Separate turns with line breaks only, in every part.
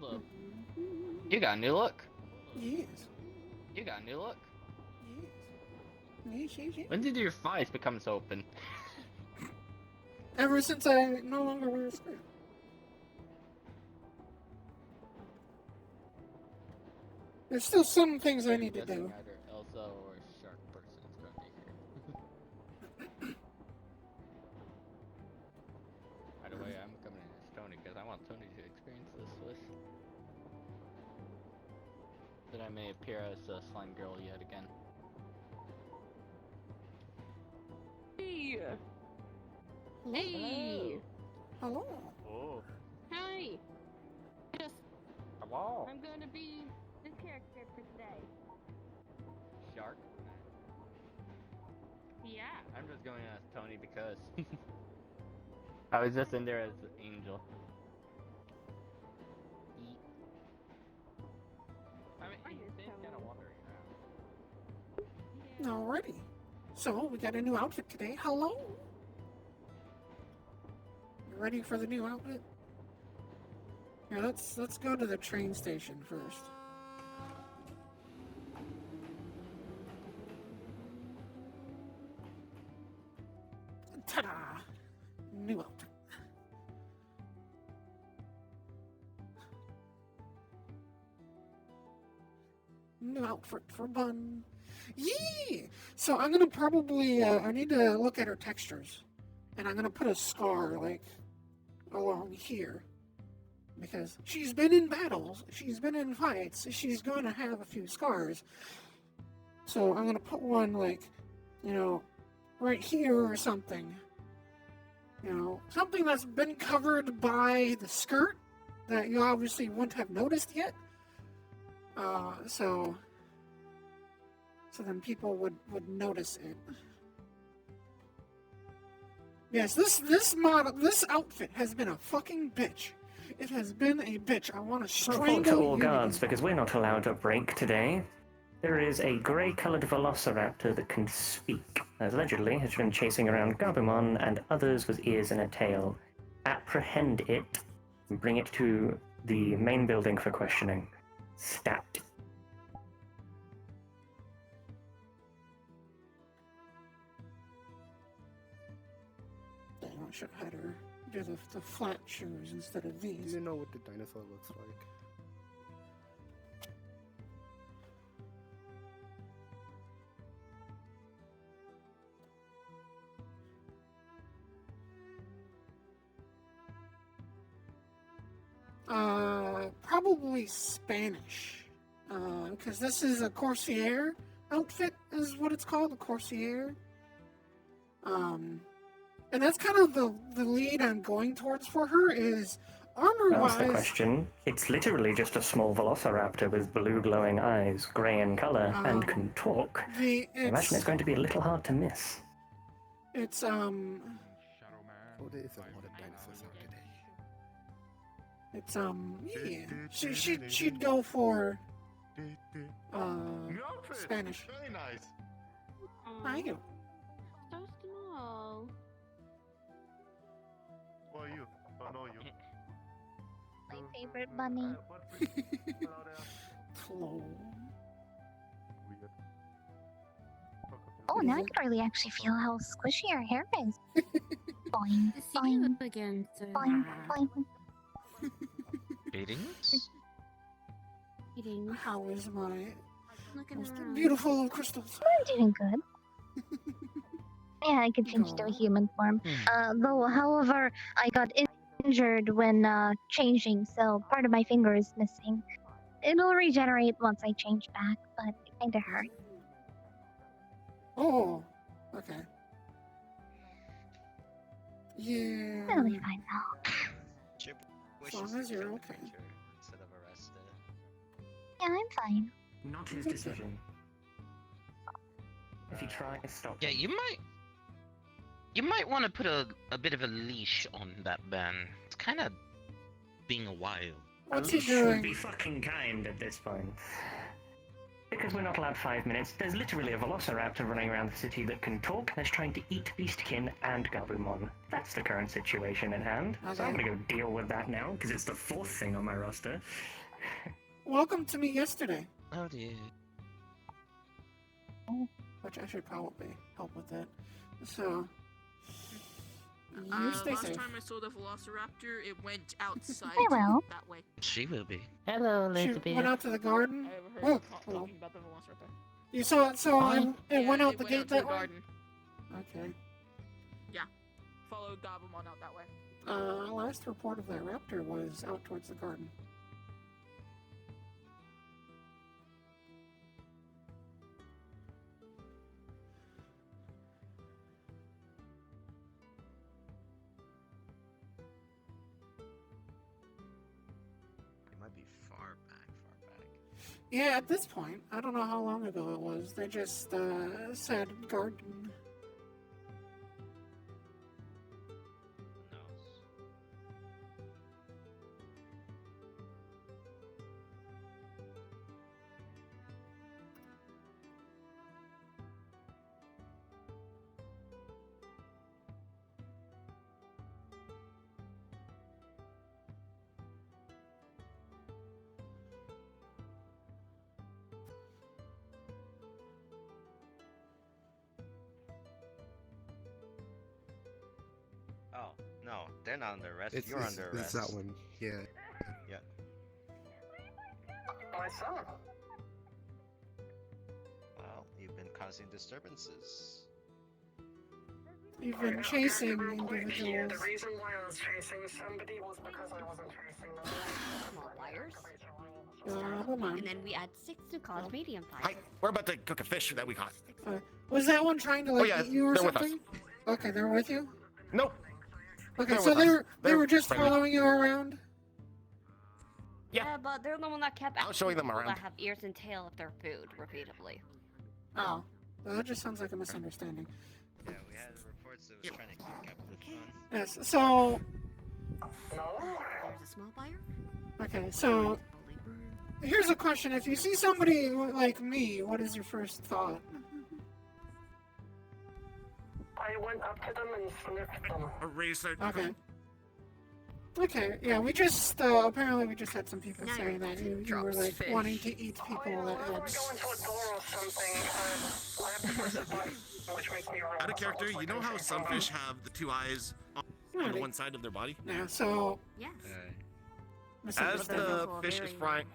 Hold up. You got a new look.
Yes.
You got a new look.
Yes.
When did your eyes become so open?
Ever since I no longer wear a skirt. There's still some things I need to do.
Either Elsa or Shark Person is going to be here. By the way, I'm coming in as Tony because I want Tony to experience this with. That I may appear as a slime girl yet again.
Hey!
Hello.
Hey!
Hello.
Oh.
Hi! Just,
Hello.
I'm gonna be the character for today.
Shark?
Yeah.
I'm just going as Tony because I was just in there as Angel. I mean, he's been kind of wandering around.
Alrighty. So, we got a new outfit today. Hello. You ready for the new outfit? Here, let's go to the train station first. Ta-da! New outfit. New outfit for Bun. Yee! So I'm gonna probably, I need to look at her textures. And I'm gonna put a scar, like, along here. Because she's been in battles, she's been in fights, she's gonna have a few scars. So I'm gonna put one, like, you know, right here or something. You know, something that's been covered by the skirt that you obviously wouldn't have noticed yet. So then people would notice it. Yes, this outfit has been a fucking bitch. It has been a bitch. I want to strangle
Report to all
you.
guards, because we're not allowed a break today. There is a grey-coloured velociraptor that can speak. Allegedly, has been chasing around Gabumon and others with ears and a tail. Apprehend it and bring it to the main building for questioning. Stat.
Damn, I should have had her do the flat shoes instead of
Do
these.
you know what the dinosaur looks like?
Probably Spanish. Because this is a Corsair outfit, is what it's called, a Corsair. And that's kind of the lead I'm going towards for her is armor-wise.
That's the question. It's literally just a small velociraptor with blue glowing eyes, grey in colour, and can talk. I imagine it's going to be a little hard to miss.
It's
Oh, there is a lot of dinosaurs out today.
It's yeah. She'd go for Spanish.
Very nice.
Thank you.
So small.
Who are you? I know you.
My favorite bunny.
Chloe.
Weird.
Oh, now I can really actually feel how squishy her hair is. Boing,
To see
boing,
you again, sir.
boing, boing.
Greetings?
Eating.
How is my
Looking
most
around.
beautiful crystals?
I'm doing good. Yeah, I can change to a human form. Though, however, I got injured when changing, so part of my finger is missing. It'll regenerate once I change back, but it kinda hurt.
Oh, okay. Yeah.
It'll be fine now.
As long as you're okay.
Instead of arrested.
Yeah, I'm fine.
Not his decision. If you try, stop.
Yeah, you might want to put a bit of a leash on that man. It's kind of being a while.
What's he
Should
doing?
be fucking kind at this point. Because we're not allowed 5 minutes, there's literally a velociraptor running around the city that can talk that's trying to eat Beastkin and Gabumon. That's the current situation at hand. So I'm
Okay.
gonna go deal with that now, because it's the 4th thing on my roster.
Welcome to me yesterday.
Oh dear.
Which I should probably help with that. So, you stay
Last
safe.
time I saw the Velociraptor, it went outside
I will.
that way.
She will be.
Hello,
She
Elizabeth.
went out to the garden.
I
Oh,
overheard
hello.
talking about the Velociraptor.
You saw it, so it went out the gate
to
that
the
way?
garden.
Okay.
Followed Gabumon out that way.
Last report of that raptor was out towards the garden.
It might be far back, far back.
Yeah, at this point, I don't know how long ago it was. They just said garden.
No. Oh, no, they're not under arrest. You're under
It's
arrest.
that one. Yeah.
Yeah.
My son.
Well, you've been causing disturbances.
You've been chasing individuals.
The reason why I was chasing somebody was because I wasn't chasing them.
Small fires.
Hold on.
And then we add 6 to cause medium
Hi,
fires.
we're about to cook a fish that we caught.
Was that one trying to like
yeah,
eat you or
they're with us.
something? Okay, they're with you.
Nope.
Okay,
They're
so
with us.
they
They're
were just
friendly.
following you around.
Yeah.
But they're the one that kept
I'll show you them
people
around.
that have ears and tail of their food repeatedly.
Oh, well, that just sounds like a misunderstanding.
Yeah, we had reports that was trying to kick up the fun.
Yes. So
There's a small fire.
okay, so here's a question: if you see somebody like me, what is your first thought?
I went up to them and sniffed them.
A razor.
Okay. Okay, yeah, we just, apparently we just had some people
Now
saying
you're
that you were,
drops
like,
fish.
wanting to eat people that
Whenever I
had...
go into a door or something, I have to press a button, which makes me roll.
Out of
so it
character,
looks
you
like
know
I'm
how
chasing
some
them.
fish have the 2 eyes on one side of their body?
Yeah, so...
Yes.
As
misunderstanding.
the
also a
fish is
very-
frying,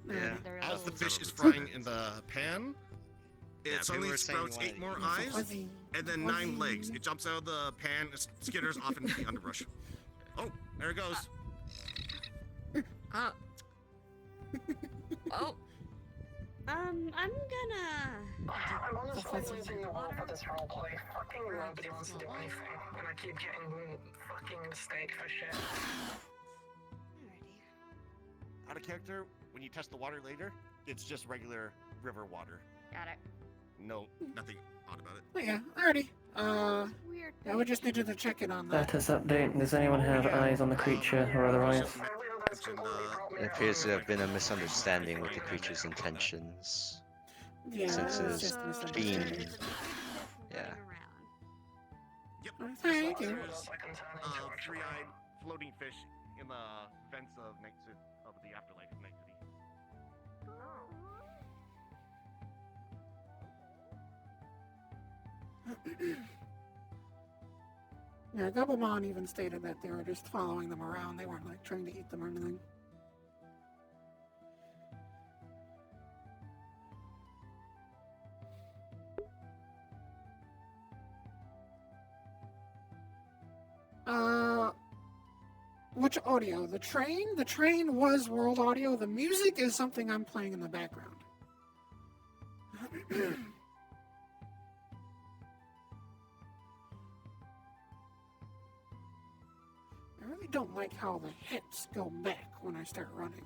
Yeah.
They're
as the
little-
fish is frying in the pan,
Yeah,
it
people
suddenly
were saying
sprouts
you
8 more
wanted-
eyes
Fuzzy.
and then 9 legs. It jumps out of the pan, it skitters off into the underbrush. Oh, there it goes.
Oh. I'm gonna.
I'm honestly
Fuzzy.
losing the will for this roleplay. Fucking nobody wants to do anything, and I keep getting fucking mistake for shit.
Alrighty.
Out of character, when you test the water later, it's just regular river water.
Got it.
No, nothing odd about it.
Oh, yeah, alrighty.
Weird.
Yeah, we just needed to check in on that.
Status update. Does anyone have eyes on the creature or otherwise?
It appears to have been a misunderstanding with the creature's intentions.
Yeah,
Since
it was
it's
just a
been-
misunderstanding.
Yeah.
Yep.
Thank you.
There's 3-eyed floating fish in the vents of Night City, of the afterlife of Night City.
Yeah, Gabumon even stated that they were just following them around. They weren't, like, trying to eat them or anything. Which audio? The train? The train was world audio. The music is something I'm playing in the background. I really don't like how the hits go back when I start running.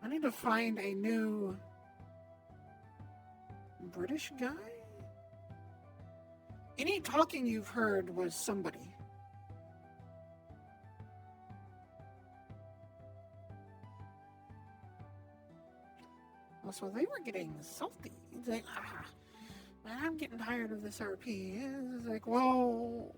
I need to find a new British guy? Any talking you've heard was somebody. so they were getting salty. It's like, man, I'm getting tired of this RP. It's like, well,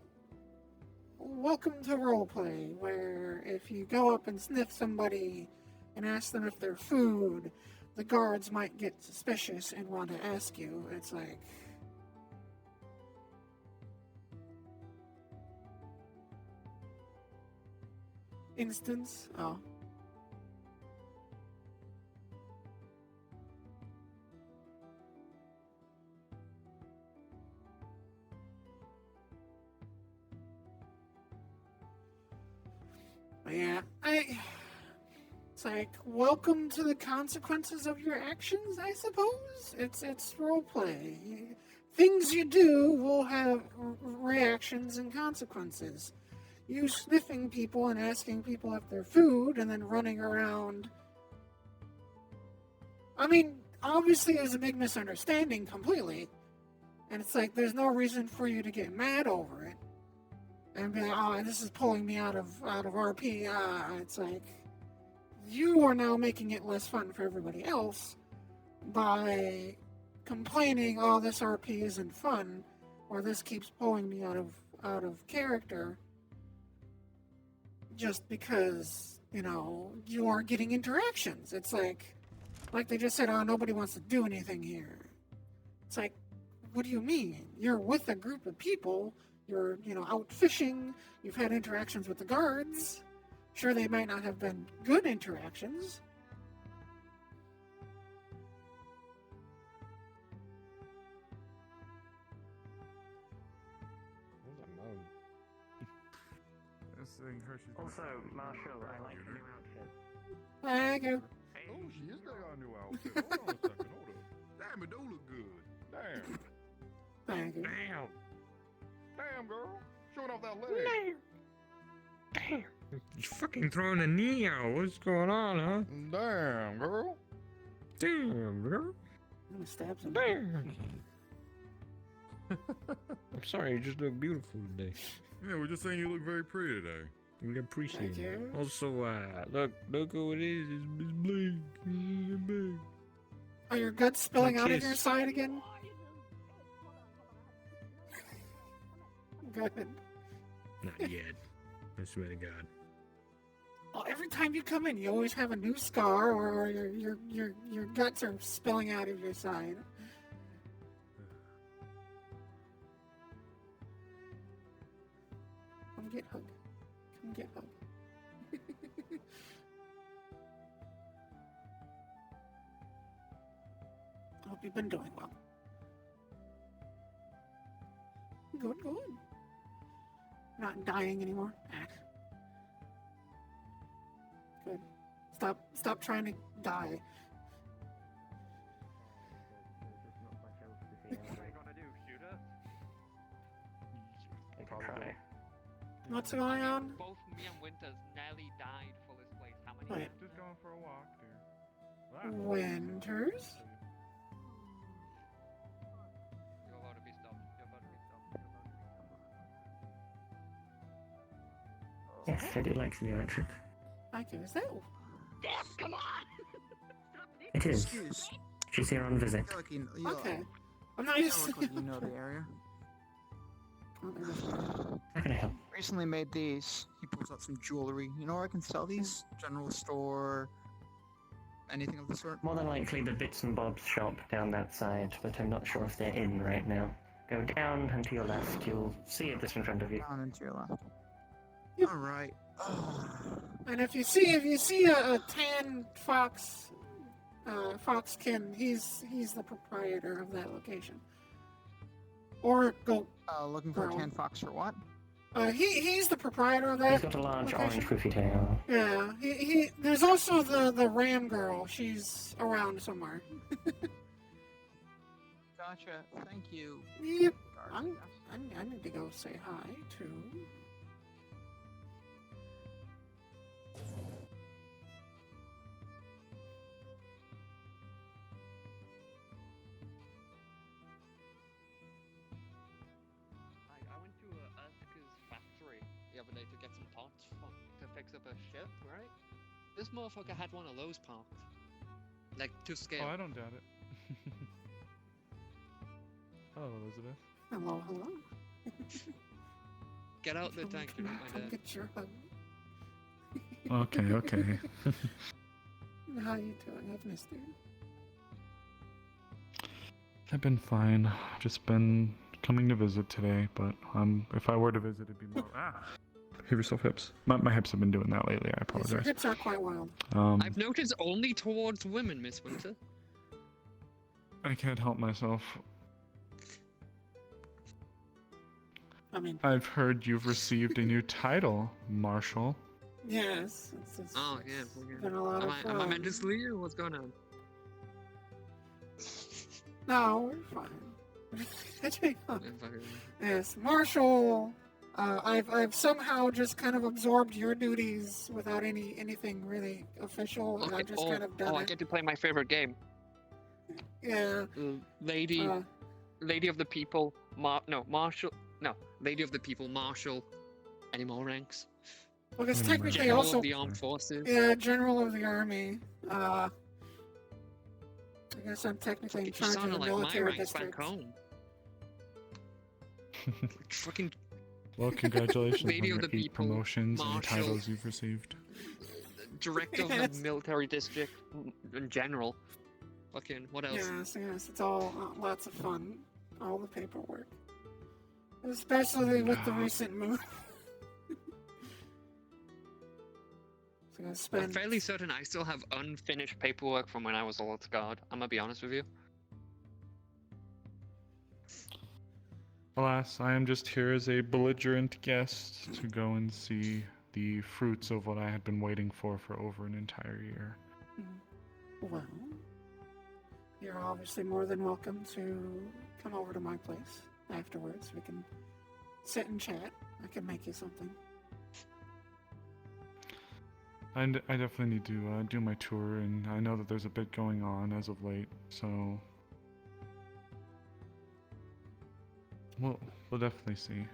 welcome to roleplay, where if you go up and sniff somebody and ask them if they're food, the guards might get suspicious and want to ask you. It's like... Instance? Oh. Yeah, it's like, welcome to the consequences of your actions, I suppose? It's roleplay. Things you do will have reactions and consequences. You sniffing people and asking people if they're food and then running around. I mean, obviously there's a big misunderstanding completely. And it's like, there's no reason for you to get mad over it. And be like, oh, this is pulling me out of RP. It's like, you are now making it less fun for everybody else by complaining, oh, this RP isn't fun, or this keeps pulling me out of character, just because, you know, you are getting interactions. It's like they just said, oh, nobody wants to do anything here. It's like, what do you mean? You're with a group of people. You're, you know, out fishing, you've had interactions with the guards. Sure, they might not have been good interactions.
Also,
Marshall, I like your new outfit.
Thank you.
Oh, she is got a new outfit. Hold on a second, hold up. Damn, it do look good. Damn.
Thank you.
Damn. Damn, girl. Showing off that leg.
Damn. You fucking throwing a knee out. What's going on, huh?
Damn, girl.
Damn, girl.
I'm gonna stab somebody.
Damn. I'm sorry, you just look beautiful today.
Yeah, we're just saying you look very pretty today.
We appreciate
Thank
it.
you.
Also, look who it is. It's Blake. Blake.
Are your guts spilling
My
out of
kiss.
your side again? Good.
Not yet. I swear to God.
Well, every time you come in, you always have a new scar, or your guts are spilling out of your side. Come get hugged. Come get hugged. I hope you've been doing well. Good, good. Not dying anymore. Good. Stop trying to die.
What are you gonna do? Shoot us?
You can try.
What's going on?
Both me and Winters nearly died for this place. How many
Wait.
times?
Just going for a walk, dear.
Winters?
You're about to be stopped. You're about to be stopped. You're about to be stopped.
Yes, I do like the electric.
Thank you. Is that?
Yes, come on!
It is.
Excuse.
She's here on visit.
Okay. I'm not
You
used
look
to.
like you know the area.
How can I help?
Recently made these. He pulls out some jewelry. You know where I can sell these? General store. Anything of the sort?
More than likely the Bits and Bobs shop down that side, but I'm not sure if they're in right now. Go down and to your left, you'll see it just in front of you.
Down and to your left.
Yep.
All right.
And if you see a tan foxkin, he's the proprietor of that location. Or go.
Looking for
girl.
a tan fox for what?
He's the proprietor of that.
He's got a large
location.
orange poofy tail.
Yeah. He. There's also the ram girl. She's around somewhere.
Gotcha. Thank you.
Yep. I need to go say hi to.
I went to Asuka's factory the other day to get some parts to fix up a ship, right? This motherfucker had one of those parked. Like, to scale.
Oh, I don't doubt it. Hello, Elizabeth.
Hello, hello.
Get out the tank, you're not my
Come
dad.
get your hug.
Okay, okay.
How you doing? I've missed you.
I've been fine. Just been coming to visit today, but if I were to visit, it'd be more. Give yourself hips. My hips have been doing that lately. I
Yes, your
apologize.
hips are quite wild.
I've noticed only towards women, Miss Winter.
I can't help myself.
I mean,
I've heard you've received a new title, Marshal.
yes. It's
Oh, yeah.
been a lot
Am
of
I
fun.
meant to sleep or what's going on?
No, we're fine.
Yeah, fucking-
Yes, Marshall. I've somehow just kind of absorbed your duties without anything really official, and
Okay,
I've just kind of done
I
it.
get to play my favorite game.
Yeah.
Lady of the People, Marshal, Lady of the People, Marshal. Any more ranks?
Because technically
General
also
of the Armed Forces.
Yeah, General of the Army. I guess I'm technically in
You
charge of
sounded
the
like my
military
ranks back
district.
home. Fucking
Well, congratulations
Lady
on
of
your
the
8
People,
promotions and
Marshal.
titles you've received.
Director of
Yes.
the military district in general. Fucking what else?
Yes, it's all lots of fun. All the paperwork. Especially with the recent move. So I
I'm
spend
fairly certain I still have unfinished paperwork from when I was a Lord's Guard. I'm gonna be honest with you.
Alas, I am just here as a belligerent guest to go and see the fruits of what I had been waiting for over an entire year.
Well, you're obviously more than welcome to come over to my place afterwards. We can sit and chat. I can make you something.
I definitely need to do my tour, and I know that there's a bit going on as of late, so we'll definitely see.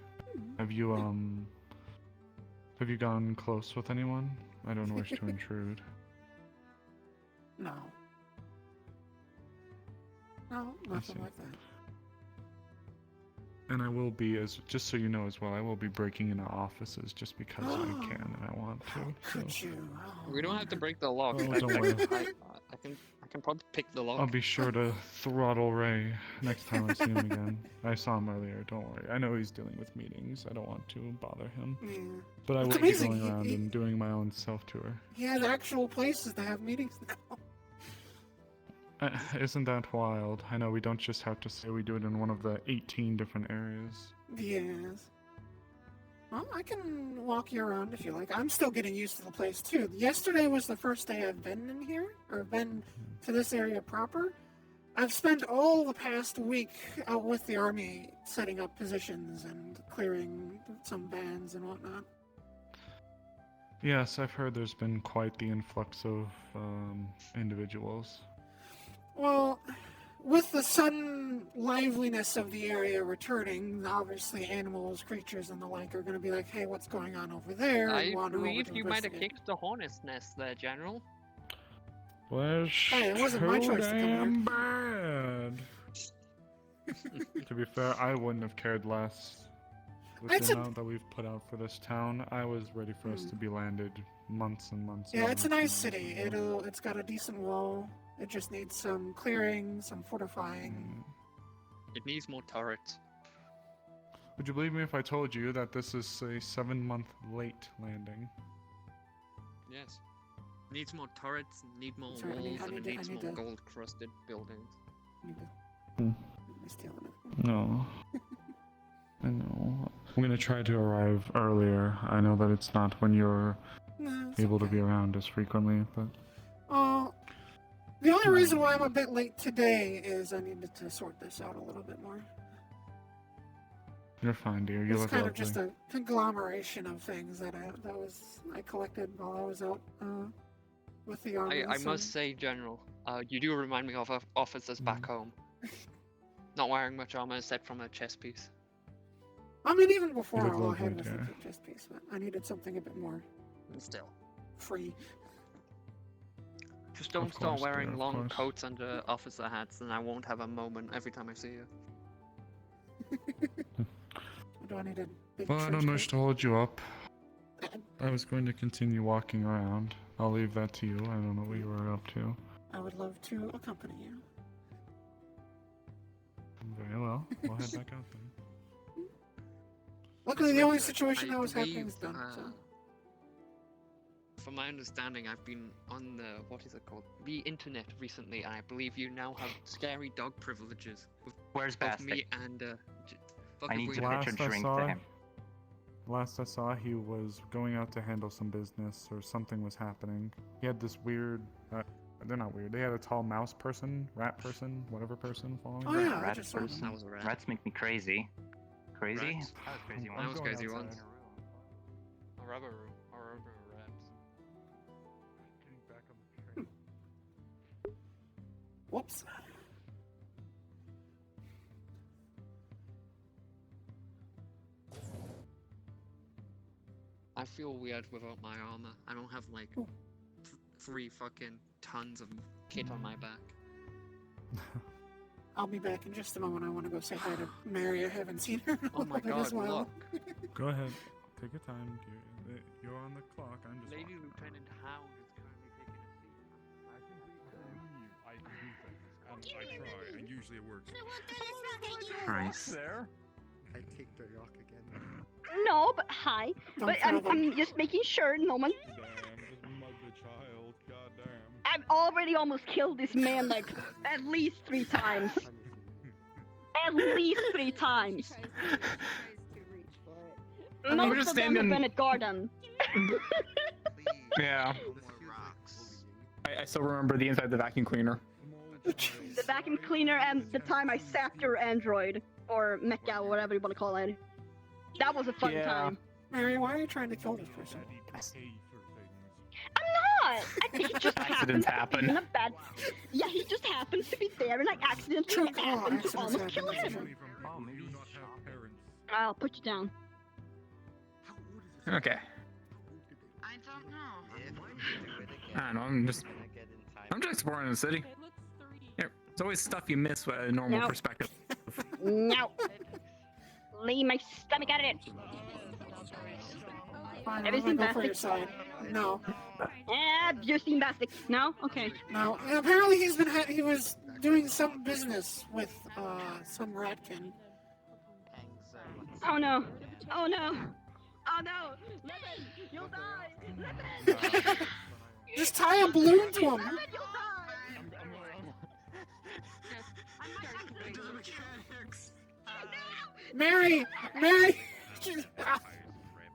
Have you gotten close with anyone? I don't wish to intrude.
No. No, nothing
see.
like that.
And I will be, just so you know as well, I will be breaking into offices just because I can and I want to.
Could you?
We don't have to break the lock.
Oh, don't worry.
I can probably pick the lock.
I'll be sure to throttle Ray next time I see him again. I saw him earlier, don't worry. I know he's dealing with meetings. I don't want to bother him.
Yeah.
But I
It's
will be
amazing,
going around and doing my own self-tour.
He has actual places to have meetings now.
Isn't that wild? I know we don't just have to say we do it in one of the 18 different areas.
Yes. Well, I can walk you around if you like. I'm still getting used to the place too. Yesterday was the first day I've been in here, or been to this area proper. I've spent all the past week out with the army setting up positions and clearing some bands and whatnot.
Yes, I've heard there's been quite the influx of individuals.
Well, with the sudden liveliness of the area returning, obviously animals, creatures, and the like are going to be like, hey, what's going on over there?
I
And wander over
believe
to
you might have
investigate.
kicked the hornet's nest there, General.
Well,
Hey, it wasn't my
too
choice to come here.
damn bad. To be fair, I wouldn't have cared less. With
It's
the
a-
amount that we've put out for this town, I was ready for us to be landed months and months.
Yeah,
and
it's a
months
nice
and
city.
months ago.
It's got a decent wall. It just needs some clearing, some fortifying.
It needs more turrets.
Would you believe me if I told you that this is a 7-month late landing?
Yes. Needs more turrets, need more
Sorry, I
walls, and it
need
needs
to-
more gold-crusted buildings.
I need to-
Hmm.
I'm stealing it.
No. I know. I'm gonna try to arrive earlier. I know that it's not when you're
No, it's
able to be around as frequently, but
The only reason why I'm a bit late today is I needed to sort this out a little bit more.
you're fine, dear. You
It's
look
kind
lovely.
of just a conglomeration of things that I collected while I was out with the army.
I
so-
must say, General, you do remind me of officers back home. Not wearing much armor except from a chest piece.
I mean, even before
You
I
look
go ahead
lovely,
with
dear.
the chest piece, but I needed something a bit more
Still.
free.
Just don't
Of
start
course, dear,
wearing
of
long
course.
coats under officer hats, and I won't have a moment every time I see you.
Do I need a big
Well, I
church
don't wish
coat?
to hold you up. I was going to continue walking around. I'll leave that to you. I don't know what you were up to.
I would love to accompany you.
Very well. We'll head back out then.
Luckily, the only situation
I
I was happening
believe,
is done. So.
From my understanding, I've been on the, what is it called? The internet recently, and I believe you now have scary dog privileges. With
Where's
both
Bastard?
me and
I need to
Last
pitch a
I
drink
saw,
to him.
last I saw, he was going out to handle some business, or something was happening. He had this weird. They're not weird. They had a tall mouse person, rat person, whatever person following
Oh,
them.
yeah, I
Rat
just saw
person.
That was a rat.
Rats make me crazy. Crazy?
Rats.
I was crazy
I
once.
was crazy once.
A rubber room. Or rubber rats.
Getting back on the train.
Whoops.
I feel weird without my armor. I don't have like 3 fucking tons of kit on my back.
I'll be back in just a moment. I want to go say hi to Mary. I haven't seen her in a
Oh my
little bit as
god,
well.
look!
Go ahead. Take your time. You're on the clock. I'm just.
Lady
walking around.
Lieutenant Hound is currently taking a seat.
I can do things, and I try, and usually it works.
Christ.
There?
I take the rock again.
No, but hi.
Don't
But
throw them.
I'm just making sure no one.
Damn, just mug the child, goddamn.
I've already almost killed this man like at least 3 times. At least 3 times.
I'm
Most
just
of them have
standing-
been at Garden.
Yeah. I still remember the inside of the vacuum cleaner.
The vacuum cleaner and the time I sapped your android. Or mecha, or whatever you want to call it. That was a fun
Yeah.
time.
Mary, why are you trying to kill this person?
I'm not! He just
Accidents
happened to be
happen.
in a bad... Yeah, he just happens to be there and I accidentally happened to almost kill him.
Oh, maybe you not have parents.
I'll put you down.
Okay.
I don't know.
I don't know. I'm just exploring the city. Yeah, there's always stuff you miss with a normal
No.
perspective.
No. Leave my stomach out of it.
Fine,
Have you
I'm
seen
gonna go for your
Bastic?
side. No.
Have you seen Bastic? No? Okay.
No. And apparently he was doing some business with some ratkin.
Oh no. Oh no. Oh no. Lemon, you'll die. Lemon.
Just tie a balloon to him.
Lemon, you'll die.
Mary!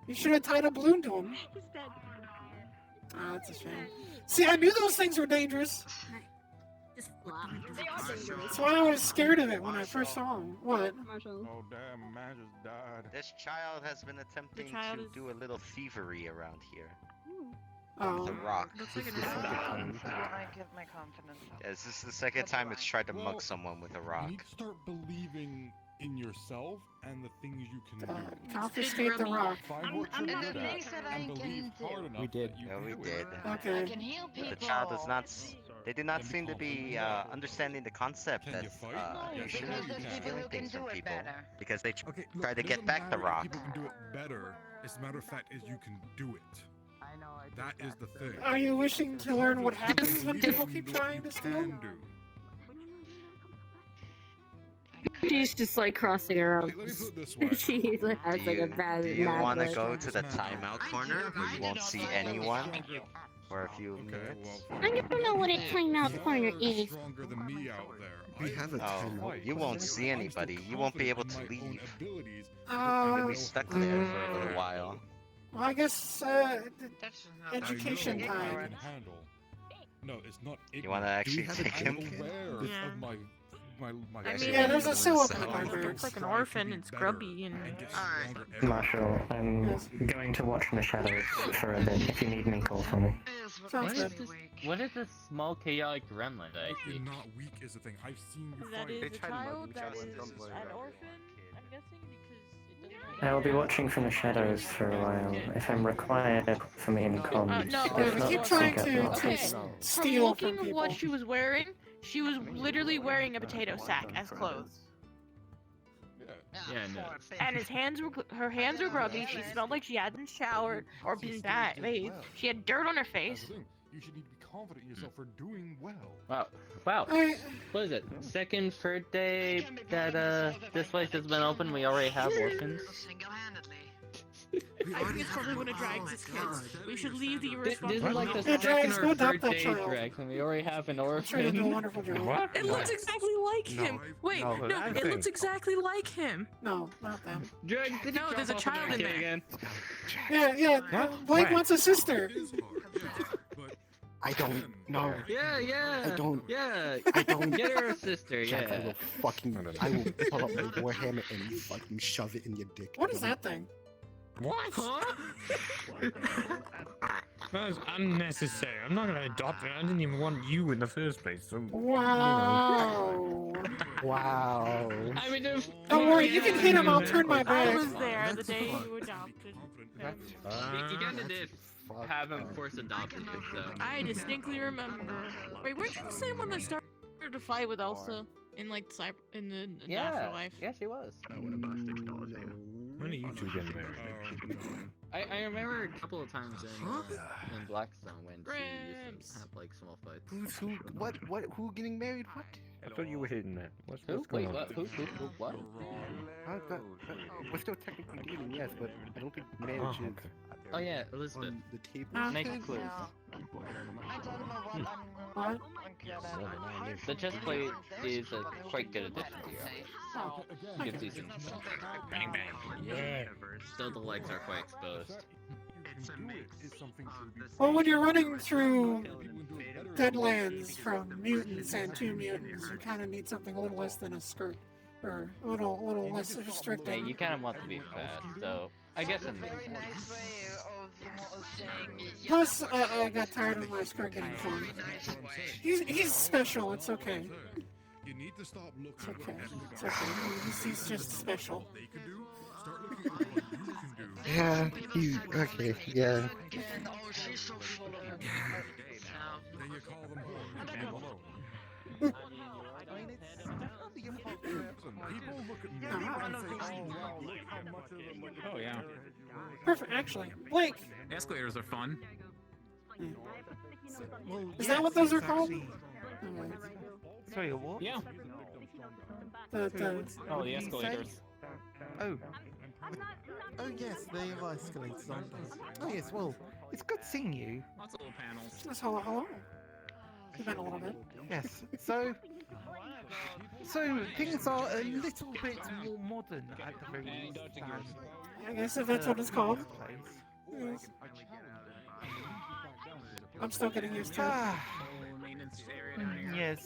You should have tied a balloon to him.
He's dead.
Ah, that's a shame. See, I knew those things were dangerous.
Just flop. They are dangerous.
That's why I was scared of it when I first saw him. What?
Marshall.
Oh, damn, man just died.
This child has been attempting
child
to
is-
do a little thievery around here.
Oh.
With a rock.
Looks like an
This is
adult.
the time.
I give my confidence up.
Yeah, this is the second time it's tried to mug someone with a
You
rock.
need to start believing in yourself and the things you can do.
Confiscate the rock.
Find what
I'm
you're
not
good
the
at
things that I
and believe
can
hard
do.
enough
We did.
that you
Yeah,
can
we
do
did.
it.
Okay.
I can heal people.
But the child does not. They do not seem to be understanding the concept
Can
that
you fight?
you
Yes,
shouldn't
you
be
can.
People
stealing
who can
things from
do it
people
better.
because they
Okay, look,
try to
it
get
doesn't
back the
matter if
rock.
People can do it better. As a matter of fact, is you can do it.
I know.
That is the thing.
Are you wishing to learn what happens when
Believe
people
in
keep
what
trying
you
to steal?
can do.
She's just like crossing her
Okay, let me put it this way.
She has like a bad.
Do you
mad
want to
look.
go to the timeout corner where you won't see anyone for a few minutes?
I don't know what a timeout corner is.
Stronger than me out there.
We have a
Oh,
timeout.
you won't see anybody. You won't be able to
confident in my own
leave.
abilities.
You'll be stuck there for a little while.
Well, I guess education
I know what I
time.
can handle. No, it's not.
You want to actually take him?
Aware
Yeah.
of my
I mean,
Yeah, there's a sew-up in the
he
library.
looks like an orphan and scrubby and.
Marshall, I'm going to watch in the shadows for a bit. If you need me, call for me.
What is this? What is this small chaotic gremlin that I see?
You're not weak is the thing. I've seen you
That
fight.
is a child that is an orphan, I'm guessing, because it doesn't
I'll be watching from the shadows for a while. If I'm required, for me in comms.
No,
If
we
not,
keep
I'll
trying
seek out
to
the
okay.
office.
steal
From looking
from
at what
people.
she was wearing, she was literally wearing a potato sack as clothes.
Yeah, no.
And her hands were grubby. She smelled like she hadn't showered or been bathed. She had dirt on her face.
You should need to be confident in yourself for doing well.
Wow. Wow. What is it? Second, third day that this place has been open. We already have orphans.
I think it's probably one of Drags' kids. We should leave the
This
irresponsible.
is like the
Yeah,
second
Drags, go
or
adopt
third
that
day
child.
Drags, and we already have an
I'm sure you do a
orphan.
wonderful job.
What?
It looks exactly like him. Wait,
No,
no,
that
it
thing.
looks exactly like him.
No, not them.
Drags, did you
No, there's a
drop off
child in
kid
there.
again?
Yeah. Blake wants a sister.
I don't know.
Yeah.
I don't.
Yeah.
I don't.
Get her a sister.
Jack, I
Yeah.
will fucking. I will pull up my warhammer and fucking shove it in your dick.
What is that thing?
What?
Huh?
That was unnecessary. I'm not gonna adopt it. I didn't even want you in the first place. So,
Wow.
Wow.
I mean, if
Don't worry, you can hit him. I'll turn my
I
back.
was there the day you adopted him.
you kind of did have him force adopted you, so.
I distinctly remember. Wait, weren't you the same one that started to fight with Elsa in like in the afterlife?
Yeah, she was.
when are you two getting married?
I remember a couple of times in Blackstone when she used to have like small fights.
Who? What? Who getting married? What?
I thought you were hitting that. What's
Who?
going
Wait,
on?
what? Who? What?
We're still technically dating, yes, but I don't think marriage is
Oh yeah, Elizabeth.
on the table.
Next clue.
What?
The chest plate is a quite good addition to your outfit. Gives you some
Bang bang. Yeah.
Still, the legs are quite exposed.
Well, when you're running through deadlands from mutants and to mutants, you kind of need something a little less than a skirt, or a little less
Hey,
restricting.
you kind of want to be fast, so I guess it makes sense.
Plus, I got tired of my skirt getting torn. He's special. It's okay.
You need to stop looking
It's okay. It's okay. He's just special.
they can do. Start looking at what you can do.
Yeah. Okay. Yeah.
Then you call them home. Leave them alone. People look at me and say, "Oh wow, look how much of them."
Oh yeah.
Perfect. Actually, Blake,
Escalators are fun.
is that what those are called?
Sorry, what?
Yeah.
Oh,
the escalators.
Oh. Oh yes, they are escalators, aren't they? Oh yes, well, it's good seeing you.
Lots of little panels.
Yes, hello. You've been a little bit.
Yes. So things are a little bit more modern at the very least.
I guess if that's what it's called. Yes. I'm still getting used to it.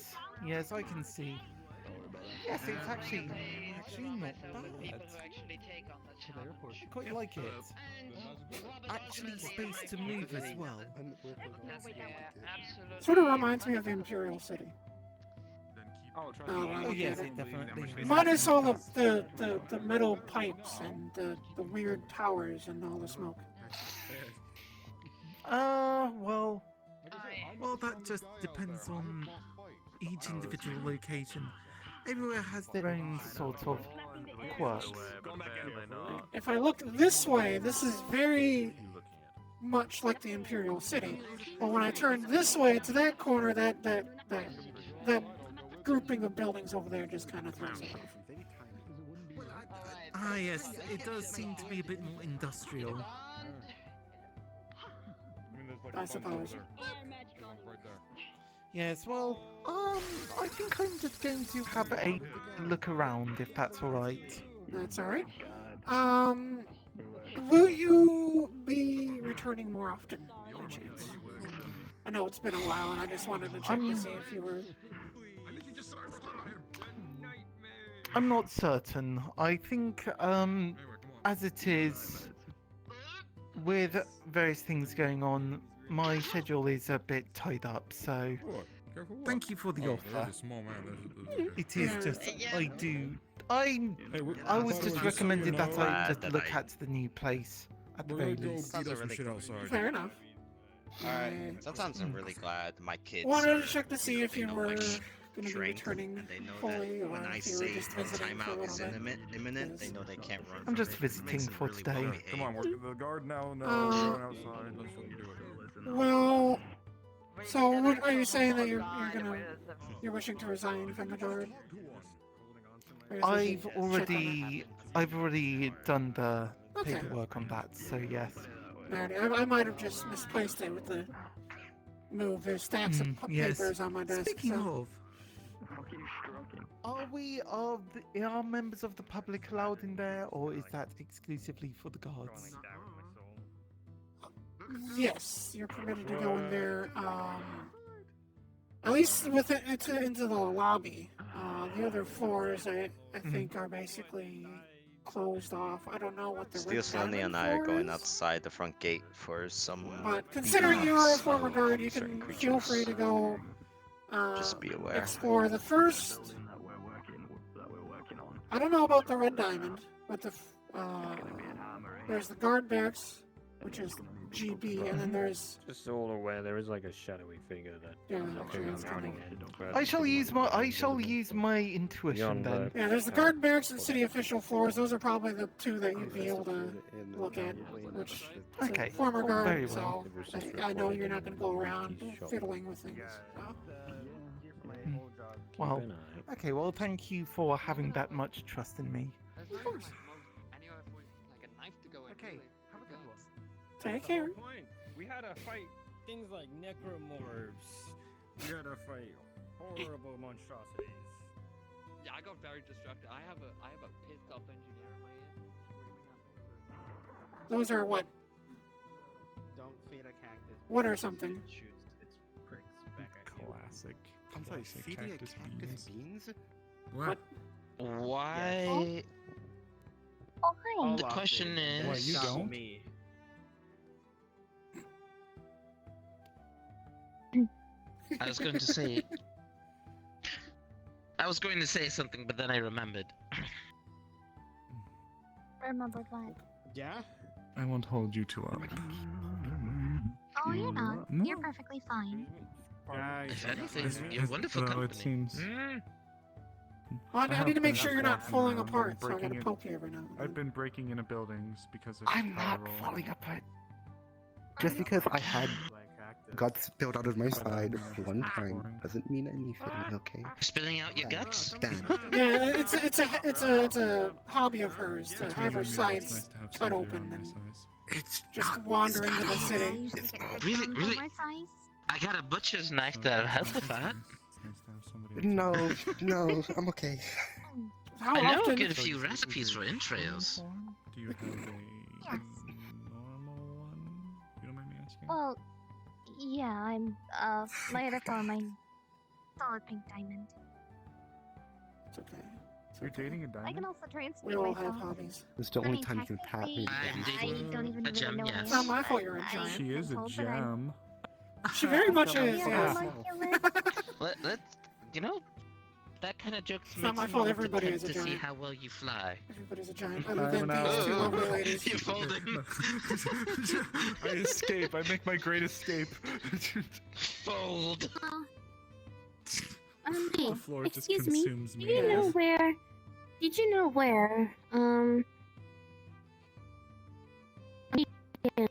Yes, I can see. Yes, it's actually not bad. Quite like it. Actually, space to move as well.
Sort of reminds me of the Imperial City.
Oh yes, it definitely.
Minus all the metal pipes and the weird towers and all the smoke.
Well, that just depends on each individual location. Everywhere has their own sort of quirks.
If I look this way, this is very much like the Imperial City. But when I turn this way to that corner, that grouping of buildings over there just kind of throws it off.
Ah yes, it does seem to be a bit more industrial.
I suppose.
Yes, well, I think I'm just going to have a look around, if that's alright.
That's alright. Will you be returning more often, by chance? I know it's been a while, and I just wanted to check to see if you were...
I'm not certain. I think, as it is, with various things going on, my schedule is a bit tied up, so thank you for the offer. It is just, I do I was
thought it
just
was
recommended that I
glad
just
that
look
I-
at the new place at the
We're
very
gonna go
least.
beat up some shit outside.
Fair enough.
Alright. Sometimes I'm really glad my kids.
Wanted
are,
to check to see
know,
if
they
you
know,
were
like,
going to be
strength,
returning
and they know
fully,
that
or
when I
if you were
say
just
a
visiting for a
timeout
little
is
bit.
imminent, they know they can't run.
I'm
from
just
it. It makes
visiting
it
for
really
today.
well
Come on,
behaved.
the guard now knows
Uh,
we're going outside. Let's fucking do it.
Well, so what are you saying that you're wishing to resign from the guard? Or is it
I've
just
already done the
Okay.
paperwork on that, so yes.
Alrighty, I might have just misplaced it with the move. There's stacks of
yes.
papers on my desk.
Speaking
so.
are members of the public allowed in there, or is that exclusively for the guards?
Yes, you're permitted to go in there. At least with it into the lobby. The other floors, I think, are basically closed off. I don't know what the
Steel Sonny and I are going outside the front gate for some.
But considering you're a former guard, you
certain
can feel free to go.
Just be aware.
Explore the first. I don't know about the Red Diamond, but there's the guard barracks, which is GB, and then there's.
Just so all aware, there is like a shadowy figure that.
Yeah,
appears running in.
I shall use my intuition then.
Yeah, there's the guard barracks and city official floors. Those are probably the two that you'd be able to look at. Which
Okay,
former guard,
very well.
so I know you're not going to go around fiddling with things. So.
Well, okay, well, thank you for having that much trust in me.
Of course.
Okay, have a good one.
Take care.
We had to fight things like necromorphs. We had to fight horrible monstrosities.
Yeah, I got very distracted. I have a pissed off engineer in my ear.
Those are what?
Don't feed a cactus.
What or something?
Shoots its pricks back at you.
Classic.
I'm sorry,
classic
feeding a
cactus
cactus
beans.
beans?
What?
Why?
Oh, hi.
The question is.
Why, you don't?
Me.
I was going to say. I was going to say something, but then I remembered.
Remember what?
Yeah?
I won't hold you too up.
Oh, you're not.
No.
You're perfectly fine.
If anything, you're wonderful
Well,
company.
it seems.
Well, I need to make sure you're not falling
I've been
apart, so I gotta
breaking in-
poke you every now and then.
I've been breaking into buildings because of.
I'm not
viral-
falling apart.
Just because I had guts spilled out of my side one time doesn't mean anything, okay?
Spilling out your guts?
Yeah, it's a hobby of hers to have her sides cut open and just wander into the city.
Really? I got a butcher's knife that'll help with that.
No, I'm okay.
How
I know
often?
a good few recipes for entrails.
Do you have a normal one? You don't mind me asking?
Well, yeah, I'm, my other form, I'm solid pink diamond.
It's okay.
You're dating a
I
diamond?
can also transmute
We all
myself.
have hobbies.
It's the
I
only
mean,
time you can pat me.
technically, I don't even
a
really
gem,
know what
yes.
it
It's not
is,
my fault you're a
but
giant.
She is a
told that I'm-
gem.
She very much
Yeah,
is, yes.
Let's, you know, that kind of joke
It's not
makes
my
me
fault
want to
everybody
test
is a
to see
giant.
how well you fly.
Everybody's a giant, other than these two
Oh.
lovely ladies.
You folded.
I escape. I make my great escape.
Fold.
Hey,
The floor just
excuse me.
consumes
Do
me.
you know where? Did you know where?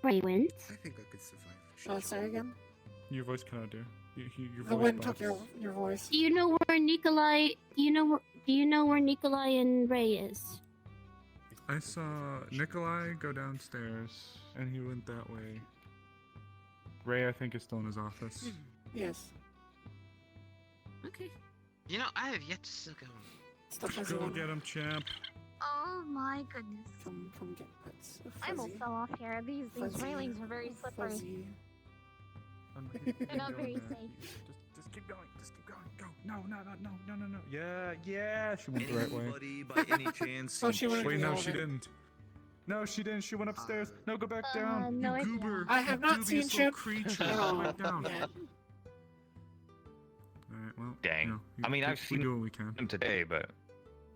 Ray went?
I think I could survive.
Say again?
Your voice cannot do. Your
The
voice
wind
box.
took your voice.
Do you know where Nikolai? Do you know where Nikolai and Ray is?
I saw Nikolai go downstairs, and he went that way. Ray, I think, is still in his office.
Yes.
Okay. You know, I have yet to suck on.
Go get him, champ.
Oh my goodness.
Come get pets.
I almost fell off here. These
Fuzzy.
railings are very slippery.
Fuzzy.
They're not very safe.
Just keep going. Just keep going. Go. No. Yeah. She went the right way.
Anybody by any chance?
Oh, she went
Wait,
into the
no, she
elevator.
didn't. No, she didn't. She went upstairs. No, go back down.
no,
you
I
goober.
I have
You
not seen
dubious little
Chip.
creature.
Oh,
Go back down.
yeah.
Alright, well.
Dang.
you know,
I mean, I've
we
seen
do what we can.
him today, but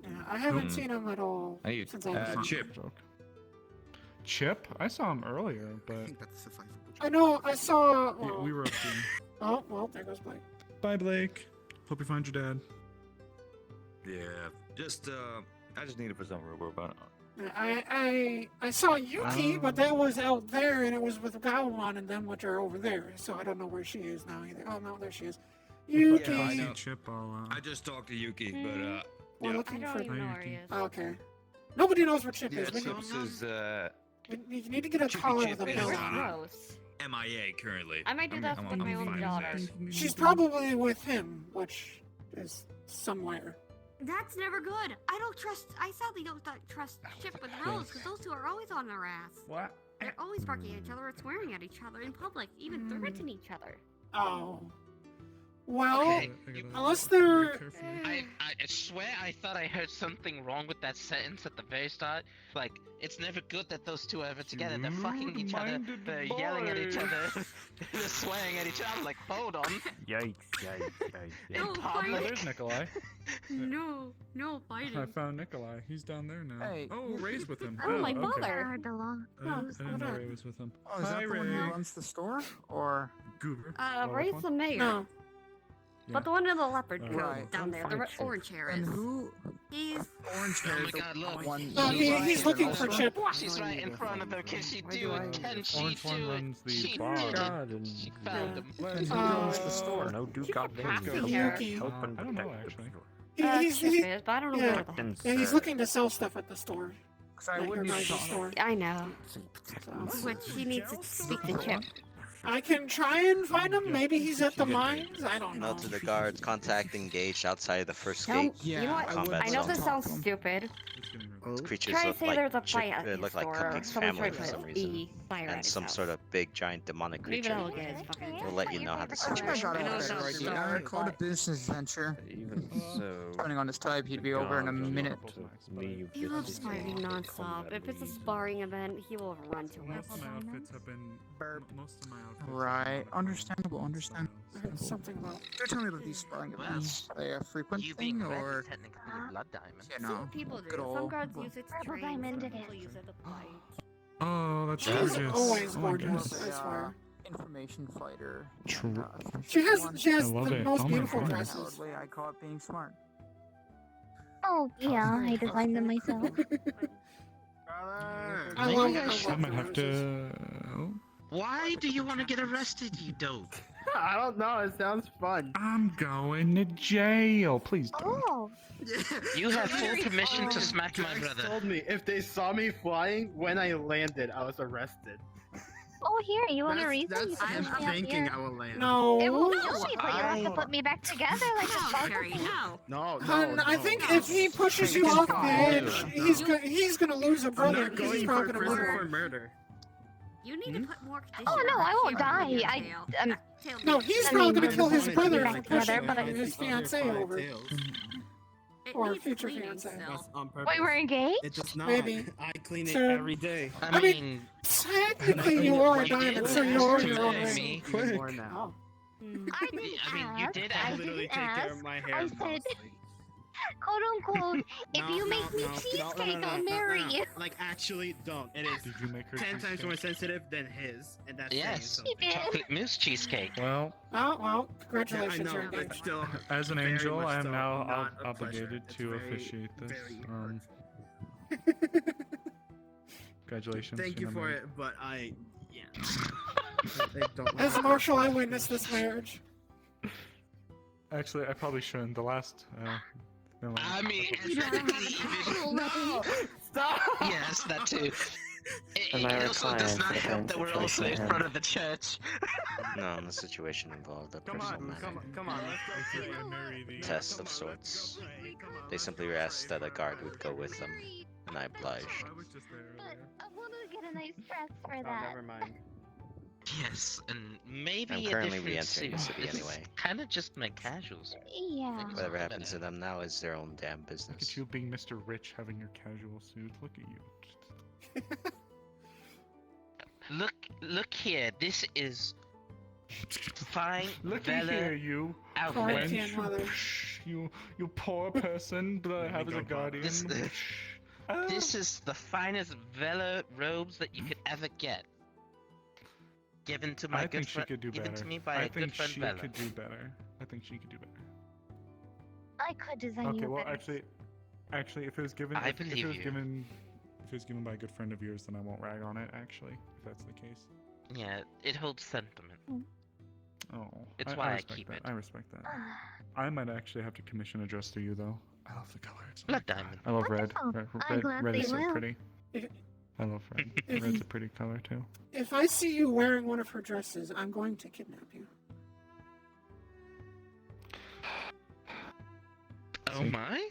Yeah, I haven't seen him at all
Hey,
since I was
Chip.
Chip? I saw him earlier, but
I know, I saw...
we were up to him.
Oh, well, there goes Blake.
Bye, Blake. Hope you find your dad.
Yeah, just I just need to put some rubber about it.
I saw Yuki, but that was out there, and it was with Gowon and them, which are over there. So I don't know where she is now either. Oh no, there she is. Yuki.
Yeah, I know.
Chip,
I just talked to Yuki, but
We're
yeah.
looking
I
for.
don't even know where he is.
Okay. Nobody knows where Chip
Yeah,
is.
Chips is
You need to get a collar with a
Chip
bell
is,
on it.
Gross.
MIA currently.
I might do that with my own
fine
daughter.
She's probably with him, which is somewhere.
That's never good. I sadly don't trust Chip with Rose, because those two are always on their ass.
What?
They're always barking at each other or swearing at each other in public, even threaten each other.
Oh. Well,
Okay.
unless they're...
I swear I thought I heard something wrong with that sentence at the very start. Like, it's never good that those two are ever together. They're fucking each other, they're yelling at each other, they're swearing at each other. I'm like, hold on.
Yikes,
No,
Oh, there's Nikolai.
No,
I
fighting.
found Nikolai. He's down there now.
Hey.
Oh, Ray's with him.
Oh, my
okay.
father.
I didn't know Ray was with him.
Oh, is
Hi,
that the one
Ray.
who runs the store? Or
Goober.
Ray's the mayor.
No.
But the one in the leopard coat
Right.
down there, the orange hair
And
is.
who?
He's
Orange
Oh
hair
my
is the
god, look.
one.
No, he's looking for Chip.
She's right in front of them. Can she do it? Can she
Orange one
do it?
runs the
She
bar.
did
God,
it. She found him.
And who runs the store?
No, do
She's
goddamn
a
go.
Yuki.
Open
I don't know,
protect the
actually.
store.
He's,
Chip
he-
is, but I don't know
yeah.
where the
Then,
Yeah, he's
sir,
looking to sell stuff at the store.
Because I
Like
wouldn't
her
have
nice
thought.
store.
I know.
So.
But she needs to speak to Chip.
I can try and find him. Maybe he's at the mines. I don't know.
Email to the guards. Contact engaged outside the first
Tell-
gate.
you know what?
Combat
I know
zone.
this sounds stupid.
Creatures
Try to
look
say
like
there's a fight at
they
the
look like
store.
Cupcake's
Someone
family
tried
for
to
some reason,
be fire at
and
his
some
house.
sort of big giant demonic
Maybe
creature.
that'll get his fucking.
We'll let you know how the
I think I
situation
got a
I know
goes.
it's
better
not
idea.
sorry,
I called a
but-
business venture.
even so.
Depending on his type, he'd be over in a minute.
He loves fighting nonstop. If it's a sparring event, he will run to it.
Most of my outfits have been. Most of my outfits.
Right. Understandable. Understandable.
I heard something about.
So tell me about these sparring events. Are they a frequent
You being
thing
red
or
is technically a blood diamond.
you know,
Some people do.
good
Some
old
guards use it to
Purple
train.
diamond
Some
it
people
is.
use it to fight.
Oh, that's
She's
gorgeous.
always
Oh my
gorgeous.
goodness.
I swear.
information fighter?
True.
And,
She has
I love
the
it.
most
Oh my
beautiful
goodness.
dresses.
Way I call it being smart.
Oh, yeah, I designed them myself.
I love
I might have to.
Why do you want to get arrested, you dope?
I don't know. It sounds fun.
I'm going to jail. Please don't.
Oh,
You have full permission to smack my brother.
Told me if they saw me flying when I landed, I was arrested.
oh, here, you want a reason?
That's
You
him
can put me up
thinking
here.
I will land.
No.
It won't kill me, but you'll have to put me back together like a
No, Carrie,
puzzle.
no.
No, no,
Hun,
no.
I think if he pushes you off the edge, he's gonna lose a
I'm
brother
not
because
going
he's
for
probably gonna
prison
murder
for
him.
murder.
You need to put more condition.
Oh, no,
on
I won't
Tail
die.
being
I,
Tail.
um,
No, he's
I
probably
mean,
gonna kill his
I
brother
wanted to
for
be together,
pushing
but I-
his fiance over.
It
Or
needs
future
cleaning
fiance.
still.
That's on purpose.
wait, we're engaged?
It does not.
Maybe.
I clean it
So-
every day.
I mean, technically you are a diamond, so you are your own ring.
Me.
Even more now.
I
I
didn't
mean, you
ask.
did
I
ask.
literally
didn't
take care of
ask.
my hair.
I said,
mostly.
quote unquote, if
No,
you
no,
make me
no,
cheesecake,
no,
I'll
no,
marry
no.
you.
Like, actually, don't. It is
Did you make her
10 times
cheesecake?
more sensitive than his, and that's saying
Yes.
something.
He did.
Chocolate mousse cheesecake.
Well,
Oh, well,
Yeah, I
congratulations,
know,
you're
but
engaged.
still.
as an
very
angel,
much
I am
so
now
not a
obligated
pleasure. It's
to
very,
officiate this.
very hard.
Congratulations.
Thank you
you're
for
married.
it, but yeah. I don't
As
like
Marshall, I witnessed this marriage.
Actually, I probably shouldn't. The last. Never mind.
I mean,
You don't have an actual weapon.
Stop!
yes, that too.
Am I
It also does
required
not
for the
help
current
that we're also
situation
in
at hand?
front of the church.
No, in the situation involved a
Come
personal
on,
matter.
come on, let's go pray.
Test of sorts. They simply asked that a guard would go with them, and I obliged.
But I want to get a nice dress for
Oh,
that.
never mind.
Yes, and maybe
I'm
a
currently
different
re-entering the
suit.
city
It's
anyway.
kind of just my casuals.
Yeah.
Whatever happens to them now is their own damn
Look
business.
at you being Mr. Rich having your casual suit. Look at you.
Look here. This is fine
Looky
Vela
here, you
outfit.
wench. You poor person that I have as a guardian.
This is the finest Vela robes that you could ever get. Given to my
I
good
think she
friend.
could do
Given
better.
to me by
I
a good
think
friend
she
Vela.
could do better. I think she could do better.
I could design
Okay,
you a
well,
better.
actually, if it was given,
I
if
believe
it was
you.
given, if it was given by a good friend of yours, then I won't rag on it. Actually, if that's the case.
Yeah, it holds sentiment.
Oh,
It's why I
respect
keep
that.
it.
I respect that. I might actually have to commission a dress to you, though. I love the color. It's
Blood diamond.
I love red.
Wonderful. I'm glad
Red
they
is so
will.
pretty. I love red. Red's a pretty color too.
If I see you wearing one of her dresses, I'm going to kidnap you.
Oh my?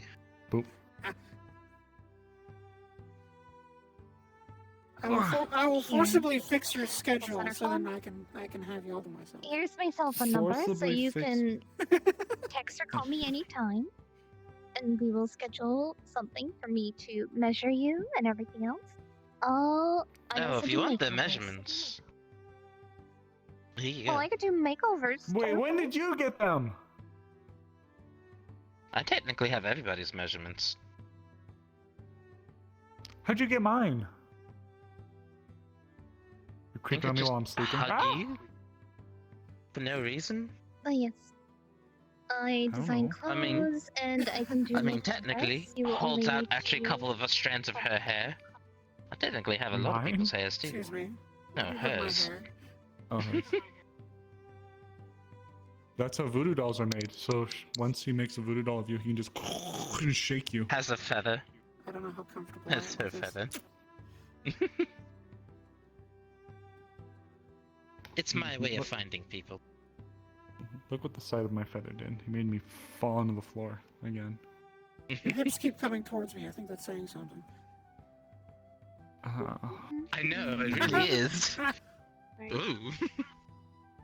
Boop.
I will forcibly fix your schedule so then I can have you all to myself.
Here's my cell phone number, so
Forcibly
you
fix-
can text or call me anytime, and we will schedule something for me to measure you and everything else. I also
if you
do
want the
makeovers.
measurements. Here you go.
Oh, I could do makeovers.
Wait,
too.
when did you get them?
I technically have everybody's measurements.
How'd you get mine? You
I
creeping
could
on me
just
while I'm sleeping?
hug you for no reason.
Oh yes. I design
know.
clothes
I mean-
and I can do.
I mean,
makeovers.
technically,
You will
holds
only
out
need
actually a
to-
couple of strands of her hair. I technically have a lot of
Mine?
people's hairs too.
Excuse me.
No,
You have my
hers.
hair.
Oh, hers. That's how voodoo dolls are made. So once he makes a voodoo doll of you, he can just and shake you.
Has a feather.
I don't know how comfortable I
Has
am
her
with this.
feather. It's my way of finding people.
Look what the side of my feather did. He made me fall onto the floor again.
Your hips keep coming towards me. I think that's saying something.
I know, it really is. Ooh.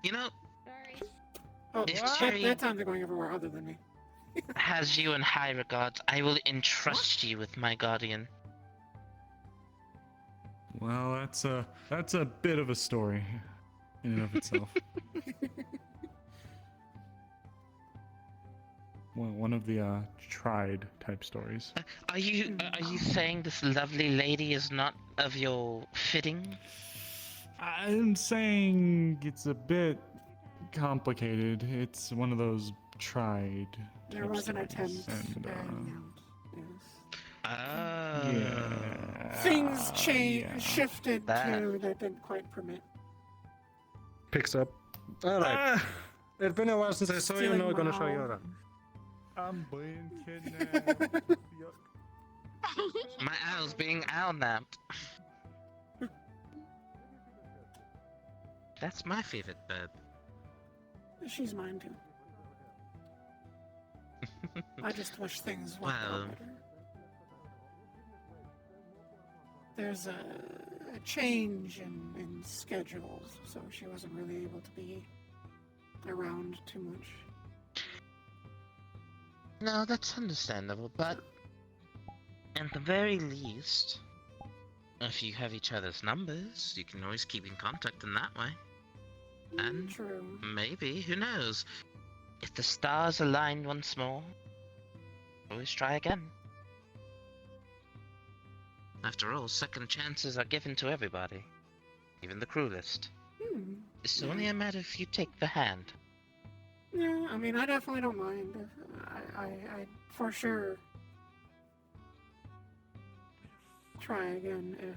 You know,
Oh,
if
that
Cherry
time they're going everywhere other than me.
has you in high regard, I will entrust you with my guardian.
Well, that's a bit of a story in and of itself. Well, one of the tried type stories.
Are you saying this lovely lady is not of your fitting?
I'm saying it's a bit complicated. It's one of those tried.
There
type
was an
stories,
attempt.
and,
Oh.
Things shifted too that didn't quite permit.
Picks up. Alright. It's been a while since I saw you,
Stealing
now I'm gonna
my
show you
owl.
around.
I'm being kidnapped.
My owl's being owl napped. That's my favorite bird.
She's mine too. I just wish things went
Well,
better. There's a change in schedules, so she wasn't really able to be around too much.
no, that's understandable, but at the very least, if you have each other's numbers, you can always keep in contact in that way. And
True.
maybe, who knows, if the stars align once more, always try again. After all, second chances are given to everybody, even the cruelest. It's only a matter if you take the hand.
Yeah, I mean, I definitely don't mind. I for sure try again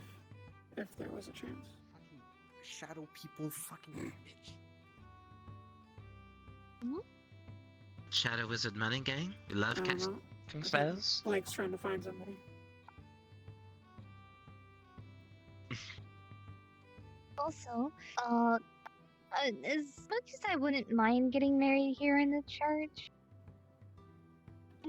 if there was a chance.
Shadow people, fucking bitch.
Shadow Wizard Money Gang, you love
I don't know.
casting spells?
Blake's trying to find somebody.
Also, as much as I wouldn't mind getting married here in the church,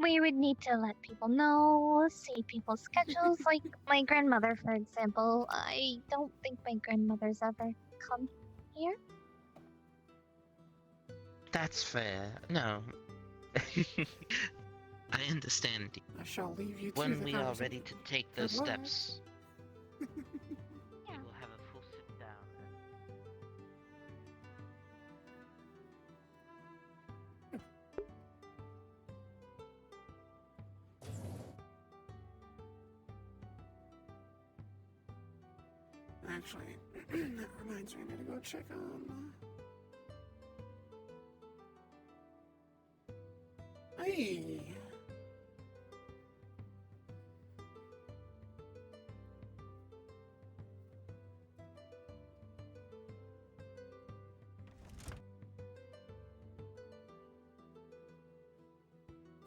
we would need to let people know, see people's schedules. Like my grandmother, for example. I don't think my grandmother's ever come here.
That's fair. No. I understand.
I shall leave you to
When
the
we are
conversation.
ready to take those
Good luck.
steps, we will have a full sit down.
actually, that reminds me, I need to go check on. Hey!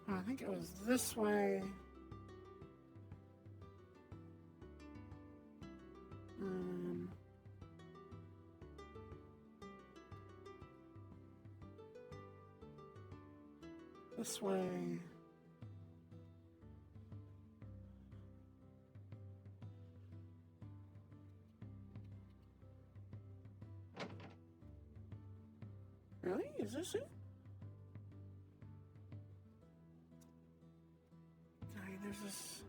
I think it was this way. This way. Really? Is this it? Okay, there's this.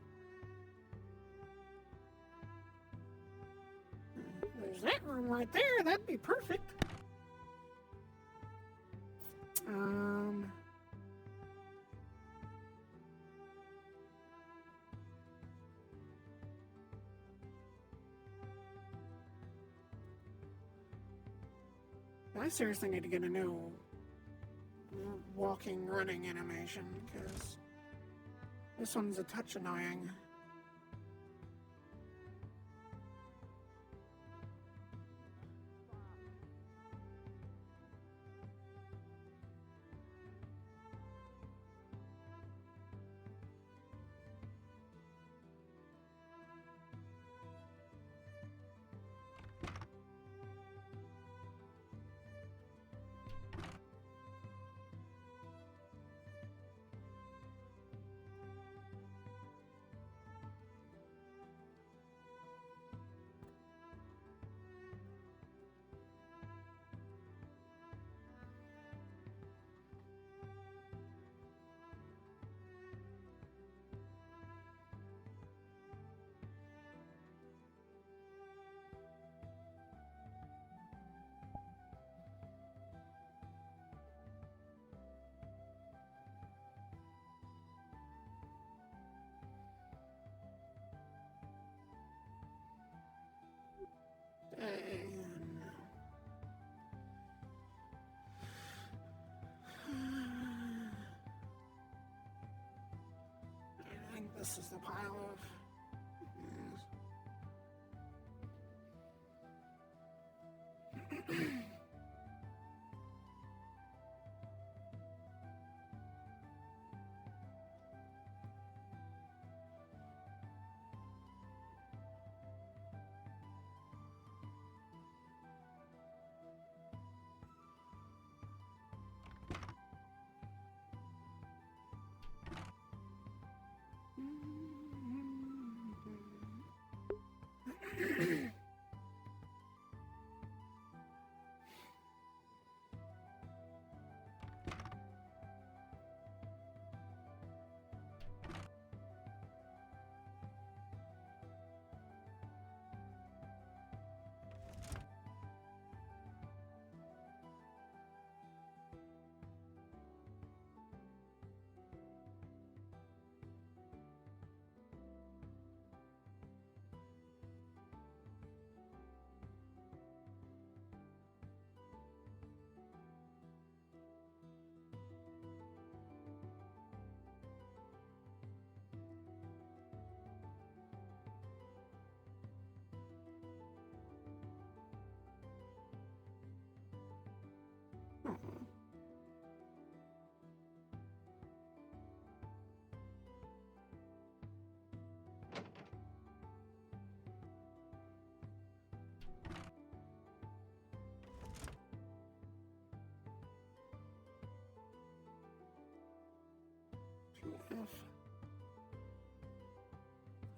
There's that room right there. That'd be perfect. I seriously need to get a new walking, running animation, because this one's a touch annoying. I think this is the pile of.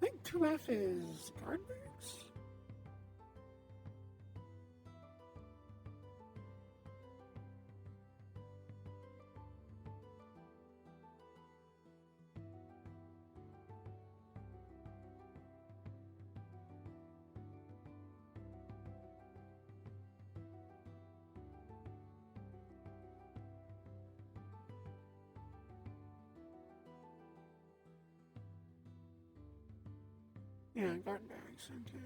I think 2F is guard barracks? Yeah, guard barracks, okay.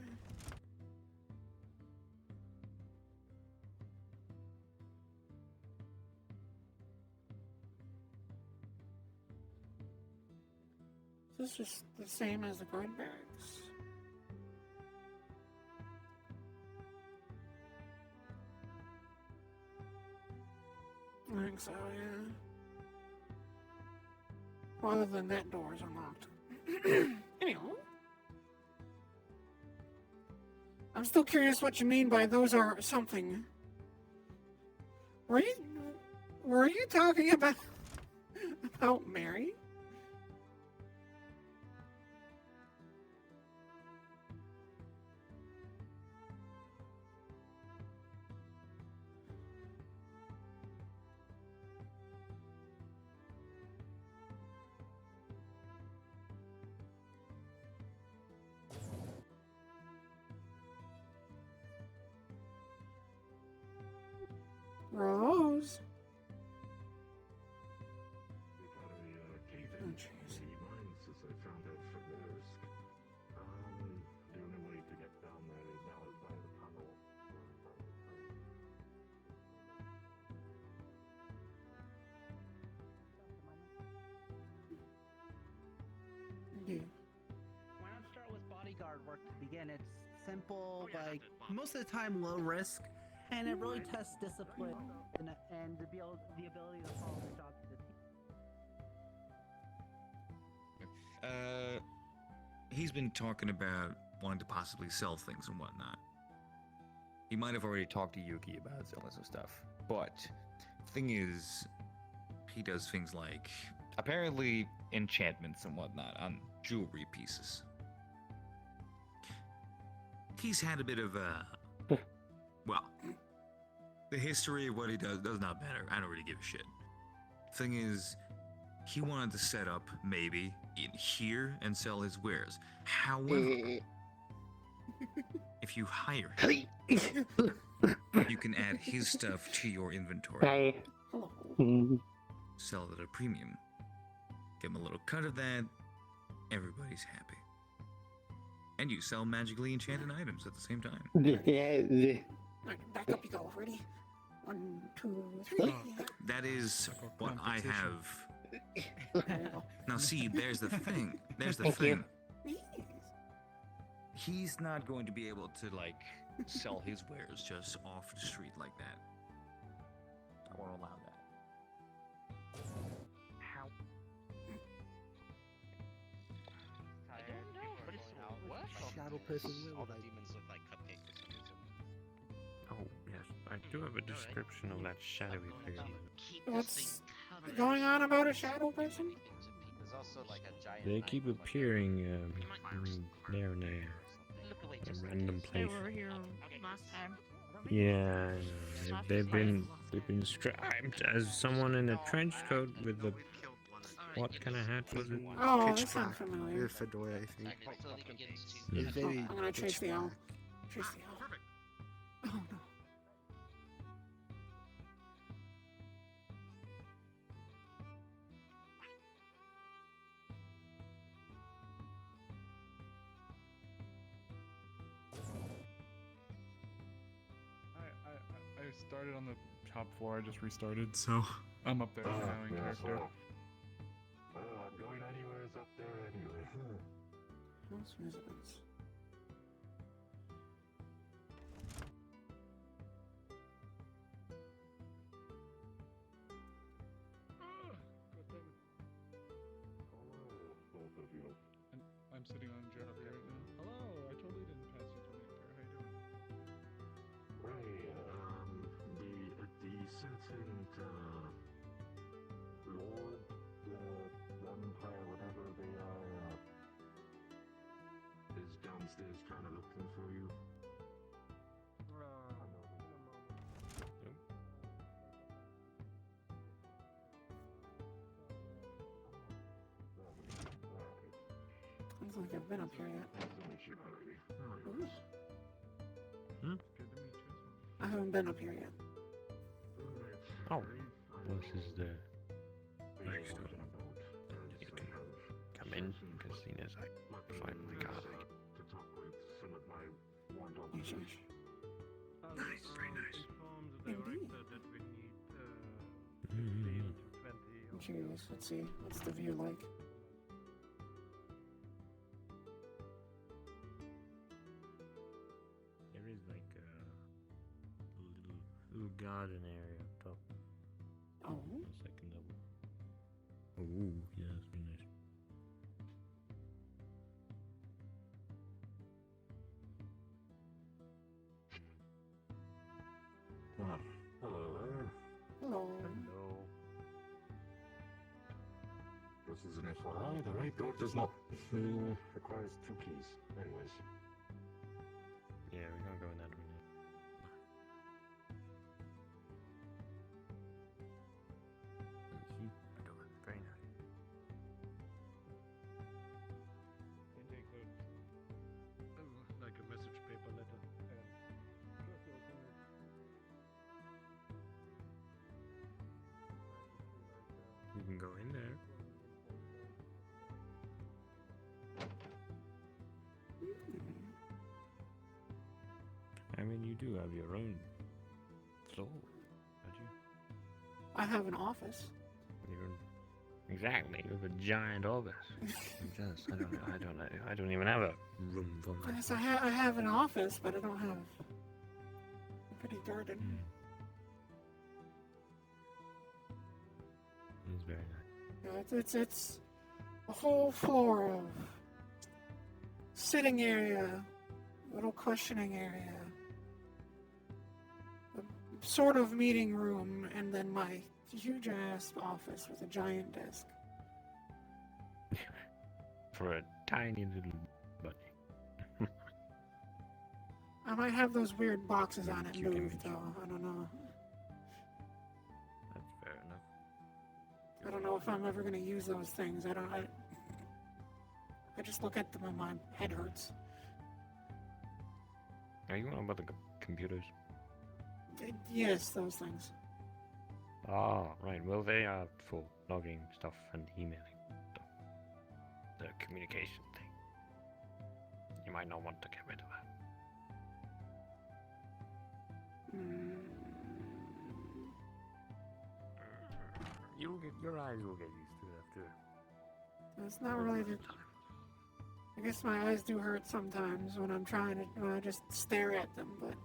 Is this just the same as the guard barracks? I think so, yeah. Well, other than that door is unlocked. Anyhow. I'm still curious what you mean by those are something. Were you talking about Mary? Rose. Oh, jeez. Yeah.
Why not start with bodyguard work to begin? It's simple, like most of the time low risk, and it really tests discipline and the ability to follow the job to the team.
He's been talking about wanting to possibly sell things and whatnot. He might have already talked to Yuki about selling some stuff, but thing is, he does things like apparently enchantments and whatnot on jewelry pieces. He's had a bit of a well, the history of what he does not matter. I don't really give a shit. Thing is, he wanted to set up maybe in here and sell his wares. However, if you hire him, you can add his stuff to your inventory. Sell it at a premium. Give him a little cut of that. Everybody's happy. And you sell magically enchanted items at the same time.
Back up you go. Ready? 1, 2, 3.
That is what I have. Now see, there's the thing. There's the thing. He's not going to be able to, like, sell his wares just off the street like that. I won't allow that.
How?
Shadow person
All the demons look like cupcakes for some reason.
Oh, yes, I do have a description of that shadowy figure.
What's going on about a shadow person?
There's also like a giant.
They keep appearing there and there. In random
They
places.
were here last time.
Yeah, I know. They've been described as someone in a trench coat with a what kind of hat was it?
Oh,
Pitch
that sounds
black
familiar.
with a fedora, I think.
Yeah.
It's very
I'm gonna chase
pitch
the owl.
black.
Chase the owl. Oh no.
I started on the top floor. I just restarted, so I'm up there now in character.
Going anywhere is up there anyway.
House residence.
Both of you.
And I'm sitting on Jeff right now. Hello, I totally didn't pass you to me up there. How you doing?
Ray, the certain Lord, Vampire, whatever they are, is downstairs trying to look things for you.
Looks like I've been up here yet. Ooh. I haven't been up here yet.
Oh, this is the next door. You can come in as soon as I find my card.
Yes, yes.
Nice, very nice.
Indeed. I'm curious. Let's see. What's the view like?
garden area up top.
Oh.
A second level. Oh, yeah, that's pretty nice. Ah, hello there.
Hello.
Hello. This is an FYI, the right door does not requires 2 keys. Anyways. Yeah, we're gonna go in that room now. Very nice.
Can take like a message paper letter.
You can go in there. I mean, you do have your own soul, don't you?
I have an office.
Exactly, you have a giant office. Just, I don't even have a room for my.
Yes, I have an office, but I don't have a pretty garden.
It's very nice.
Yeah, it's a whole floor of sitting area, little cushioning area, a sort of meeting room, and then my huge ass office with a giant desk.
For a tiny little buddy.
I might have those weird boxes on it moved, though. I don't know.
That's fair enough.
I don't know if I'm ever gonna use those things. I just look at them and my head hurts.
Are you on about the computers?
Yes, those things.
Ah, right. Well, they are for logging stuff and emailing stuff. The communication thing. You might not want to get rid of that. Your eyes will get used to it after.
It's not really the... I guess my eyes do hurt sometimes when I just stare at them, but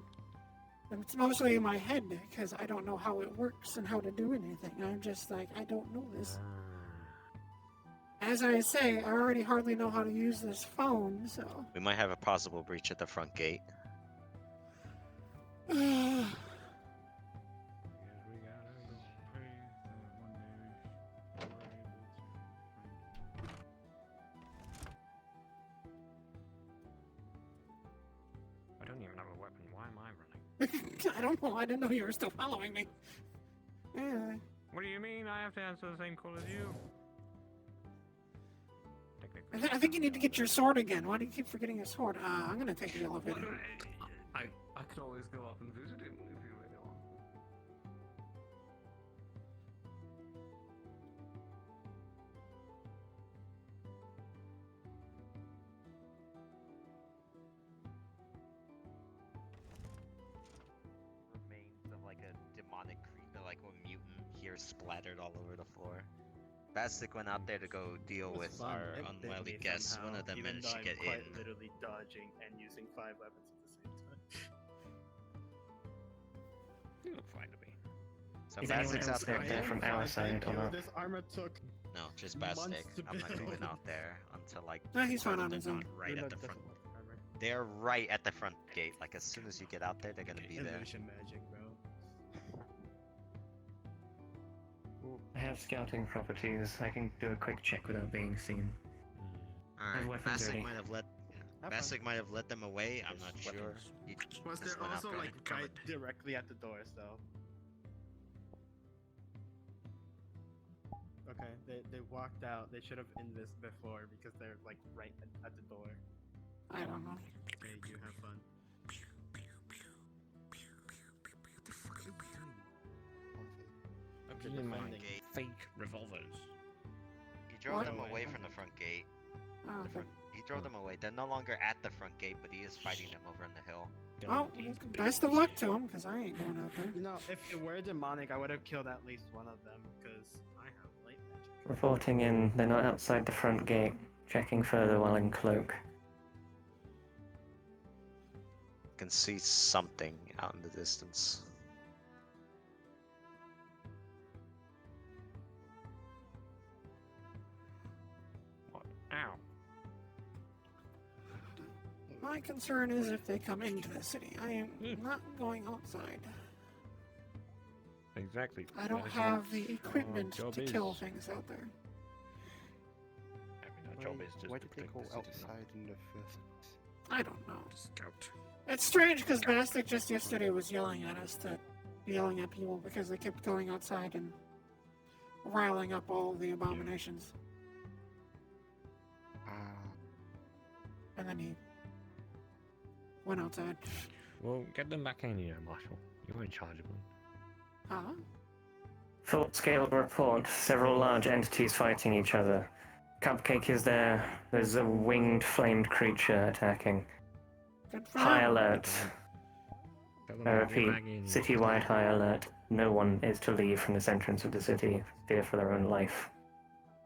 it's mostly in my head because I don't know how it works and how to do anything. I'm just like, I don't know this. As I say, I already hardly know how to use this phone, so...
We might have a possible breach at the front gate.
I don't even have a weapon. Why am I running?
I don't know. I didn't know you were still following me. Yeah.
What do you mean? I have to answer the same call as you.
I think you need to get your sword again. Why do you keep forgetting your sword? I'm gonna take the elevator.
I could always go up and visit him if you really want.
Remains of like a demonic creature, like a mutant here splattered all over the floor. Bastic went out there to go deal with our unwily guests. One of them managed to get in.
Literally dodging and using 5 weapons at the same time.
You'll find me.
So
Is anyone
Bastic's
else
out there.
there from our side or not?
This armor took.
No, just Bastic.
months to
I'm not
build.
going out there until like.
No, he's fine on
they're
his own.
not right
No,
at the
that
front.
doesn't work, armor.
They're right at the front gate. Like as soon as you get out there, they're gonna be there.
Illusion magic, bro.
I have scouting properties. I can do a quick check without being seen.
Alright,
weapons
Bastic
ready.
might have led them away. I'm not sure. He
Was
just
there
went out
also
there.
like right directly at the doors though? Okay, they walked out. They should have invis before because they're like right at the door.
I don't know.
Okay, you have fun.
I'm
Good
using my
defending.
fake revolvers.
He drove
What?
them away from the front gate.
Oh, okay.
He drove them away. They're no longer at the front gate, but he is fighting them over on the hill.
Well, best of luck to him, because I ain't going out there.
You know, if it were demonic, I would have killed at least one of them because I have light magic.
Reporting in. They're not outside the front gate. Checking further while in cloak.
You can see something out in the distance.
my concern is if they come into the city. I am not going outside.
Exactly.
I don't
That is
have
what
the
our
equipment
job
to
is.
kill things out there.
I mean, our job is just
Why
to
did they
protect
go
the city, not
outside in the first place?
I don't know.
scout.
It's strange because Bastic just yesterday was yelling at people because they kept going outside and riling up all the abominations. And then he went outside.
Well, get them back in here, Marshal. You're in charge of them.
Huh?
Full-scale report. Several large entities fighting each other. Cupcake is there. There's a winged, flamed creature attacking. High alert. I repeat, citywide high alert. No one is to leave from this entrance of the city, fear for their own life.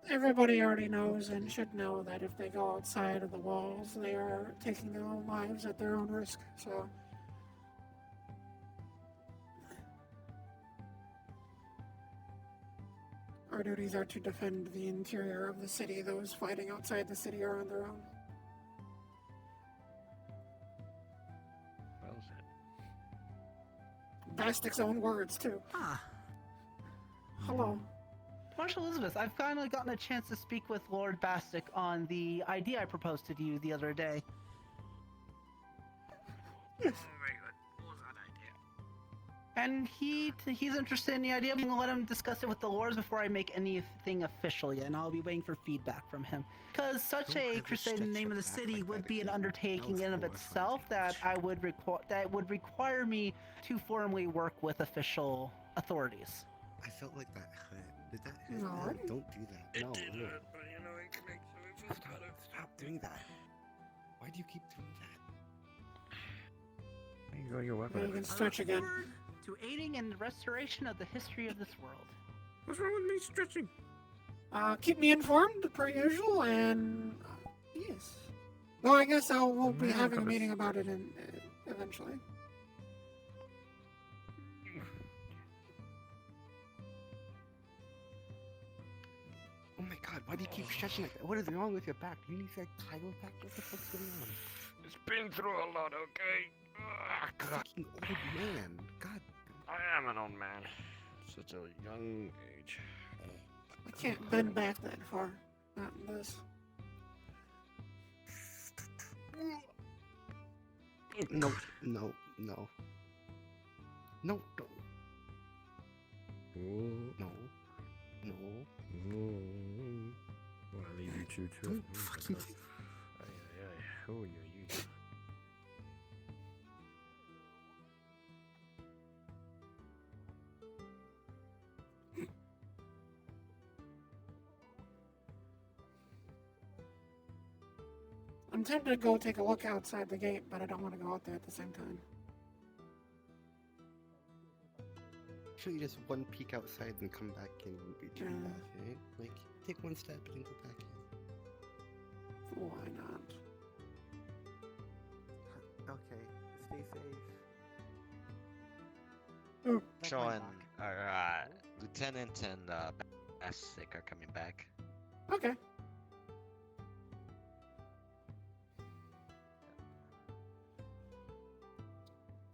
Everybody already knows and should know that if they go outside of the walls, they are taking their own lives at their own risk, so... Our duties are to defend the interior of the city. Those fighting outside the city are on their own.
Well said.
Bastic's own words, too.
Ah.
Hello.
Marshal Elizabeth, I've finally gotten a chance to speak with Lord Bastic on the idea I proposed to you the other day.
Yes.
Very good. What was that idea?
And he's interested in the idea. I'm gonna let him discuss it with the lords before I make anything official yet, and I'll be waiting for feedback from him. Because such a crusade in the name of the city would be an undertaking in of itself that would require me to formally work with official authorities.
I felt like that hurt. Did that hurt?
No.
Don't do that.
It
No,
did
no.
hurt, but you know, it makes me feel better.
Stop doing that. Why do you keep doing that?
There you go, your
You
weapon.
can stretch again.
To aiding in the restoration of the history of this world.
What's wrong with me stretching?
Keep me informed, per usual, and... yes. Though I guess we'll be having a meeting about it eventually.
Oh my god, why do you keep stretching like that? What is wrong with your back? Do you need like chiropractor? What the fuck's going on?
It's been through a lot, okay? God.
Fucking old man. God.
I am an old man. Such a young age.
I can't bend back that far. Not in this.
No, no, no. No, don't. No. No.
Well, I leave you two to
Don't fucking...
Who are you?
I'm tempted to go take a look outside the gate, but I don't want to go out there at the same time.
Actually, just one peek outside and come back in and be doing that, right? Like, take one step and then go back in.
Why not?
Okay, stay safe.
Showing our lieutenant and Bastic are coming back.
Okay.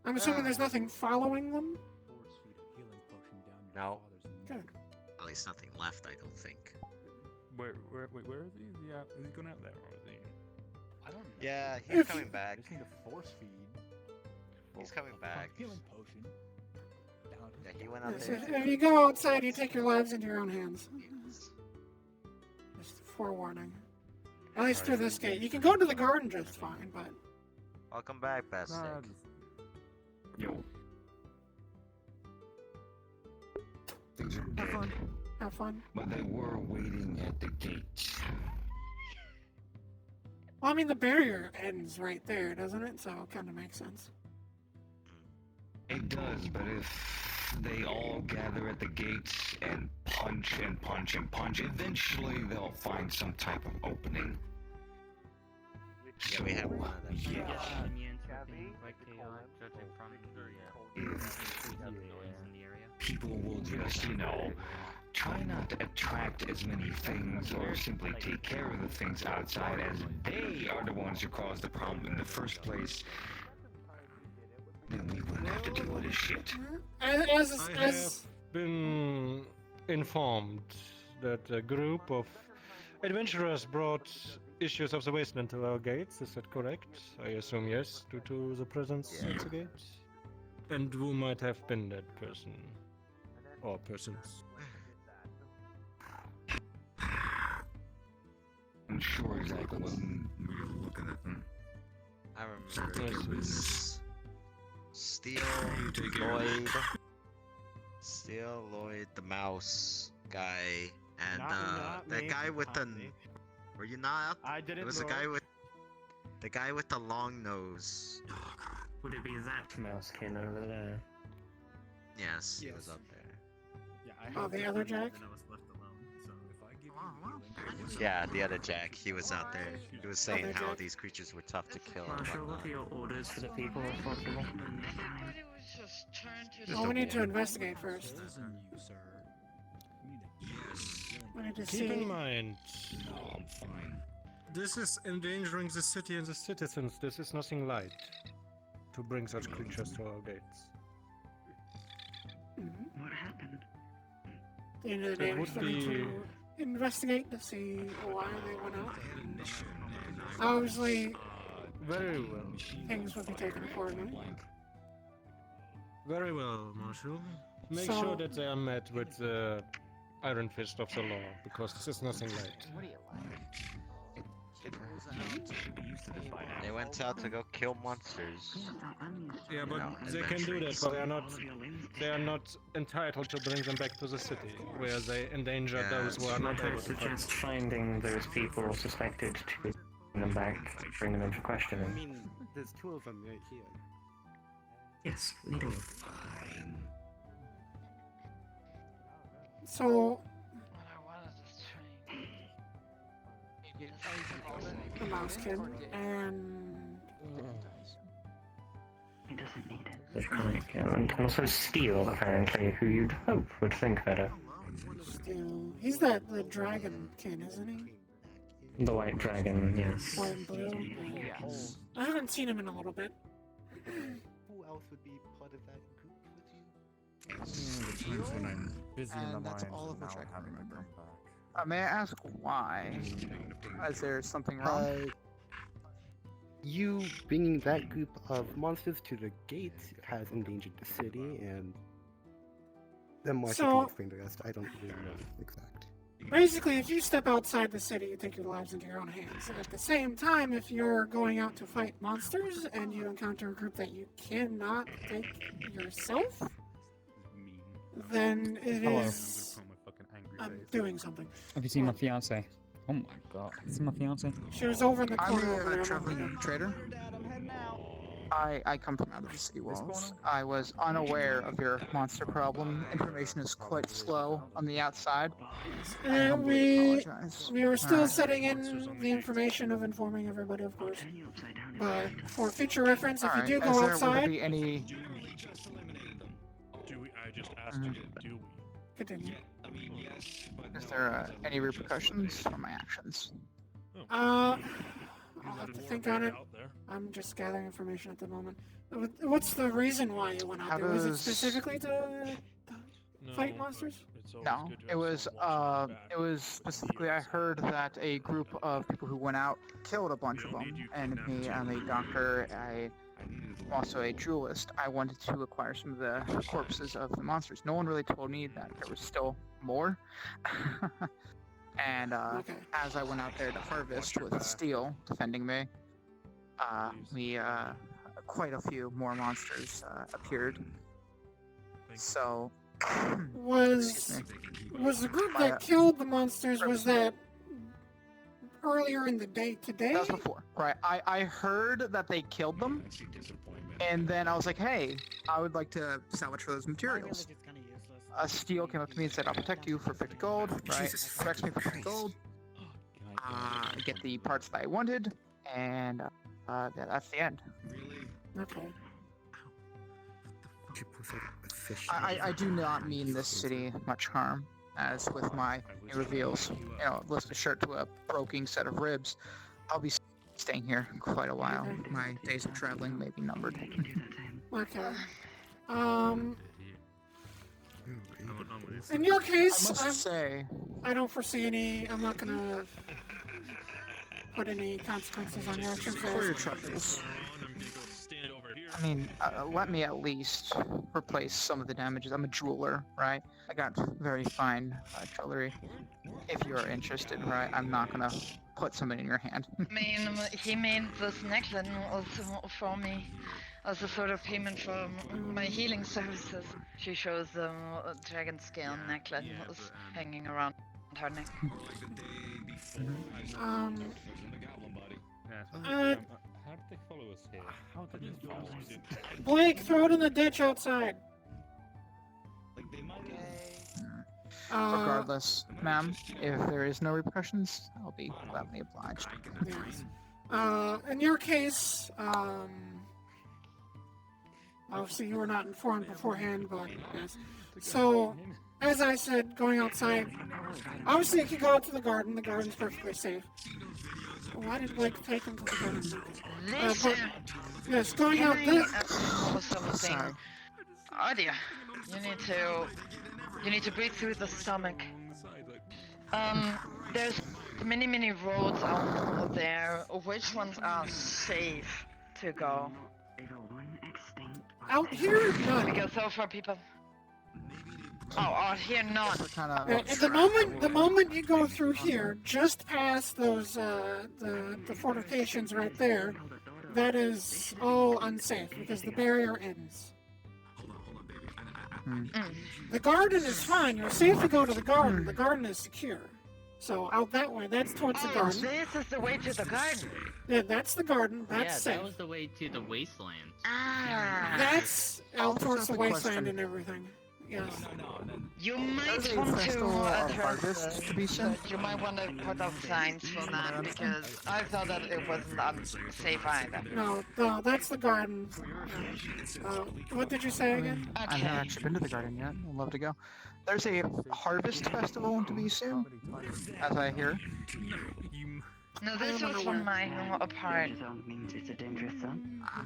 I'm assuming there's nothing following them?
No.
Good.
At least nothing left, I don't think.
Where is he? Is he going out there or is he?
I don't know.
Yeah, he's coming back.
Just need a force feed.
He's coming back.
Healing potion. Down
Yeah, he went out
Yes,
there.
if you go outside, you take your lives into your own hands. Just forewarning. At least through this gate. You can go to the garden just fine, but...
Welcome back, Bastic.
Yo.
Things are
Have
dead,
fun. Have fun.
but they were waiting at the gate.
Well, I mean, the barrier ends right there, doesn't it? So it kind of makes sense.
It does, but if they all gather at the gates and punch and punch and punch, eventually they'll find some type of opening.
Yeah, we have one of them.
Yeah. If people will just,
Try not to attract as many things or simply take care of the things outside, as they are the ones who caused the problem in the first place. Then we wouldn't have to deal with this shit.
I have been informed that a group of adventurers brought issues of the wasteland to our gates. Is that correct? I assume yes, due to the presence at the gate. And who might have been that person? Or persons?
I'm sure exactly what we were looking at them.
I remember it was Lloyd, the mouse guy, and that guy with the. Were you not?
I didn't.
It was the guy with the long nose.
Would it be that mousekin over there?
Yes, he was up there.
Oh, the other Jack?
Yeah, the other Jack. He was out there. He was saying how these creatures were tough to kill.
Marshall, what are your orders for the people responsible?
Well, we need to investigate first. We need to
Keep
see.
in mind,
No, I'm fine.
this is endangering the city and the citizens. This is nothing light to bring such creatures to our gates.
What
happened?
The end of the day, we still need to investigate to see why they went out. Obviously,
Very well.
things will be taken accordingly.
Very well, Marshal. Make
So-
sure that they are met with the iron fist of the law, because this is nothing light.
They went out to go kill monsters.
Yeah, but
know,
they can do that,
adventurers.
but they are not entitled to bring them back to the city, where they endanger those who are not
I
able to fight.
suggest finding those people suspected to bring them back, bring them into
I
questioning.
mean, there's two of them right here.
Yes, we do.
So, the mousekin and
He doesn't need it. That's correct. And also Steel, apparently, who you'd hope would think better.
still, he's the dragon kin, isn't he?
The White Dragon, yes.
White and blue.
Yes.
I haven't seen him in a little bit.
Who else would be part of that group with you?
The times when I'm busy in the
And that's
mines
all of
and
which
now
I can
having to
remember.
come back.
May I ask why? Is there something wrong?
You bringing that group of monsters to the gate has endangered the city, and then Marcia
So-
can explain the rest. I don't really know exact.
Basically, if you step outside the city, you take your lives into your own hands. And at the same time, if you're going out to fight monsters and you encounter a group that you cannot take yourself, then it
Hello.
is doing something.
Have you seen my fiance? Oh my god. Is it my fiance?
She was over in the
I'm
corner over
a
there.
traveling trader. I come from out of the city walls. I was unaware of your monster problem. Information is quite slow on the outside. I
And
humbly apologize.
we were still
Alright.
setting in the information of informing everybody, of course. But for future reference, if you do
Alright,
go
will there
outside,
be any...
I just asked you, do we?
continue.
Is there any repercussions for my actions?
I'll have to think on it. I'm just gathering information at the moment. What's the reason why you went out
How
there? Was it
does-
specifically to fight monsters?
No, it was specifically I heard that a group of people who went out killed a bunch of them, and me, I'm a doctor, I'm also a duelist. I wanted to acquire some of the corpses of the monsters. No one really told me that there was still more. And as I went out there to harvest with Steel defending me, quite a few more monsters appeared. So
Was the group that killed the monsters, was that earlier in the day today?
That was before, right? I heard that they killed them, and then I was like, hey, I would like to salvage for those materials. Steel came up to me and said, I'll protect you for 50 gold, right? Protects me for 50 gold. Get the parts that I wanted, and that's the end.
Okay.
Fish.
I do not mean this city much harm. as with my new reveals. You know, lift a shirt to a broken set of ribs. I'll be staying here quite a while. My days of traveling may be numbered.
Okay. In your case,
I must say,
I don't foresee any. I'm not gonna put any consequences on your actions.
for your troubles. I mean, let me at least replace some of the damages. I'm a jeweler, right? I got very fine jewelry. If you're interested, right? I'm not gonna put something in your hand.
I mean, he made this necklace also for me as a sort of payment for my healing services. She shows a dragon scale necklace hanging around her neck.
How did they follow us here? How did they follow us?
Blake, throw it in the ditch outside.
Regardless, ma'am, if there is no repercussions, I'll be gladly obliged.
Yes. In your case, obviously you were not informed beforehand, but yes. So, as I said, going outside, obviously you can go out to the garden. The garden's perfectly safe. Why did Blake take him to the garden? But, yes, going out there.
Sorry. Oh dear. You need to breathe through the stomach. There's many roads out there. Which ones are safe to go?
Out here, none.
Because so far people. Oh, out here, none.
At the moment you go through here, just past those the fortifications right there, that is all unsafe because the barrier ends. The garden is fine. You're safe to go to the garden. The garden is secure. So out that way, that's towards the garden.
This is the way to the garden.
Yeah, that's the garden. That's
yeah,
safe.
that was the way to the wasteland.
That's out towards the
a
wasteland
question.
and everything. Yes.
You might
There's a
want to
festival of
address
harvest to be soon.
You might want to put up signs for that because I thought that it wasn't unsafe either.
No, that's the garden. What did you say again?
I've never actually been to the garden yet. I'd love to go. There's a harvest festival to be soon, as I hear.
No, this was from my part.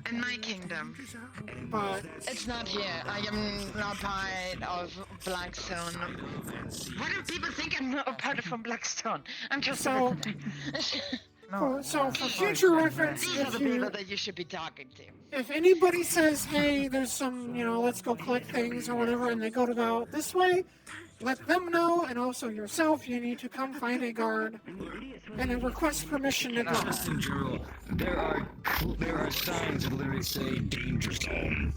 In my kingdom.
But
it's not here. I am not part of Blackstone. What do people think I'm not a part of Blackstone? I'm just
So- So for future reference,
these are the people that you should be talking to.
if anybody says, hey, there's some, let's go collect things or whatever, and they go to go this way, let them know, and also yourself, you need to come find a guard and request permission to go.
Just in general, there are signs that literally say danger zone.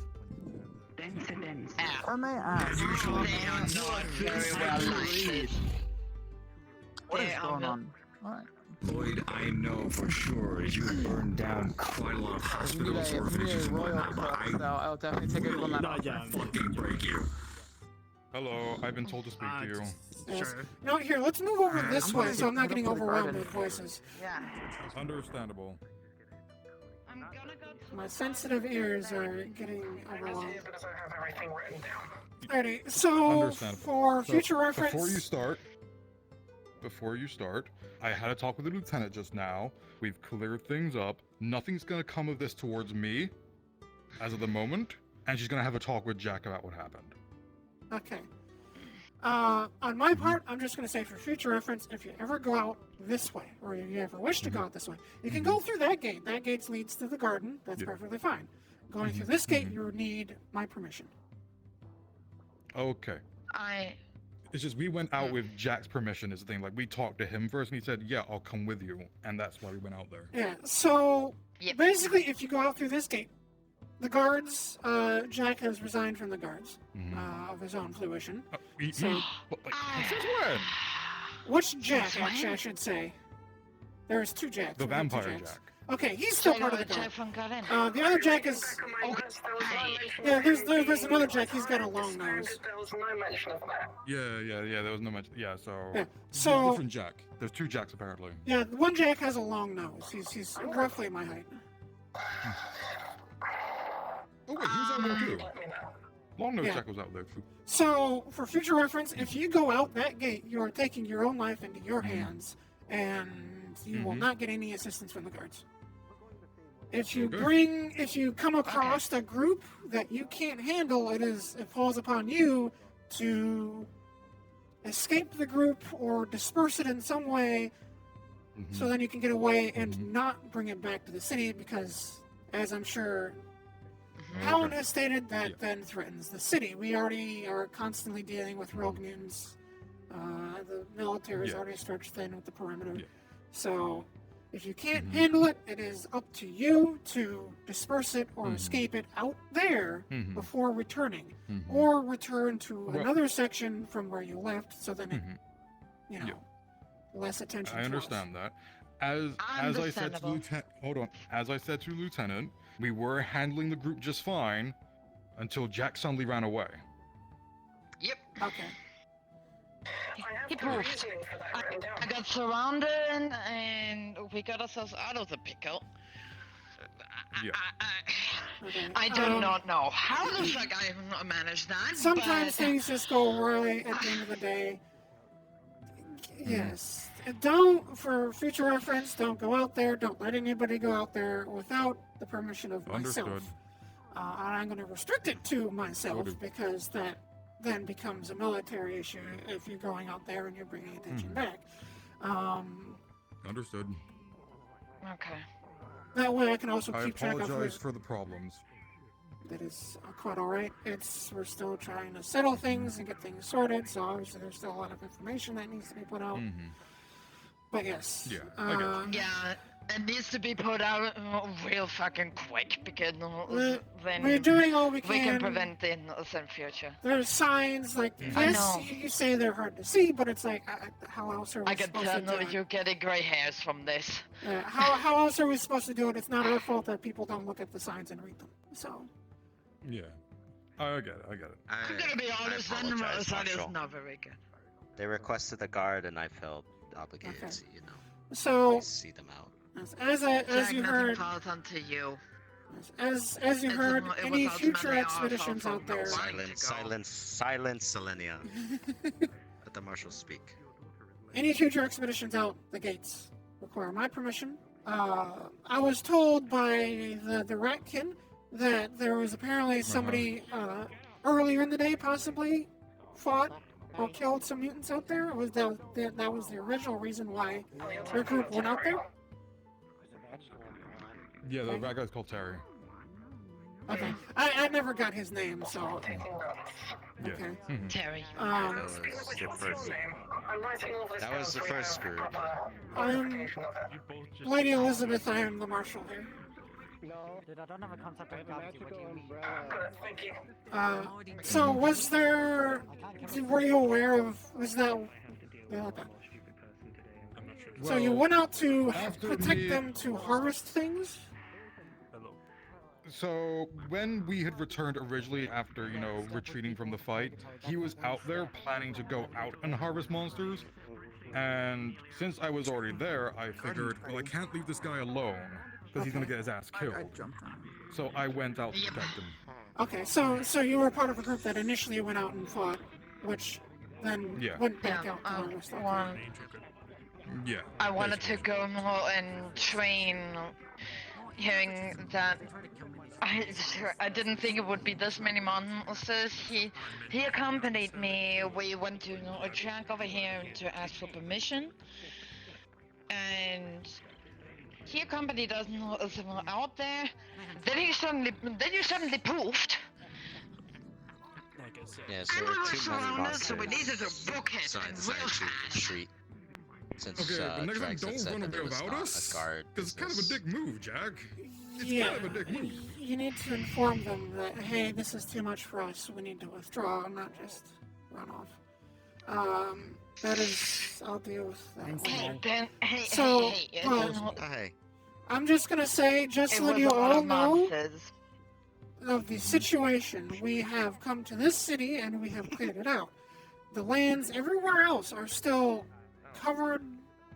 Or may I ask?
They are not very well licensed.
What is going on? What?
Lloyd, I know for sure as you burned down quite a lot of hospitals,
If you need
orphanages,
a
and
royal
whatnot, but
crop, though, I'll definitely take it on that.
fucking break you.
Hello, I've been told to speak to you.
Yes. No, here, let's move over this way so I'm not getting overwhelmed with voices.
Yeah.
Understandable.
My sensitive ears are getting overwhelmed. Alrighty, so
Understandable.
for
So,
future reference...
Before you start, I had a talk with the lieutenant just now. We've cleared things up. Nothing's gonna come of this towards me, as of the moment. And she's gonna have a talk with Jack about what happened.
Okay. On my part, I'm just going to say for future reference, if you ever go out this way, or if you ever wish to go out this way, you can go through that gate. That gate leads to the garden. That's perfectly fine. Going through this gate, you need my permission.
Okay. It's just we went out with Jack's permission is the thing. Like, we talked to him first and he said, yeah, I'll come with you. And that's why we went out there.
Yeah, so basically, if you go out through this gate, the guards, Jack has resigned from the guards of his own fruition.
Since when?
Which Jack, actually, I should say? There's two Jacks.
The
We have two
vampire
Jacks.
Jack.
Okay, he's still part of the guard. The other Jack is... Yeah, there's another Jack. He's got a long nose.
Yeah, there was no mention. Yeah, so...
Yeah, so-
Different Jack. There's two Jacks, apparently.
Yeah, one Jack has a long nose. He's roughly my height.
Oh, wait, he's over there too. Long nose
Yeah.
Jack was out there too.
So, for future reference, if you go out that gate, you are taking your own life into your hands, and you will not get any assistance from the guards. If you come across a group that you can't handle, it falls upon you to escape the group or disperse it in some way, so then you can get away and not bring it back to the city, because, as I'm sure Helen has stated, that then threatens the city. We already are constantly dealing with rogue mutants. The military is already stretched thin with the perimeter. So, if you can't handle it, it is up to you to disperse it or escape it out there before returning. Or return to another section from where you left, so then it, less attention.
I understand that. As I said to Lieutenant, as I said to Lieutenant, we were handling the group just fine until Jack suddenly ran away.
Yep.
Okay.
He poofed. I got surrounded and we got ourselves out of the pickle. I do not know how the fuck I managed that.
Sometimes things just go awry at the end of the day. Yes. For future reference, don't go out there. Don't let anybody go out there without the permission of myself.
Understood.
I'm going to restrict it to myself, because that then becomes a military issue if you're going out there and you're bringing attention back.
Understood.
Okay.
That way I can also
I
keep track of
apologize for the problems.
That is quite all right. We're still trying to settle things and get things sorted, so obviously there's still a lot of information that needs to be put out. But yes.
Yeah, I get you.
Yeah, it needs to be put out real fucking quick, because then
we're doing all we
we can
can.
prevent the innocent future.
There's signs like,
I
yes,
know.
you say they're hard to see, but it's like, how else are we
I can
supposed to
tell
do it?
you're getting gray hairs from this.
How else are we supposed to do it? It's not our fault that people don't look at the signs and read them. So.
Yeah. I get it.
I'm gonna be honest, that
apologize,
side is
Marshall.
not very good.
They requested a guard, and I felt obligated to,
So,
see them out.
as you
Jack,
heard,
nothing falls onto you.
as you heard,
It was
any future
ultimately our
expeditions
fault
out
from
there.
Silence, Selenia. Let the marshal speak.
Any future expeditions out the gates require my permission. I was told by the Ratkin that there was apparently somebody earlier in the day possibly fought or killed some mutants out there. That was the original reason why their group went out there?
Yeah, the bad guy's called Terry.
Okay. I never got his name, so... Okay.
Terry.
That was your first. That was the first group.
I'm Lady Elizabeth. I am the marshal here.
Dude, I don't have a concept of gravity. What do you mean?
So was there... Were you aware of... Was that... So you went out to protect them to harvest things?
So when we had returned originally after, retreating from the fight, he was out there planning to go out and harvest monsters. And since I was already there, I figured, well, I can't leave this guy alone, because he's gonna get his ass killed. So I went out to protect him.
Okay, so you were part of a group that initially went out and fought, which then went back out to harvest.
Yeah.
I wanted to go more and train, hearing that I didn't think it would be this many monsters. He accompanied me. We went to a track over here to ask for permission, and he accompanied us out there. Then you suddenly poofed.
Yeah, so
And we were
too many
surrounded,
monsters.
so we needed to book it
So I
and
decided
real
to
fast.
retreat. Since
Okay, but next time
Drax had
don't
said
run
that there
away
was
without
not
us.
a guard.
Because it's kind of a dick move, Jack. It's
Yeah,
kind of a dick move.
you need to inform them that, hey, this is too much for us. We need to withdraw and not just run off. That is, I'll deal with that.
Hey, Ben, hey,
So,
hey,
well,
Hey.
I'm just gonna say, just
it
so that
was
you
a lot
all
of
know
monsters.
of the situation, we have come to this city and we have cleared it out. The lands everywhere else are still covered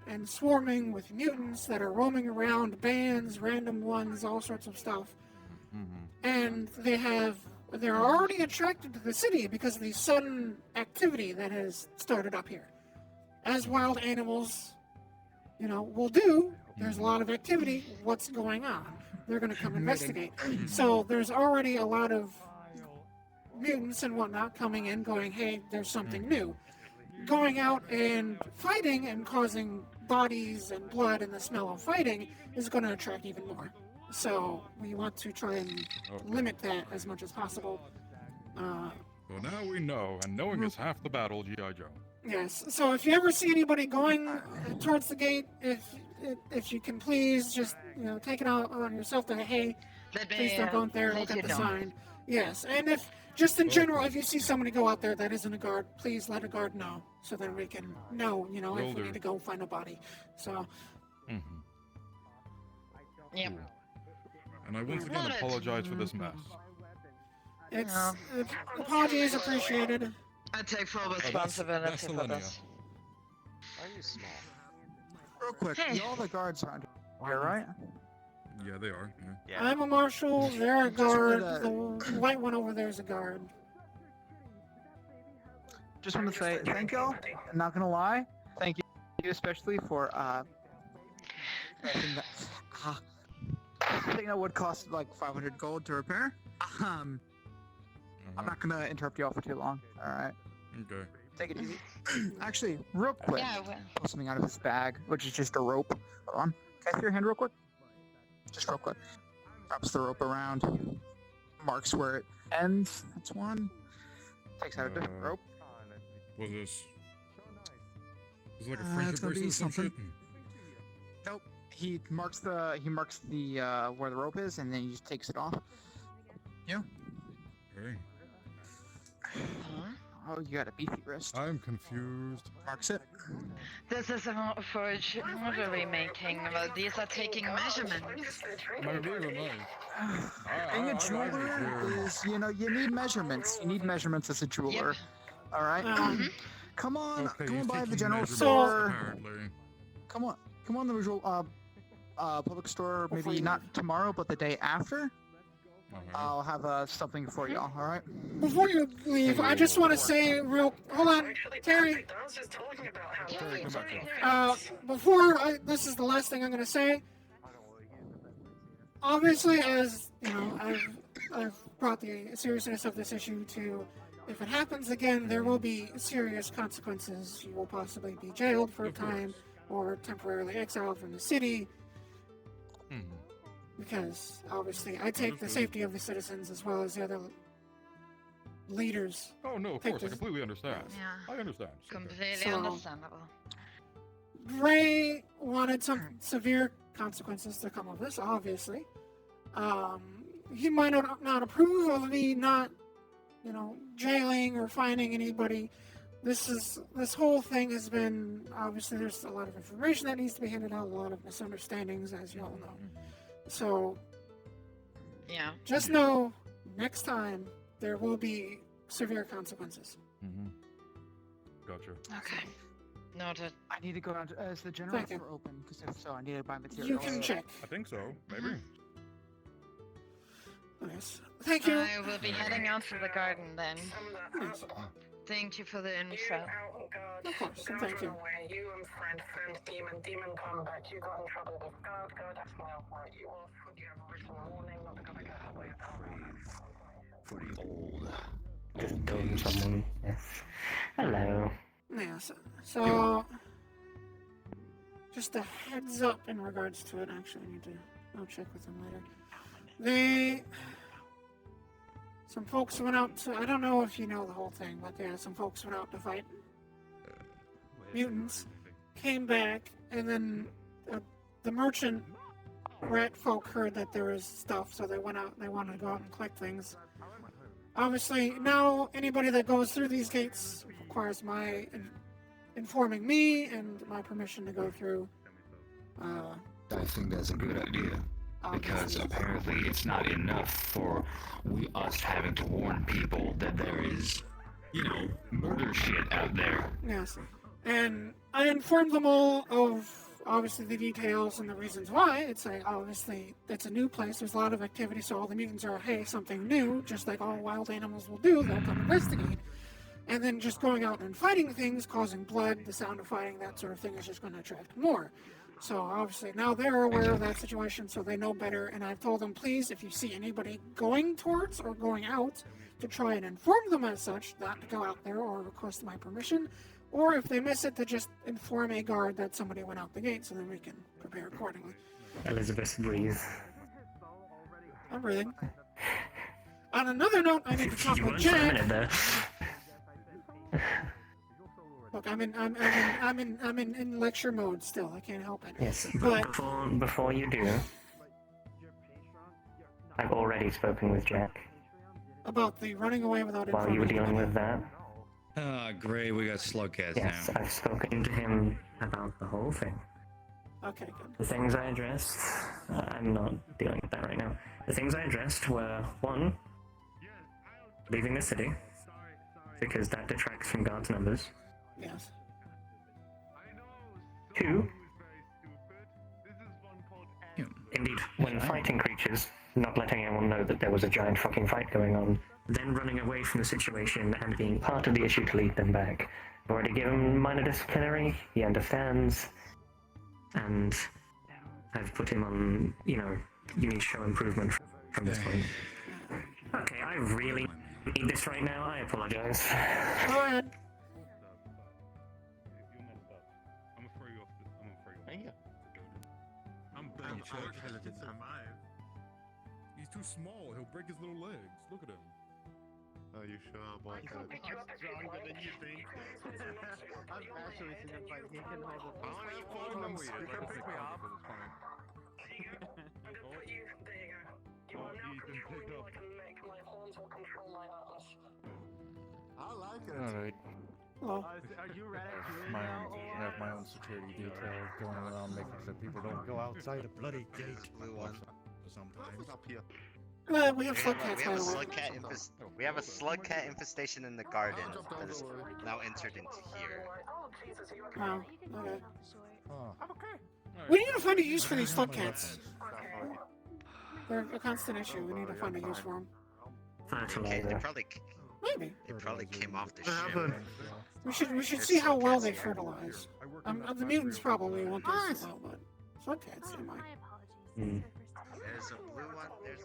and swarming with mutants that are roaming around, bands, random ones, all sorts of stuff. And they have they're already attracted to the city because of the sudden activity that has started up here. As wild animals, will do, there's a lot of activity, what's going on? They're going to come investigate. So there's already a lot of mutants and whatnot coming in going, hey, there's something new. Going out and fighting and causing bodies and blood and the smell of fighting is going to attract even more. So we want to try and limit that as much as possible.
Well, now we know, and knowing is half the battle, G.I. Joe.
Yes, so if you ever see anybody going towards the gate, if you can please just, take it out on yourself to, hey, please don't go out there, look at the sign. Yes, and if, just in general, if you see somebody go out there that isn't a guard, please let a guard know, so then we can know, if we need to go find a body. So.
Yep.
And I once again apologize for this mess.
Apologies appreciated.
I take full responsibility
that's
for
Selenia.
this.
Are you small?
Real quick,
Hey.
all the guards around here, right?
Yeah, they are. Yeah.
I'm a marshal, they're a guard, the white one over there is a guard.
Just want to say thank y'all. I'm not gonna lie, thank you especially for thing that would cost like 500 gold to repair. I'm not gonna interrupt y'all for too long. All right.
Okay.
Take it easy. Actually, real quick,
Yeah, well.
pull something out of his bag, which is just a rope. Hold on. Can I see your hand real quick? Just real quick. Wraps the rope around. Marks where it ends. That's one. Takes out a different rope.
What's this? Is it like a
It's
friendship
gonna be
bracelet or some shit?
something. Nope. He marks the where the rope is, and then he just takes it off. Yeah.
Okay.
Oh, you got a beefy wrist.
I'm confused.
Marks it.
This is for jewelry making. Well, these are taking measurements.
Being a jeweler is, you need measurements. You need measurements as a jeweler. All right. Come on,
Okay,
come
he's
on by the
taking
general
measurements,
store.
apparently.
Come on, the visual public store. Maybe not tomorrow, but the day after. I'll have something for y'all. All right.
Before you leave, I just want to say hold on, Terry. This is the last thing I'm going to say. Obviously, as I've brought the seriousness of this issue to, if it happens again, there will be serious consequences. You will possibly be jailed for a time or temporarily exiled from the city. Because, obviously, I take the safety of the citizens as well as the other leaders.
Oh, no, of course, I completely understand.
Yeah.
I understand.
Completely understandable.
Ray wanted some severe consequences to come of this, obviously. He might not approve of me not, jailing or fining anybody. This whole thing has been, obviously, there's a lot of information that needs to be handed out, a lot of misunderstandings, as you all know. So,
yeah.
Just know, next time, there will be severe consequences.
Gotcha.
Okay. Noted.
I need to go down. Is the general
Thank you.
store open? Because if so, I need to buy materials.
You can check.
I think so. Maybe.
Yes. Thank you.
I will be heading out to the garden then.
Yes.
Thank you for the info.
Of course, and thank you.
You and friend Demon come back. You got in trouble with guard, that's my right. You asked for the original warning, not gonna get away
For the old.
Just doing someone. Yes. Hello.
Yes. So, just a heads up in regards to it. Actually, I'll check with them later. Some folks went out to, I don't know if you know the whole thing, but yeah, some folks went out to fight mutants, came back, and then the merchant rat folk heard that there was stuff, so they wanted to go out and collect things. Obviously, now anybody that goes through these gates requires my informing me and my permission to go through.
I think that's a good idea. Because apparently it's not enough for us having to warn people that there is, murder shit out there.
Yes. And I informed them all of obviously the details and the reasons why. It's like, obviously, it's a new place, there's a lot of activity, so all the mutants are, hey, something new, just like all wild animals will do, they'll come investigate. And then just going out and fighting things, causing blood, the sound of fighting, that sort of thing is just going to attract more. So obviously now they're aware of that situation, so they know better, and I've told them, please, if you see anybody going towards or going out, to try and inform them as such, not to go out there or request my permission, or if they miss it, to just inform a guard that somebody went out the gate, so then we can prepare accordingly.
Elizabeth, breathe.
I'm breathing. On another note, I need to talk with Jack. Look, I'm in lecture mode still. I can't help it.
Yes,
but
before you do, I've already spoken with Jack.
About the running away without
While you were dealing with that.
Great, we got Slugcats now.
Yes, I've spoken to him about the whole thing.
Okay, good.
The things I addressed, I'm not dealing with that right now. The things I addressed were, 1, leaving the city, because that detracts from guards' numbers.
Yes.
2, indeed, when fighting creatures, not letting anyone know that there was a giant fucking fight going on, then running away from the situation and being part of the issue to lead them back. I've already given him minor disciplinary, he understands, and I've put him on, you need to show improvement from this point. Okay, I really need this right now, I apologize.
Go ahead.
I'm begging Chuck. He's too small. He'll break his little legs. Look at him.
Are you sure about that?
He's stronger than you think. I've actually seen him fight. He can hold a
You can pick me up.
I like it.
Alright.
Well,
are you ready?
I have my own security detail going around making sure people don't go outside a bloody gate.
Blue one.
Sometimes up here.
We have slugcats, by the way.
We have a slugcat infestation in the garden that is now entered into here.
Oh, okay.
I'm okay.
We need to find a use for these slugcats. They're a constant issue. We need to find a use for them. Maybe.
They probably came off the ship.
We should see how well they fertilize. The mutants probably won't do so well, but slugcats, they might.
There's a blue one. There's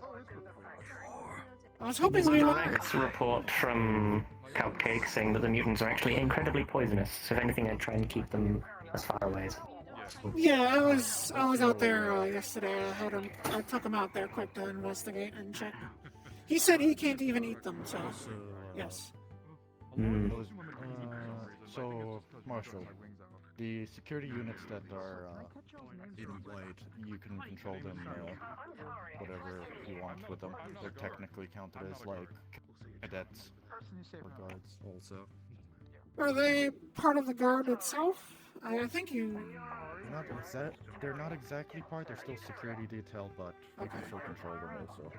I was hoping we would.
It's a report from Cupcake saying that the mutants are actually incredibly poisonous. So if anything, I'd try and keep them as far away as possible.
Yeah, I was out there yesterday. I took him out there quick to investigate and check. He said he can't even eat them, so yes.
So, Marshall, the security units that are in white, you can control them whatever you want with them. They're technically counted as like cadets or guards also.
Are they part of the guard itself? I think you...
They're not exactly part, they're still security detail, but you can still control them also.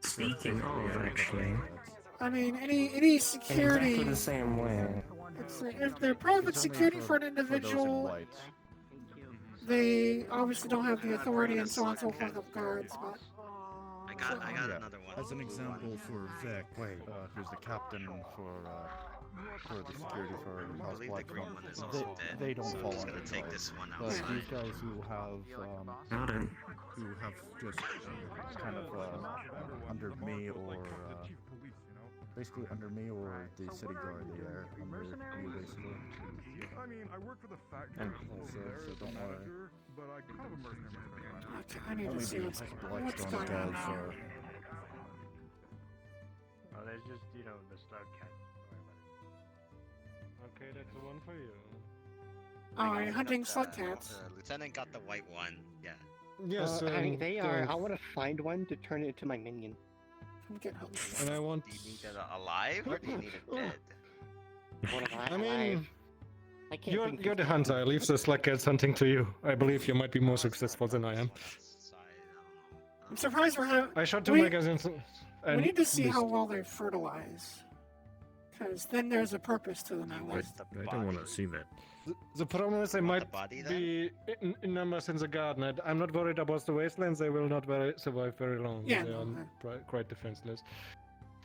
Speaking of, actually...
I mean, any security...
Exactly the same way.
It's like, if they're private security for an individual, they obviously don't have the authority and so on and so forth of guards, but...
I got another one.
As an example for Vec, who's the captain for the security for House Black, they don't fall under
take this one
but these guys who have just kind of under me or basically under me or the city guard, they are under me basically.
I mean, I work for the factory.
And also, so don't worry.
But I kind of immerse him.
I need to see what's going on now.
Oh, there's just, the slugcat. Okay, that's the one for you.
Oh, are you hunting slugcats?
Lieutenant got the white one, yeah.
Yes,
they are. I want to find one to turn it into my minion.
And I want...
Do you need it alive, or do you need it dead?
I mean... You're the hunter, I leave the slugcats hunting to you. I believe you might be more successful than I am.
I'm surprised we're having...
I shot 2 magazines.
We need to see how well they fertilize. Because then there's a purpose to them at least.
I don't want to see that.
The problem is they might
body,
be in numbers in the garden. I'm not worried about the wastelands. They will not survive very long.
Yeah,
They
no,
are quite defenseless.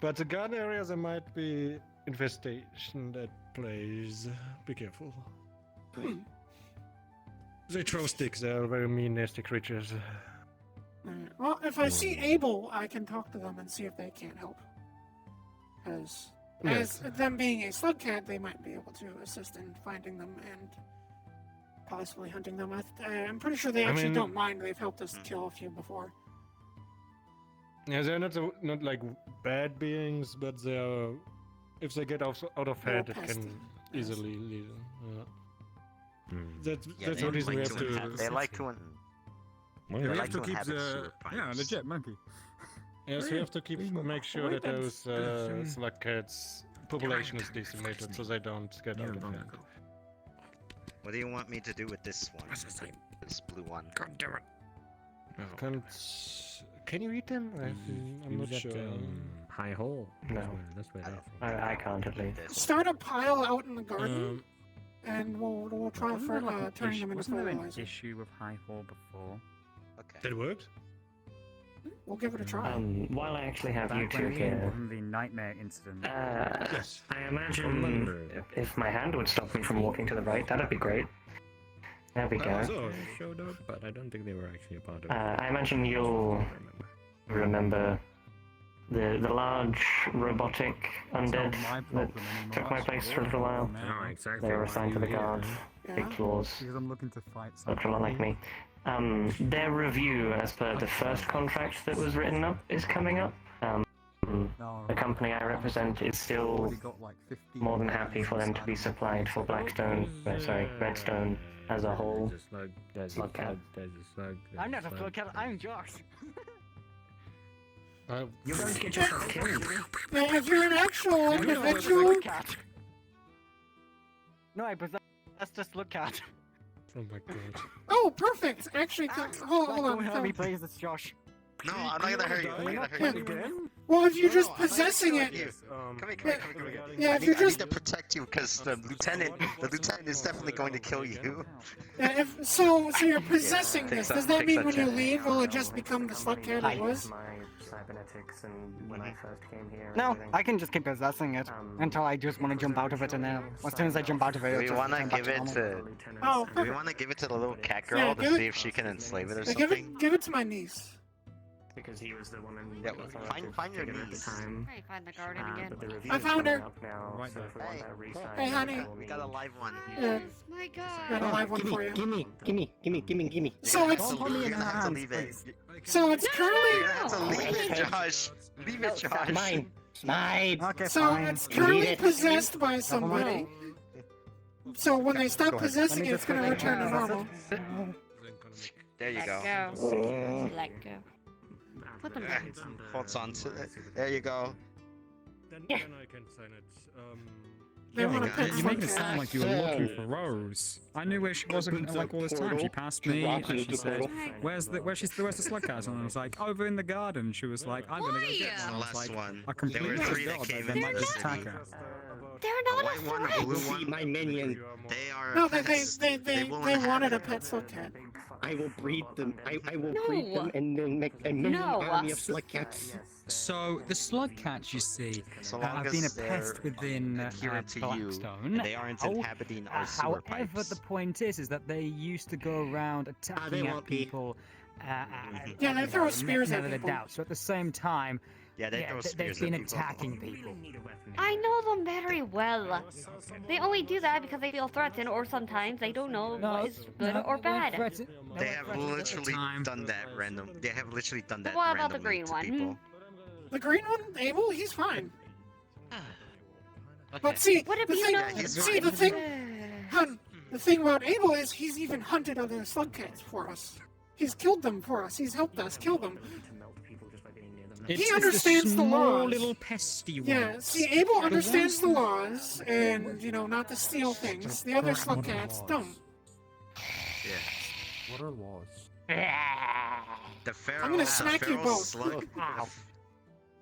But the garden area, there might be infestation that plays. Be careful. They throw sticks. They are very mean, nasty creatures.
Alright, well, if I see Abel, I can talk to them and see if they can't help. As them being a slug cat, they might be able to assist in finding them and possibly hunting them. I'm pretty sure they actually don't mind. They've helped us kill a few before.
Yeah, they're not like bad beings, but they are. If they get out of hand, it can easily lead. That's the reason we have to.
They like to.
We have to keep the legit monkey.
Yes, we have to make sure that those slug cats population is decimated, so they don't get out of hand.
What do you want me to do with this one? This blue one.
God damn it!
Can you eat them? I'm not sure.
High hole.
No,
that's where
I can't at least.
Start a pile out in the garden, and we'll try for turning them into
Wasn't there an
fertilizer.
issue with high hole before?
Okay.
That worked?
We'll give it a try.
While I actually have you
Back
two
when
here,
from the nightmare incident.
I imagine if my hand would stop me from walking to the right, that'd be great. There we go.
So they showed up, but I don't think they were actually a part of it.
I imagine you'll remember the large robotic undead that took my place for a little while.
Oh, exactly.
They were assigned to the guard. Big claws.
Because I'm looking to fight
Looked a lot like me. Their review, as per the first contract that was written up, is coming up. The company I represent is still more than happy for them to be supplied for Redstone as a whole.
There's a slug, there's a slug.
I'm not a slug cat, I'm Josh.
You're going to get yourself killed.
Now, if you're an actual individual,
No, I possess the slug cat.
Oh my god.
oh, perfect. Actually, hold on.
Don't help me, please. It's Josh.
No, I'm not gonna hurt you. I'm not gonna hurt you.
Well, if you're just possessing it,
Come here.
yeah, if
I
you're
need
just
to protect you because the lieutenant is definitely going to kill you.
yeah, so you're possessing this. Does that mean when you leave, will it just become the slug cat it was?
My cybernetics and when I first came here.
No, I can just keep possessing it until I just want to jump out of it, and then as soon as I jump out of it,
Do
it'll
we
just
want to
turn back
give it
normal.
to?
Oh,
Do we want to give it to the little cat girl
Yeah,
to
give
see
it-
if she can enslave it or
Yeah,
something?
give it to my niece.
Because he was the one in
Yeah, find your niece.
Hey, find the garden again.
I found her.
Right
Hey, honey.
We got a live one.
Yeah,
My
got a
God.
live one for you.
Gimme.
So it's
You're gonna have to leave it.
so it's currently
You're gonna have to leave it, Josh. Leave it, Josh.
Mine.
Okay,
so
fine.
it's currently possessed by somebody. So when they stop possessing it, it's gonna return to normal.
There you go.
Let go. Let go. Put them down.
Holds on to it. There you go.
Then I can sign it.
They want to pet
You make it
slug
sound
cat.
like you were looking for Rose. I knew where she wasn't like all this time. She passed me and she said, where's the slug cat? And I was like, over in the garden. She was like, I'm gonna go get one. I was
Last
like,
one.
I completely
There were three that
forgot
came
that
in
they might
the
just
city.
attack her.
They're
A
not
white one, a blue one.
My minion.
They are
No,
pets.
they
will
wanted a
inhabit.
pet slug cat.
I will breed them. I will
No.
breed them and then make a mini
No.
army of slug cats.
So the slug cats, you see,
So long
have
as
been a
they're
pest within
adherent to you,
Blackstone.
and they aren't inhabiting our sewer
However,
pipes.
the point is that they used to go around
they
attacking at
won't be.
people.
Yeah, they throw spears at
never
people.
doubt. So at the same time,
Yeah, they throw
they've
spears
been
at people.
attacking people.
I know them very well. They only do that because they feel threatened, or sometimes they don't know what is good or bad.
They have literally done that random. They have literally done that.
What about the
randomly
green
to
one?
people.
The green one, Abel, he's fine.
Okay.
But see,
What if
the
you
thing,
know?
see the thing, the thing about Abel is he's even hunted other slug cats for us. He's killed them for us. He's helped us kill them.
It's
understands the
small
laws.
little pesty one.
Yeah, see, Abel understands the laws and, not to steal things. The other slug cats don't.
Yeah.
What are laws?
The feral,
I'm gonna smack you
feral
both.
slug.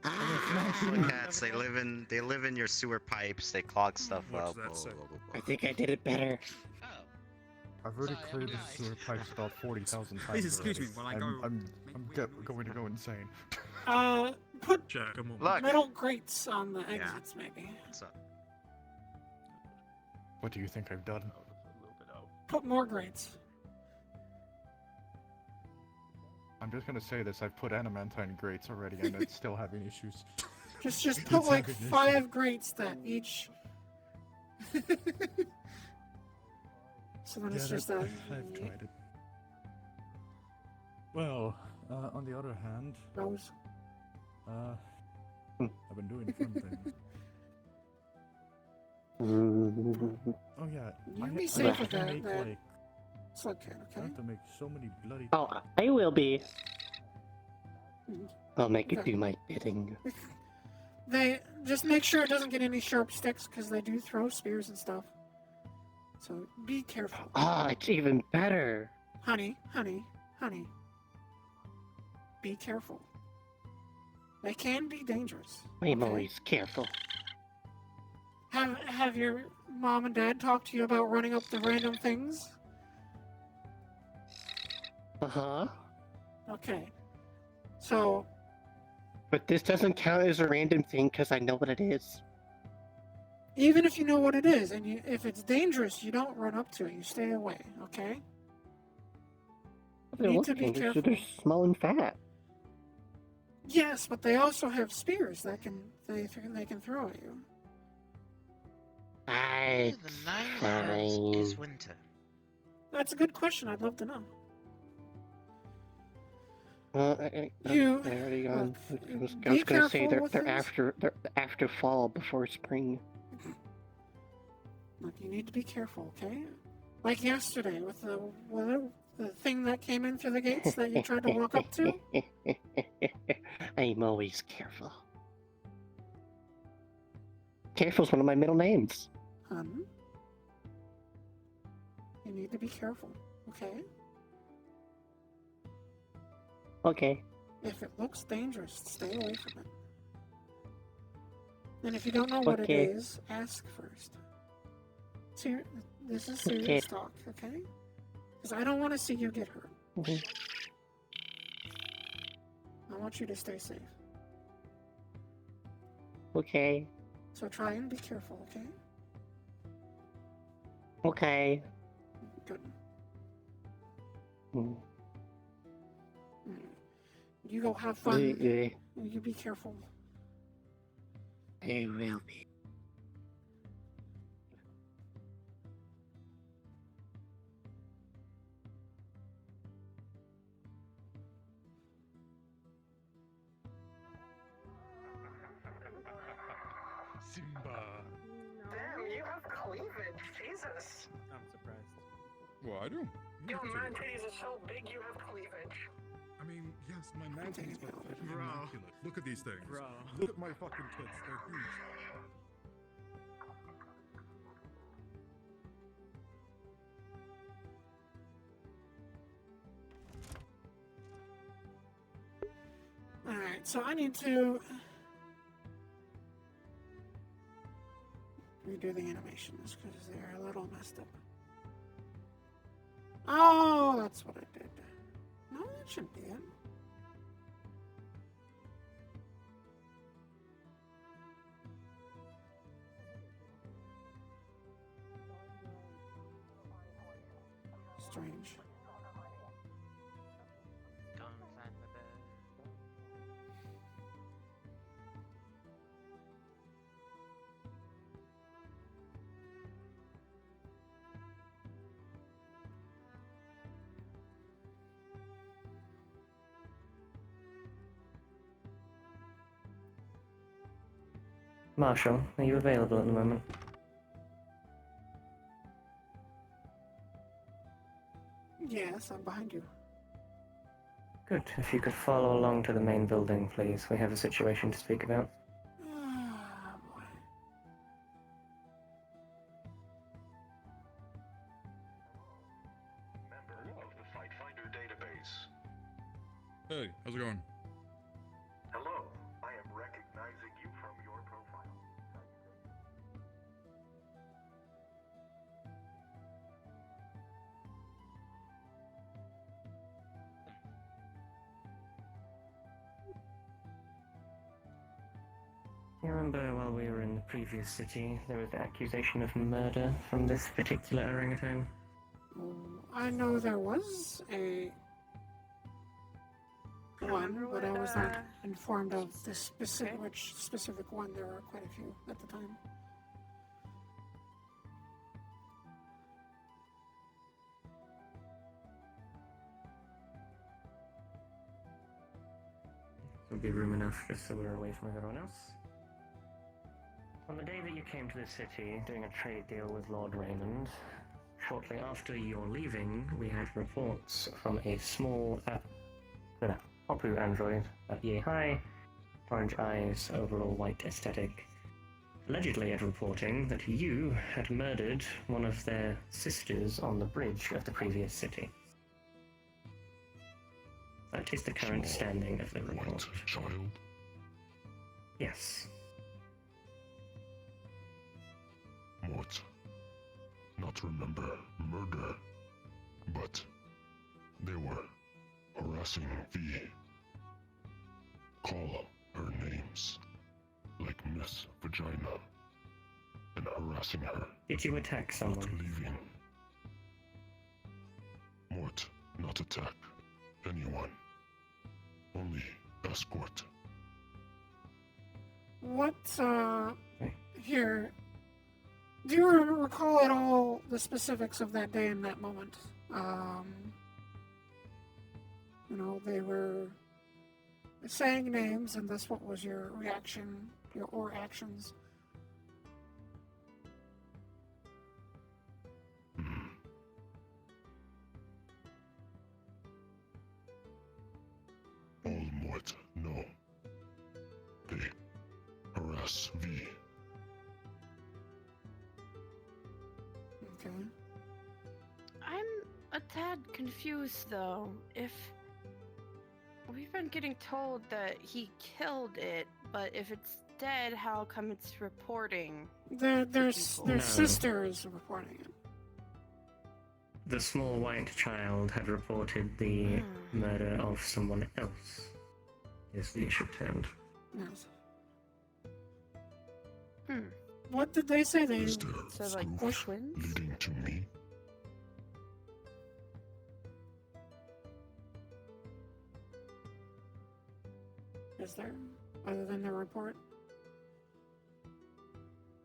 Slug cats, they live in your sewer pipes, they clog stuff up. Blah, blah, blah, blah.
I think I did it better.
I've already cleared the sewer pipes about 40,000 times.
Excuse me while I go.
I'm going to go insane.
Put
Look.
metal grates on the exits, maybe.
What's up?
What do you think I've done?
Put more grates.
I'm just gonna say this, I've put adamantine grates already and it's still having issues.
Just put like 5 grates that each... So then it's just that...
I've tried it. Well, on the other hand...
Rose?
I've been doing fun things. Oh yeah,
You be safe with that. Slug cat,
I
okay?
have to make so many bloody...
Oh, I will be. I'll make it do my bidding.
They just make sure it doesn't get any sharp sticks because they do throw spears and stuff. So be careful.
Ah, it's even better.
Honey. Be careful. They can be dangerous.
I'm always careful.
Have your mom and dad talked to you about running up the random things?
Uh-huh.
Okay. So...
But this doesn't count as a random thing because I know what it is.
Even if you know what it is, and if it's dangerous, you don't run up to it. You stay away, okay?
They
Need
look
to be
dangerous, so
careful.
they're small and fat.
Yes, but they also have spears that they can throw at you.
Fine.
Is winter.
That's a good question. I'd love to know.
I
You-
already gone. I was
be
gonna say
careful with
they're
things.
after fall before spring.
Look, you need to be careful, okay? Like yesterday with the thing that came in through the gates that you tried to walk up to.
I'm always careful. Careful's one of my middle names.
You need to be careful, okay?
Okay.
If it looks dangerous, stay away from it. And if you don't know what it
Okay.
is, ask first. This is serious talk, okay? Because I don't want to see you get hurt. I want you to stay safe.
Okay.
So try and be careful, okay?
Okay.
Good.
Mm.
You go have fun. You be careful.
I will be.
Simba.
Damn, you have cleavage. Jesus.
I'm surprised.
Well, I do.
Your man titties are so big you have cleavage.
I mean, yes, my man titties are fucking
Bro.
immaculate. Look at these things.
Bro.
Look at my fucking tits. They're huge.
Alright, so I need to redo the animations because they're a little messed up. Oh, that's what I did. No, that shouldn't be it. Strange.
Marshall, are you available at the moment?
Yes, I'm behind you.
Good. If you could follow along to the main building, please. We have a situation to speak about.
Ah, boy.
Hey, how's it going?
Hello, I am Rex
You remember while we were in the previous city, there was the accusation of murder from this particular orangutan?
I know there was a one, but I was not informed of the specific which specific one. There were quite a few at the time.
There'll be room enough just so we're away from everyone else. On the day that you came to the city, doing a trade deal with Lord Raymond, shortly after your leaving, we had reports from a small Hopu android at yay high, orange eyes, overall white aesthetic, allegedly at reporting that you had murdered one of their sisters on the bridge of the previous city. That is the current standing of the report.
Child?
Yes.
What? Not remember murder, but they were harassing V. Call her names, like Miss Vagina, and harassing her.
Did you attack someone?
Not leaving. Mort, not attack anyone. Only escort.
What, here, do you recall at all the specifics of that day and that moment? You know, they were saying names, and thus what was your reaction, or actions?
All Mort, no. They harass V.
Okay.
I'm a tad confused though. If we've been getting told that he killed it, but if it's dead, how come it's reporting?
Their sister is reporting it.
The small white child had reported the murder of someone else, is the issue turned.
Yes. What did they say? They
Is there
said like
proof
twins?
leading to me?
Is there, other than the report?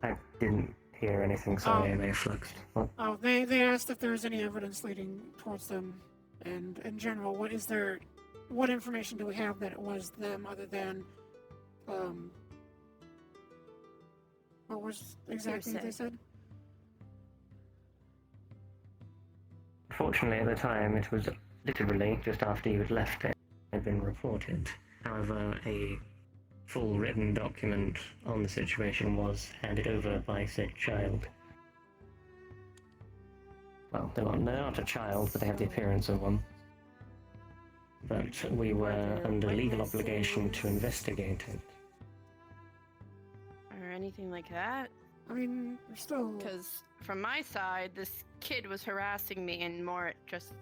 I didn't hear anything, sorry, I may have fluxed. What?
Oh, they asked if there's any evidence leading towards them, and in general, what information do we have that it was them other than, what was exactly they said?
Fortunately, at the time, it was literally just after you had left it had been reported. However, a full written document on the situation was handed over by said child. Well, they're not a child, but they have the appearance of one. But we were under legal obligation to investigate it.
Or anything like that?
I mean, we're still...
Because from my side, this kid was harassing me and Mort just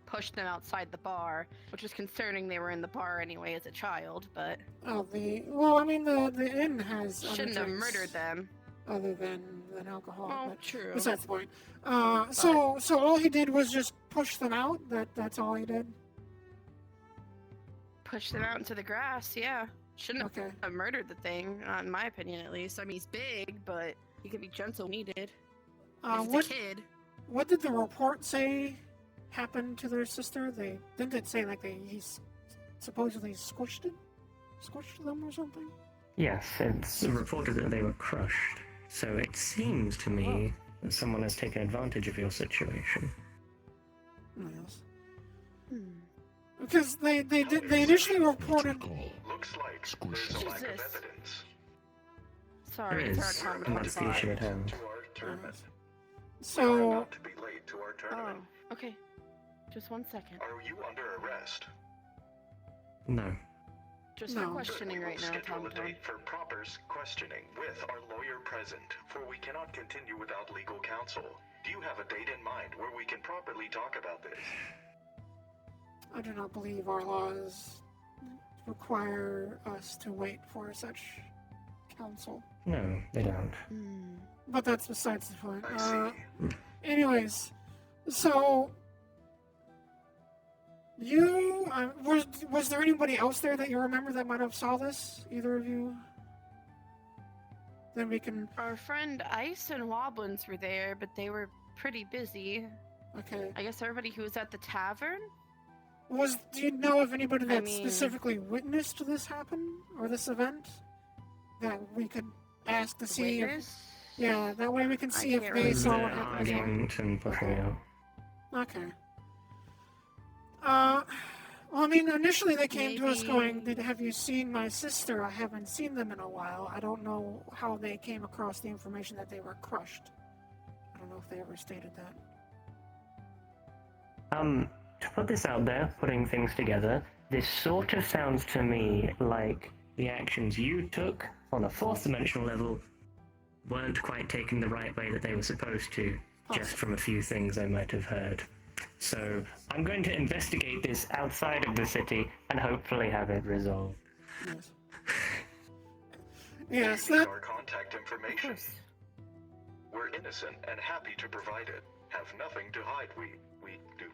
pushed them outside the bar, which is concerning. They were in the bar anyway as a child, but...
Oh, the inn has...
Shouldn't have murdered them.
Other than alcohol.
Well,
but
true.
Besides the point. So all he did was just push them out? That's all he did?
Push them out into the grass, yeah. Shouldn't have murdered the thing, in my opinion at least. I mean, he's big, but he could be gentle when needed. He's a kid.
What did the report say happened to their sister? Didn't it say like he supposedly squished them or something?
Yes, it's reported that they were crushed. So it seems to me that someone has taken advantage of your situation.
Yes. Because they initially reported.
Looks like there's a lack of evidence.
Sorry,
there is an investigation at hand.
So.
Not to be late to our tournament.
Oh, okay. Just 1 second.
Are you under arrest?
No.
Just for questioning right now,
Schedule a date for proper questioning with our lawyer present, for we cannot continue without legal counsel. Do you have a date in mind where we can properly talk about this?
I do not believe our laws require us to wait for such council.
No, they don't.
But that's besides the point. Anyways, so you was there anybody else there that you remember that might have saw this? Either of you? Then we can.
Our friend Ice and Wobblins were there, but they were pretty busy.
Okay.
I guess everybody who was at the tavern.
Do you know of anybody that specifically witnessed this happen or this event that we could ask to see? Yeah, that way we can see if they saw what happened. Okay. Well, I mean, initially they came to us going, have you seen my sister? I haven't seen them in a while. I don't know how they came across the information that they were crushed. I don't know if they ever stated that.
To put this out there, putting things together, this sort of sounds to me like the actions you took on a fourth dimensional level weren't quite taken the right way that they were supposed to, just from a few things I might have heard. So I'm going to investigate this outside of the city and hopefully have it resolved.
Yes. Yes,
that... Our contact information. We're innocent and happy to provide it. Have nothing to hide. We do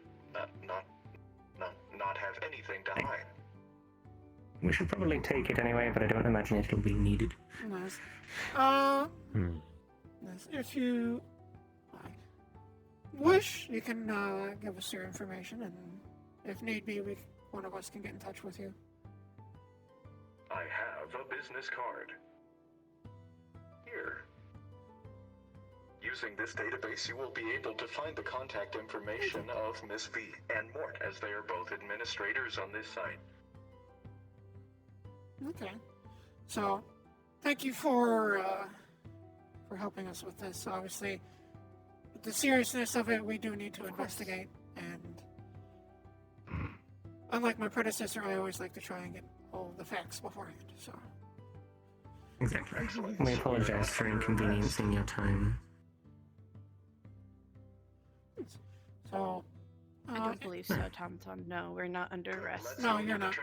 not have anything to hide.
We should probably take it anyway, but I don't imagine it'll be needed.
Nice. Nice. If you wish, you can give us your information, and if need be, one of us can get in touch with you.
I have a business card. Here. Using this database, you will be able to find the contact information of Miss V and Mort, as they are both administrators on this site.
Okay. So, thank you for helping us with this. Obviously, with the seriousness of it, we do need to investigate, and unlike my predecessor, I always like to try and get all the facts beforehand, so...
Exactly. We apologize for inconveniencing your time.
So...
I don't believe so, Tom. No, we're not under arrest.
No, you're not.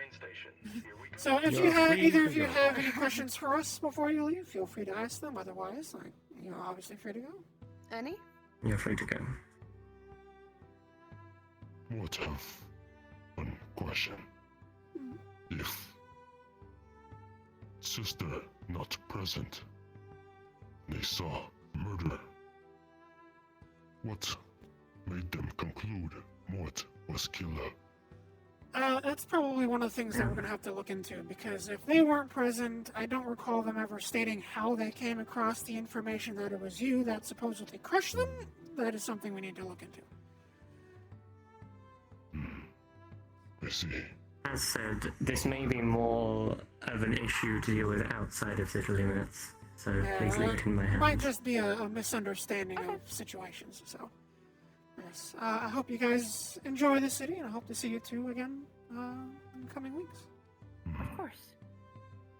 So if either of you have any questions for us before you leave, feel free to ask them. Otherwise, you're obviously free to go.
Any?
You're free to go.
What have one question? If sister not present, they saw murder, what made them conclude Mort was killer?
That's probably one of the things that we're going to have to look into, because if they weren't present, I don't recall them ever stating how they came across the information that it was you that supposedly crushed them. That is something we need to look into.
I see.
As said, this may be more of an issue to deal with outside of city limits, so please leave it in my hands.
It might just be a misunderstanding of situations, so... Yes, I hope you guys enjoy the city, and I hope to see you two again in the coming weeks.
Of course.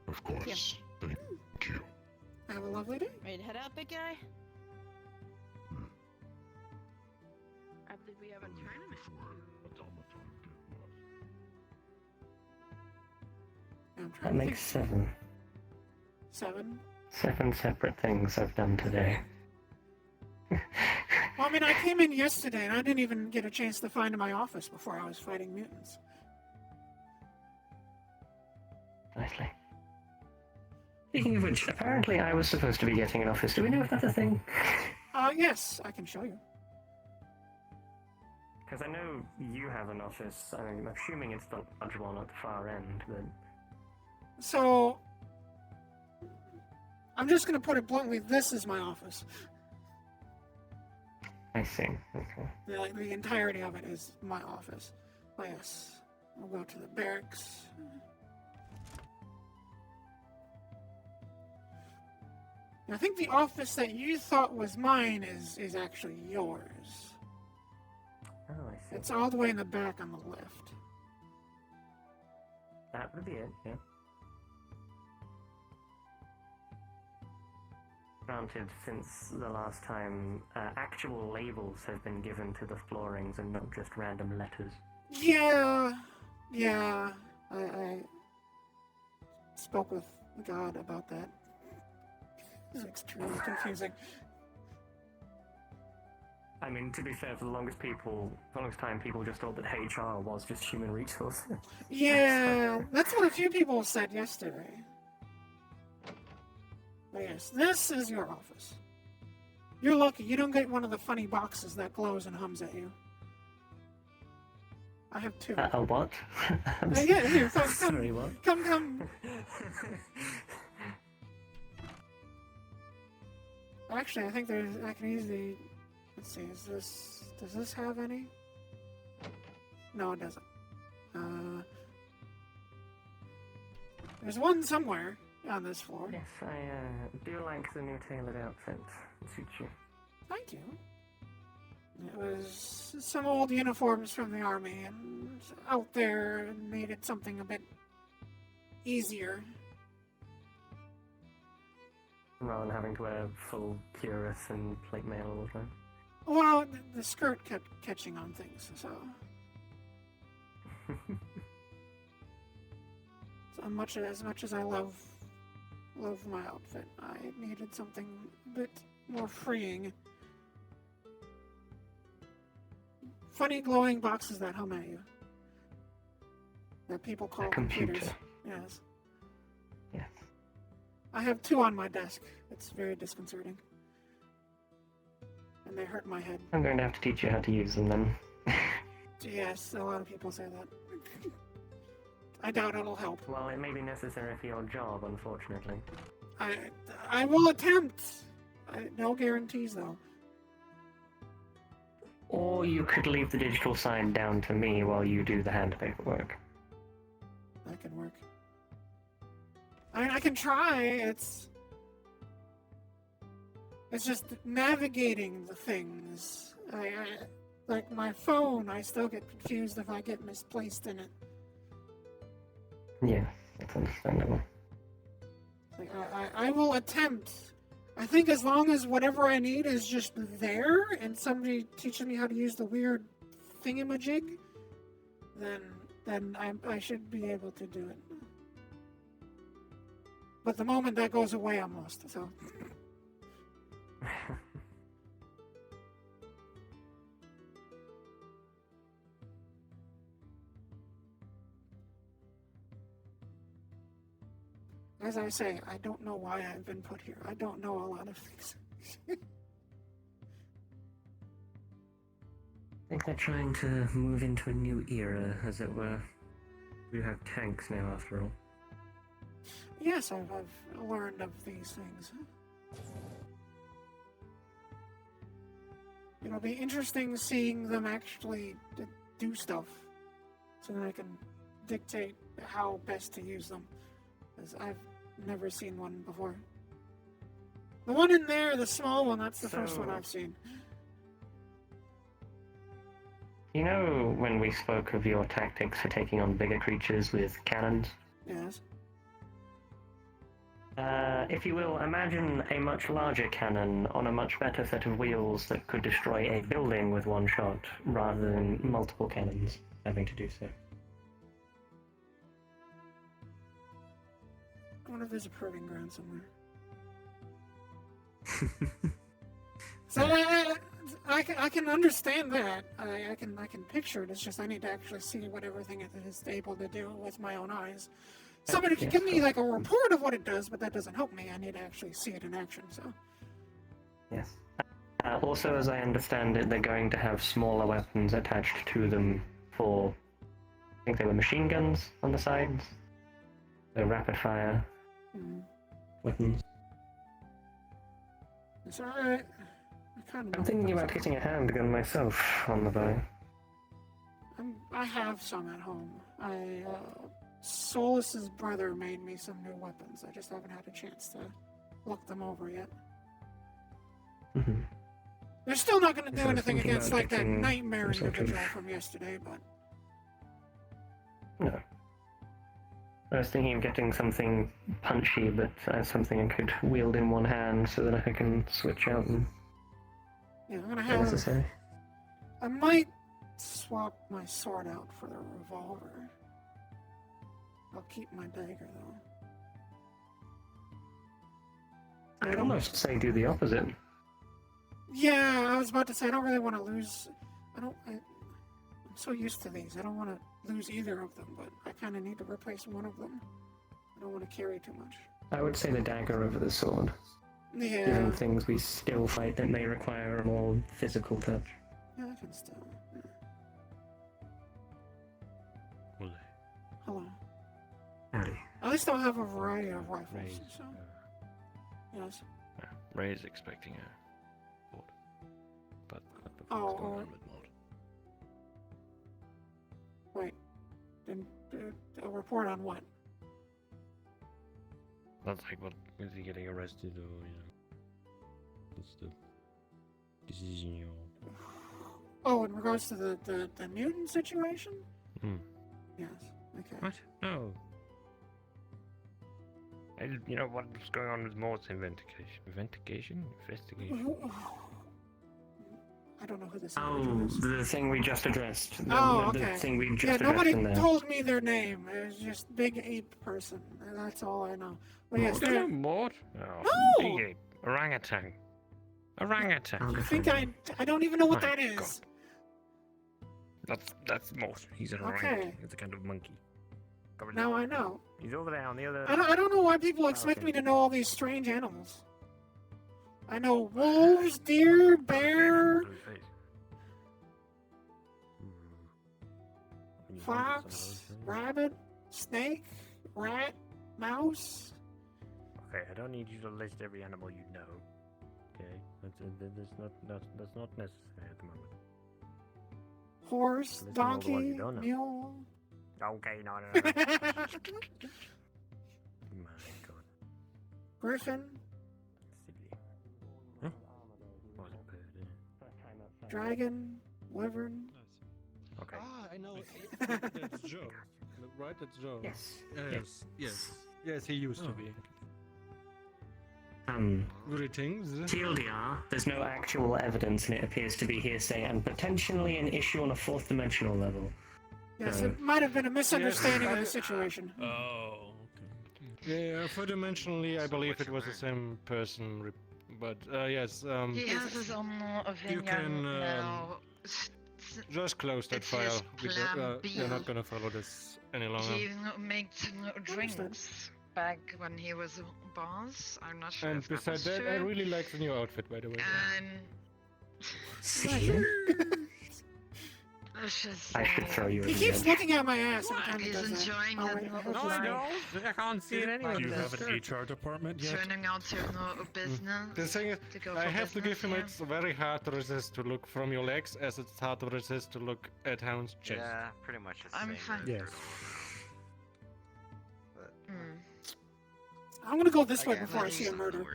Of course. Thank you.
Have a lovely day.
Ready to head out, big guy? I believe we have a tournament.
That makes 7.
7?
7 separate things I've done today.
Well, I mean, I came in yesterday, and I didn't even get a chance to find my office before I was fighting mutants.
Nicely. Speaking of which, apparently I was supposed to be getting an office. Do we know if that's a thing?
Yes, I can show you.
Because I know you have an office. I'm assuming it's the large one at the far end, but...
So... I'm just going to put it bluntly, this is my office.
I see. Okay.
The entirety of it is my office. But yes, we'll go to the barracks. I think the office that you thought was mine is actually yours.
Oh, I see.
It's all the way in the back on the left.
That would be it, yeah. Granted, since the last time, actual labels have been given to the floorings and not just random letters.
Yeah. I spoke with God about that. It's extremely confusing.
I mean, to be fair, for the longest time, people just thought that HR was just human resources.
Yeah, that's what a few people said yesterday. But yes, this is your office. You're lucky you don't get one of the funny boxes that glows and hums at you. I have two.
A what?
Yeah, here, come.
Sorry, what?
Come. Actually, I think I can easily... Let's see, does this have any? No, it doesn't. There's one somewhere on this floor.
Yes, I do like the new tailored outfit. It suits you.
Thank you. It was some old uniforms from the army, and out there needed something a bit easier.
Rather than having to wear full cuirass and plate mail all the time.
Well, the skirt kept catching on things, so... As much as I love my outfit, I needed something a bit more freeing. Funny glowing boxes that hum at you. That people call computers. Yes.
Yes.
I have two on my desk. It's very disconcerting. And they hurt my head.
I'm going to have to teach you how to use them then.
Yes, a lot of people say that. I doubt it'll help.
Well, it may be necessary for your job, unfortunately.
I will attempt. No guarantees, though.
Or you could leave the digital side down to me while you do the hand paperwork.
That could work. I can try. It's just navigating the things. Like my phone, I still get confused if I get misplaced in it.
Yeah, that's understandable.
Like I will attempt. I think as long as whatever I need is just there, and somebody teaching me how to use the weird thingamajig, then I should be able to do it. But the moment that goes away, I'm lost, so... As I say, I don't know why I've been put here. I don't know a lot of things.
I think they're trying to move into a new era, as it were. We have tanks now, after all.
Yes, I've learned of these things. It'll be interesting seeing them actually do stuff, so that I can dictate how best to use them. Because I've never seen one before. The one in there, the small one, that's the first one I've seen.
You know when we spoke of your tactics for taking on bigger creatures with cannons?
Yes.
If you will, imagine a much larger cannon on a much better set of wheels that could destroy a building with one shot, rather than multiple cannons having to do so.
I wonder if there's a proving ground somewhere. So I can understand that. I can picture it. It's just I need to actually see what everything it is able to do with my own eyes. Somebody can give me like a report of what it does, but that doesn't help me. I need to actually see it in action. So.
Yes. Also, as I understand it, they're going to have smaller weapons attached to them for, I think they were machine guns on the sides. They're rapid fire weapons.
It's alright.
I'm thinking about getting a handgun myself on the way.
I have some at home. Solus's brother made me some new weapons. I just haven't had a chance to look them over yet.
Mm-hmm.
They're still not going to do anything against like that nightmare individual from yesterday, but...
No. I was thinking of getting something punchy, but something I could wield in one hand so that I can switch out and...
Yeah, I'm gonna have...
necessary.
I might swap my sword out for the revolver. I'll keep my dagger, though.
I'd almost say do the opposite.
Yeah, I was about to say I don't really want to lose. I'm so used to these. I don't want to lose either of them, but I kind of need to replace one of them. I don't want to carry too much.
I would say the dagger over the sword.
Yeah.
Given things we still fight that may require a more physical touch.
Yeah, I can still.
Hello.
Hello.
Howdy.
At least I'll have a variety of rifles.
Raise,
So. Yes.
Ray's expecting a board. But
Oh. Wait. Then a report on what?
That's like, what is he getting arrested or, you know? What's the decision you're...
Oh, in regards to the mutant situation?
Hmm.
Yes. Okay.
What? No. You know what's going on with Mort's investigation?
I don't know who this
is. The thing we just addressed.
Okay.
The thing we just
yeah,
addressed
nobody
in there.
told me their name. It was just big ape person. That's all I know. But yes,
Mort?
they're...
Mort?
No!
Big ape. Orangutan. Orangutan.
I think I don't even know what that is.
That's Mort. He's an
Okay.
orangutan. He's a kind of monkey.
Now I know.
He's over there on the other...
I don't know why people expect me to know all these strange animals. I know wolves, deer, bear, fox, rabbit, snake, rat, mouse.
Okay, I don't need you to list every animal you know. Okay, that's not necessary at the moment.
Horse,
Listen to all the ones
donkey,
you don't know.
mule.
Okay, no. My God.
Griffin,
Huh? What was it, bird?
dragon, wyvern.
Okay.
Ah, I know. That's Joe. Right? That's Joe.
Yes.
Yes. Yes, he used to be. Greetings.
TLDR, there's no actual evidence and it appears to be hearsay and potentially an issue on a fourth dimensional level.
Yes, it might have been a misunderstanding of the situation.
Oh, okay. Yeah, four-dimensionally, I believe it was the same person, but yes.
He has his own opinion
You can
now.
just close that
It's his
file.
plan B.
We're not gonna follow this any longer.
He made drinks back when he was a boss. I'm not sure
And
if that
besides
was
that,
true.
I really like the new outfit, by the way.
Let's just
I should
say
throw you
He
in
keeps
the
looking at my ass every time he
he's
does that.
enjoying
Oh,
it.
wait,
No,
I
I can't see it anyway.
Do you have an HR department yet?
Turning out to no business.
The thing is,
to go
I
for
have to give
business
him
here.
it's very hard to resist to look from your legs as it's hard to resist to look at Hound's chest.
Yeah, pretty much the
I'm
same.
fine.
for
Yes.
all of us. But
I'm gonna go this way
Okay,
before I
but
see a
he's-
murder.
What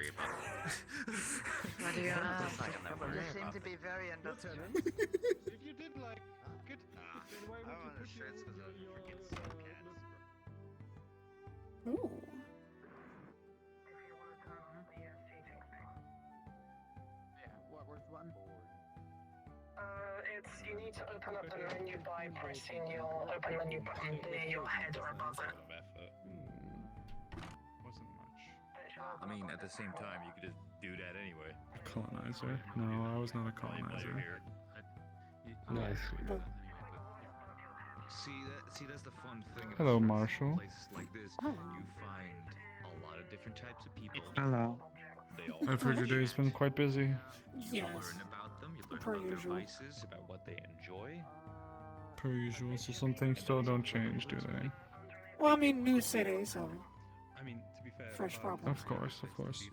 do you ask? You seem to be very understanding.
If you did like, good.
I want the shirts because I freaking suck cats.
Ooh.
What was one?
It's you need to open up the menu by pressing your open menu button near your head or above it.
Wasn't much. I mean, at the same time, you could just do that anyway.
Colonizer? No, I was not a colonizer.
Nice.
See, that's the fun thing.
Hello,
about
Marshall.
Places like this, you find a lot of different types of people.
Hello.
They all
I've heard your day's been quite busy.
You
Yes.
learn about them. You learn
Per
about
usual.
their vices, about what they enjoy.
Per usual, so some things still don't change, do they?
Well, I mean, new city, so
I mean, to be fair,
fresh problems.
Of course, of course.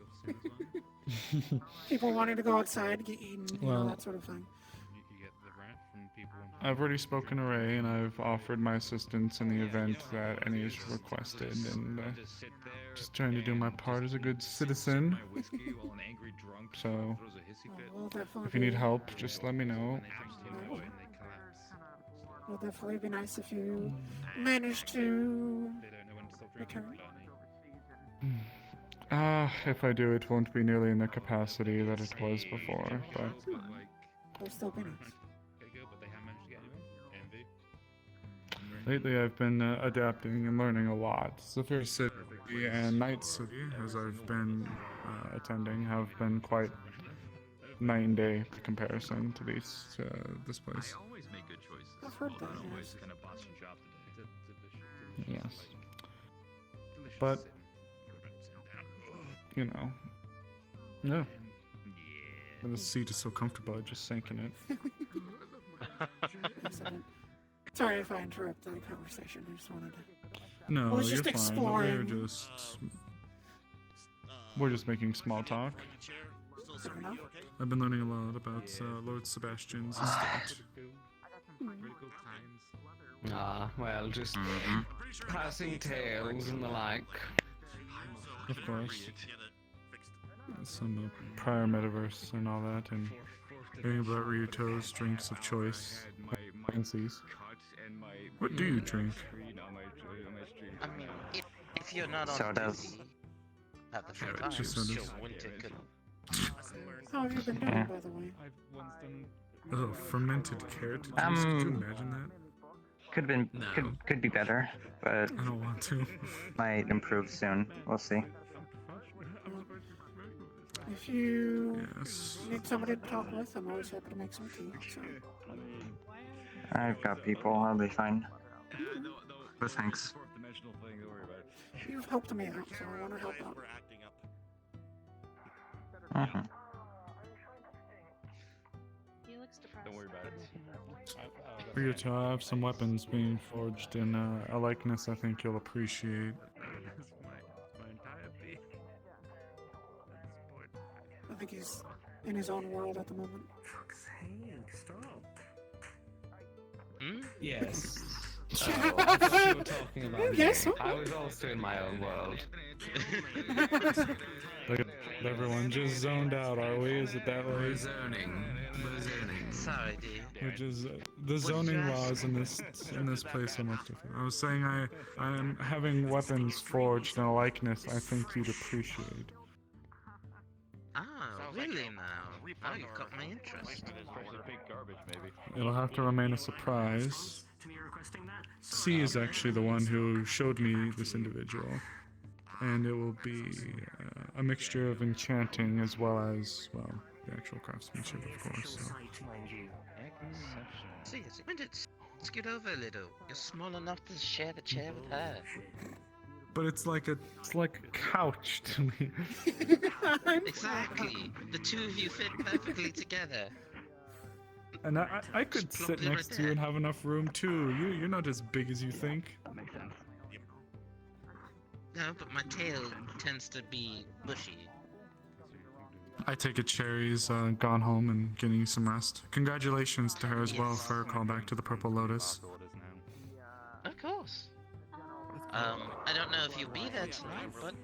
People wanting to go outside, get eaten, you know,
Well-
that sort of thing.
You get the rent from people.
I've already spoken to Ray, and I've offered my assistance in the event that any is requested, and just trying to do my part as a good citizen. So,
We'll definitely
if you need help, just let me know.
It'll definitely be nice if you manage to return.
If I do, it won't be nearly in the capacity that it was before, but
It'll still be nice.
Lately, I've been adapting and learning a lot. Zephyr City and Night City, as I've been attending, have been quite night and day comparison to this place.
I always make good choices.
I've heard that,
Always
yes.
kind of botched your job today.
Yes. But, you know, yeah. And the seat is so comfortable, I just sank in it.
Excellent. Sorry if I interrupted the conversation. I just wanted to.
No,
I was
you're
just
fine.
exploring.
We're just making small talk.
Fair enough.
I've been learning a lot about Lord Sebastian's estate.
Ah, well, just passing tales and the like.
Of course. Some prior metaverse and all that, and hearing about Ryuto's drinks of choice. Fancies. What do you drink?
I mean, if you're not on duty at the same time,
just
sure,
sodas.
Winter could.
How have you been doing, by the way?
Oh, fermented carrot juice. Could you imagine that?
Could have been, could be better, but
I don't want to.
Might improve soon. We'll see.
If you need somebody to talk with, I'm always happy to make some tea. So.
I've got people. I'll be fine. But thanks.
You've helped me out, so I want to help out.
Don't worry about it.
Ryuto, I have some weapons being forged in a likeness I think you'll appreciate.
I think he's in his own world at the moment.
Yes. Oh, I thought you were talking about me.
Yes.
I was also in my own world.
Look at everyone just zoned out, are we? Is it that way?
We're zoning.
Sorry, dude.
Which is the zoning laws in this place are much different. I was saying I am having weapons forged in a likeness I think you'd appreciate.
Ah, really now? Oh, you've got my interest.
It'll have to remain a surprise. C is actually the one who showed me this individual, and it will be a mixture of enchanting as well as, well, the actual craftsmanship, of course. So.
See, scoot over a little. You're small enough to share the chair with her.
But it's like a couch to me.
Exactly. The two of you fit perfectly together.
And I could sit next to you and have enough room too. You're not as big as you think.
No, but my tail tends to be bushy.
I take it Cherry's gone home and getting some rest. Congratulations to her as well for her call back to the Purple Lotus.
Of course. I don't know if you'll be there tonight, but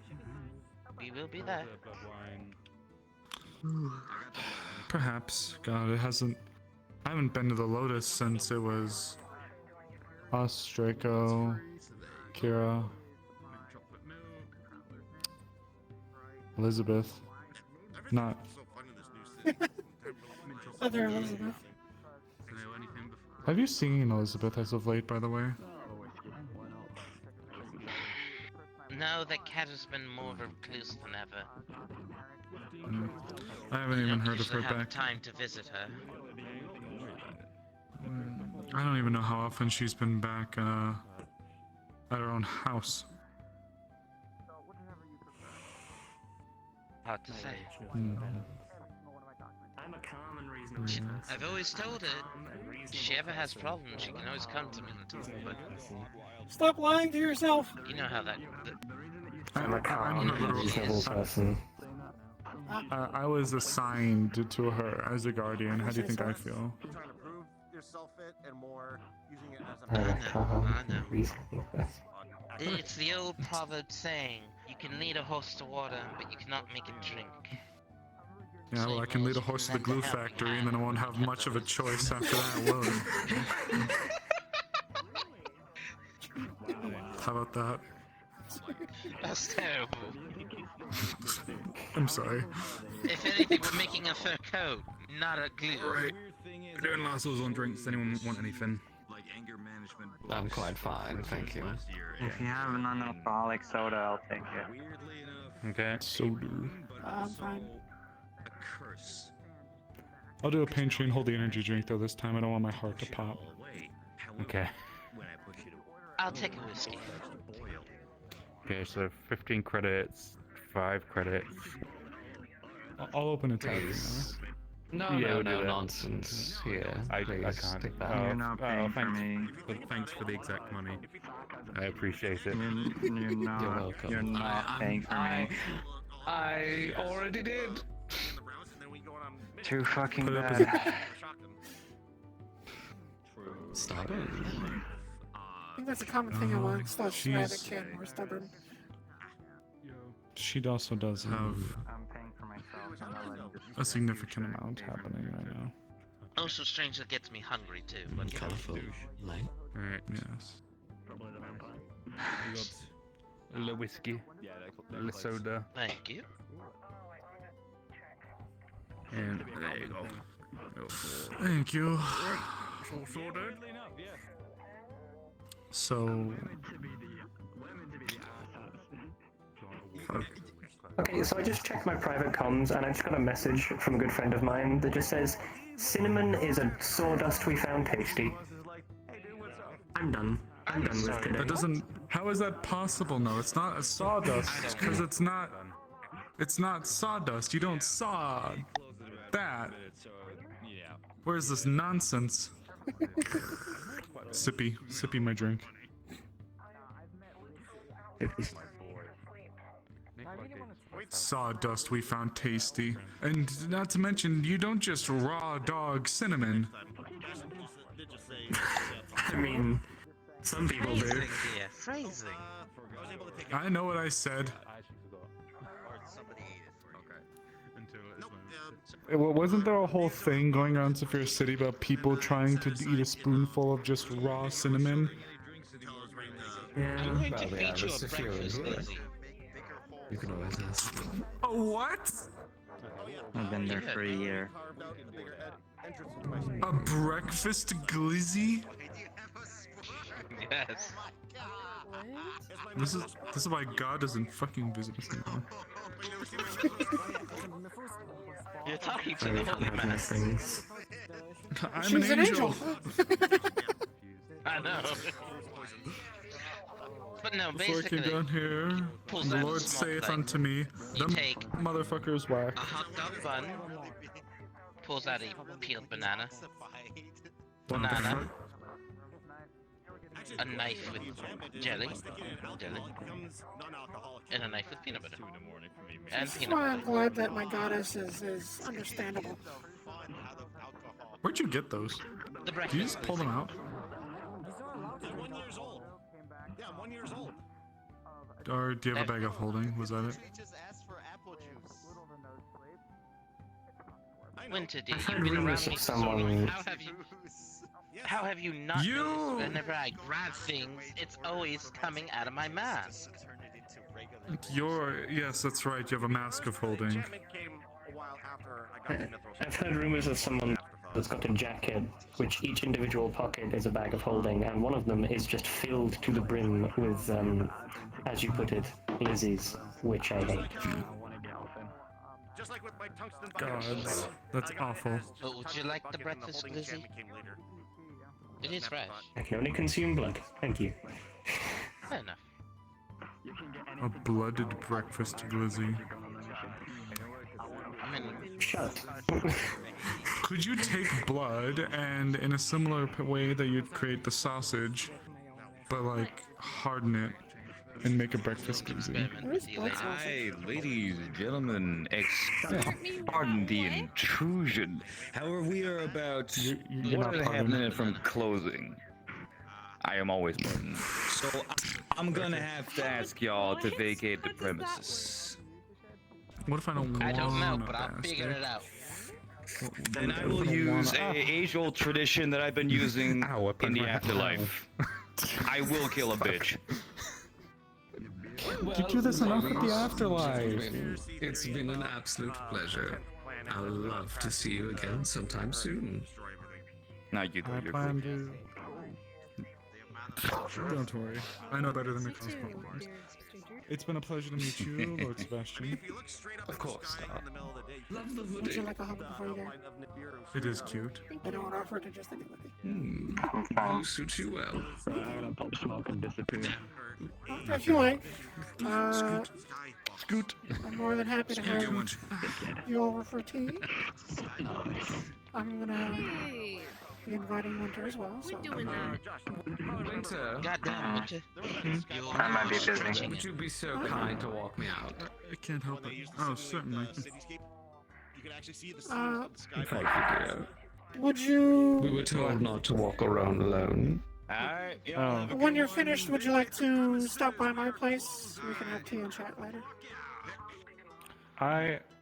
we will be there.
Perhaps. God, I haven't been to the Lotus since it was us, Draco, Kira, Elizabeth. Not.
Other Elizabeth.
Have you seen Elizabeth as of late, by the way?
No, the cat has been more of a recluse than ever.
I haven't even heard of her
I have
back.
time to visit her.
I don't even know how often she's been back at her own house.
Hard to say.
I'm a calm and reasonable person.
I've always told her, if she ever has problems, she can always come to me. But
Stop lying to yourself.
you know how that.
I'm a calm and reasonable person.
I was assigned to her as a guardian. How do you think I feel?
I'm a calm and reasonable person.
It's the old proverb saying, you can lead a horse to water, but you cannot make it drink.
Yeah, well, I can lead a horse to the glue factory, and then I won't have much of a choice after that, will I? How about that?
That's terrible.
I'm sorry.
If anything, we're making a fur coat, not a glue.
Right. We're doing lassos on drinks. Anyone want anything? like anger management.
I'm
books
quite fine, thank you.
last year,
If you have a non-alcoholic soda, I'll take it.
weirdly enough,
Okay. Soda.
I'm fine.
a curse.
I'll do a pain tree and hold the energy drink though this time. I don't want my heart to pop.
Okay.
I'll take a whiskey.
Okay, so 15 credits, 5 credits.
I'll open a tab.
Please. No,
Yeah,
no,
we'll do
no
that.
nonsense. Here,
I
please
can't.
take that.
You're not paying for
thanks.
me.
Thanks for the exact money. I appreciate it.
You're not.
You're welcome.
You're not paying for me.
I already did.
Too fucking
Put it up
bad.
Stubborn.
I think that's a common thing amongst us
she's-
Radican. We're stubborn.
She also does have
I'm paying for myself. I'm not letting this
a significant amount happening right now.
Also, stranger gets me hungry too. But
Colourful light.
Alright.
Yes.
You got a little whiskey, a little soda,
Thank you.
and there you go.
Thank you. So.
Okay, so I just checked my private comms and I just got a message from a good friend of mine that just says, "Cinnamon is a sawdust we found tasty." I'm done. I'm done with today.
That doesn't. How is that possible? No, it's not a sawdust because it's not. It's not sawdust. You don't saw that. Where's this nonsense? Sippy my drink. Sawdust we found tasty. And not to mention, you don't just raw dog cinnamon.
I mean, some people do.
Phrasing, dear. Phrasing.
I know what I said. Wasn't there a whole thing going on in Saphir City about people trying to eat a spoonful of just raw cinnamon?
Yeah.
I'm going to
Well,
feed
yeah,
you
it's
a
a few
breakfast,
here.
Lizzie.
You can always ask.
Oh, what?
I've been there for a year.
A breakfast glizzy?
Yes.
This is why God doesn't fucking visit us anymore.
You're talking to the holy mass.
I'm
She's
an angel.
I know. But no,
Before I came
basically,
down here,
pulls
the
out a
Lord
small
saith
thing.
unto me,
You
"Them
take
motherfuckers whack."
a hot dog bun, pulls out a peeled banana, a knife with jelly, and a knife with peanut butter. And
That's
peanut
why I'm
butter.
glad that my goddess is understandable.
Where'd you get those?
The
Did you just pull them out?
They're 1 year old. Yeah, 1 year old.
Or do you have a bag of holding? Was that it?
Winter, dear,
I've heard
you've been around
rumors
me
of
for so long.
someone-
How have you not noticed? Whenever I grab things, it's always coming out of my mask.
Yes, that's right. You have a mask of holding.
I've heard rumors of someone that's got a jacket, which each individual pocket is a bag of holding, and one of them is just filled to the brim with, as you put it, Lizzie's, which I hate.
God, that's awful.
But would you like the breakfast, Lizzie? It is fresh.
I can only consume blood. Thank you.
Fair enough.
A blooded breakfast glizzy.
I mean,
shut.
Could you take blood and, in a similar way that you'd create the sausage, but like harden it and make a breakfast glizzy?
Hi, ladies and gentlemen. Pardon the intrusion. However, we are about
you're not
half
pardoned.
minute from closing. I am always pardoned. So I'm gonna have to ask y'all to vacate the premises.
What if I don't want
I don't know,
a
but I'll figure
bastard?
it out.
Then I will use a age-old tradition that I've been using in the afterlife. I will kill a bitch.
You do this enough with the afterlife.
It's been an absolute pleasure. I'll love to see you again sometime soon.
Now you do
I
your
plan to. Don't worry. I know better than to cause problems. It's been a pleasure to meet you, Lord Sebastian.
Of course, Star. Love the
Would you
hoodie.
like a hug before you go?
It is cute.
I don't want to offer it to just anybody.
Blue suits you well.
I'm gonna pop smoke and disappear.
If you like,
Scoot.
I'm more than happy to have you over for tea. I'm gonna be inviting Winter as well. So.
Winter.
Goddamn, Winter.
I might be busy.
Would you be so kind to walk me out?
I can't help it. Oh, certainly.
Would you?
We were told not to walk around alone.
Alright,
When you're finished, would you like to stop by my place? We can have tea and chat later.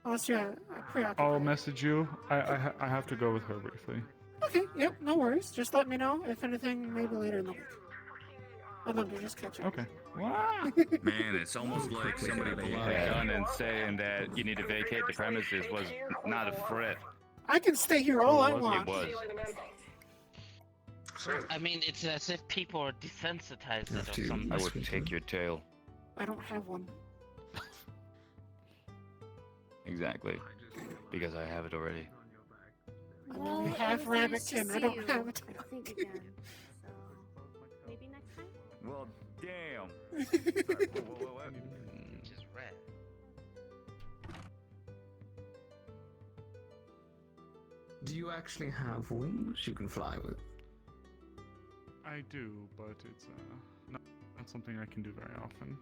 Unless you're preoccupied.
I'll message you. I have to go with her briefly.
Okay, yep, no worries. Just let me know if anything, maybe later in the week. I'd love to just catch up.
Okay.
Man, it's almost like somebody pulled out a gun and saying that you need to vacate the premises was not a threat.
I can stay here all I want.
It was.
I mean, it's as if people are desensitized or something.
I would take your tail.
I don't have one.
Exactly. Because I have it already.
I'm only half rabbit Tim. I don't have a tail.
Maybe next time?
Well, damn.
Just red.
Do you actually have wings you can fly with?
I do, but it's not something I can do very often.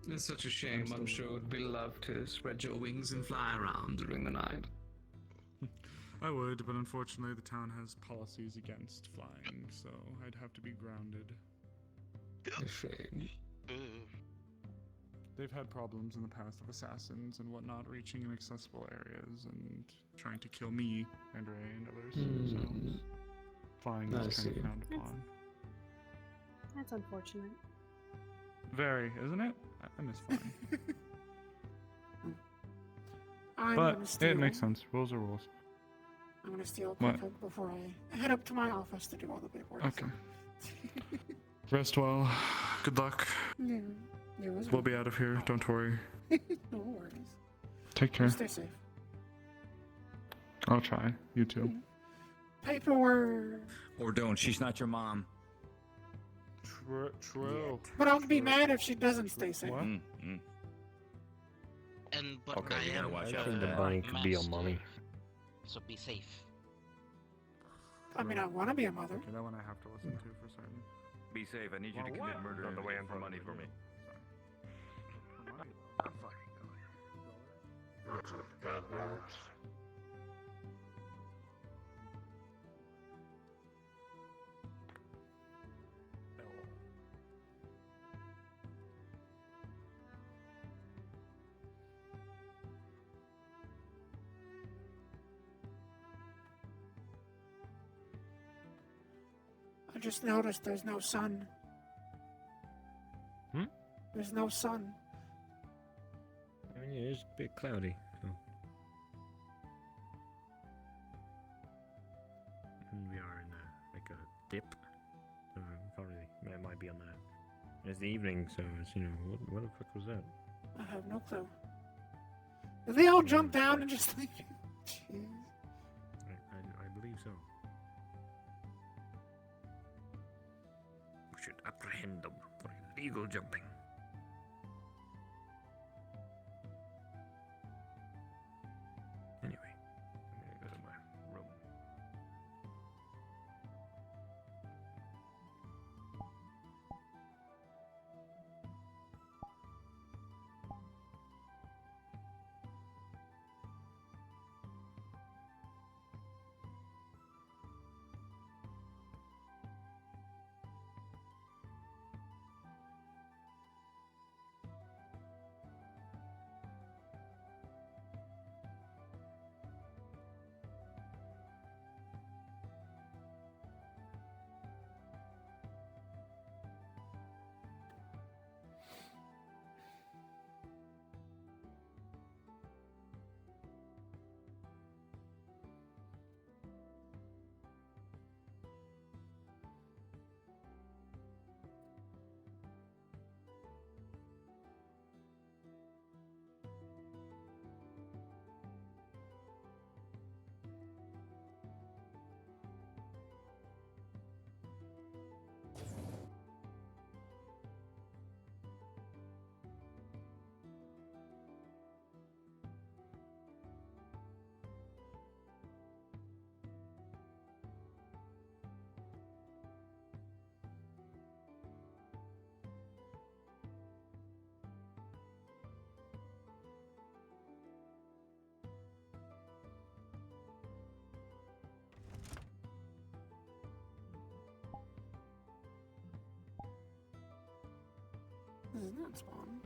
It's such a shame. I'm sure it would be love to spread your wings and fly around during the night.
I would, but unfortunately the town has policies against flying, so I'd have to be grounded.
A shame.
They've had problems in the past of assassins and whatnot reaching inaccessible areas and trying to kill me and Ray and others, so flying is kind of frowned upon.
That's unfortunate.
Very, isn't it? I miss flying.
But
it makes sense. Rules are rules.
I'm gonna steal a quick hug before I head up to my office to do all the paperwork.
Okay. Rest well. Good luck.
Yeah, you as well.
We'll be out of here. Don't worry.
No worries.
Take care.
Stay safe.
I'll try. You too.
Paperwork.
Or don't. She's not your mom.
True.
But I'll be mad if she doesn't stay safe.
But
okay,
I am
I think the money could be on money.
So be safe.
I mean, I want to be a mother.
Okay, that one I have to listen to for certain.
Be safe. I need you to commit murder on the way in for money for me.
I just noticed there's no sun. There's no sun.
I mean, yeah, it's a bit cloudy. So. And we are in like a dip. So it might be on that. It's the evening, so it's, what the fuck was that?
I have no clue. Did they all jump down and just leave? Jeez.
I believe so. We should apprehend them for illegal jumping. Anyway, I'm gonna go to my room.
does not spawn.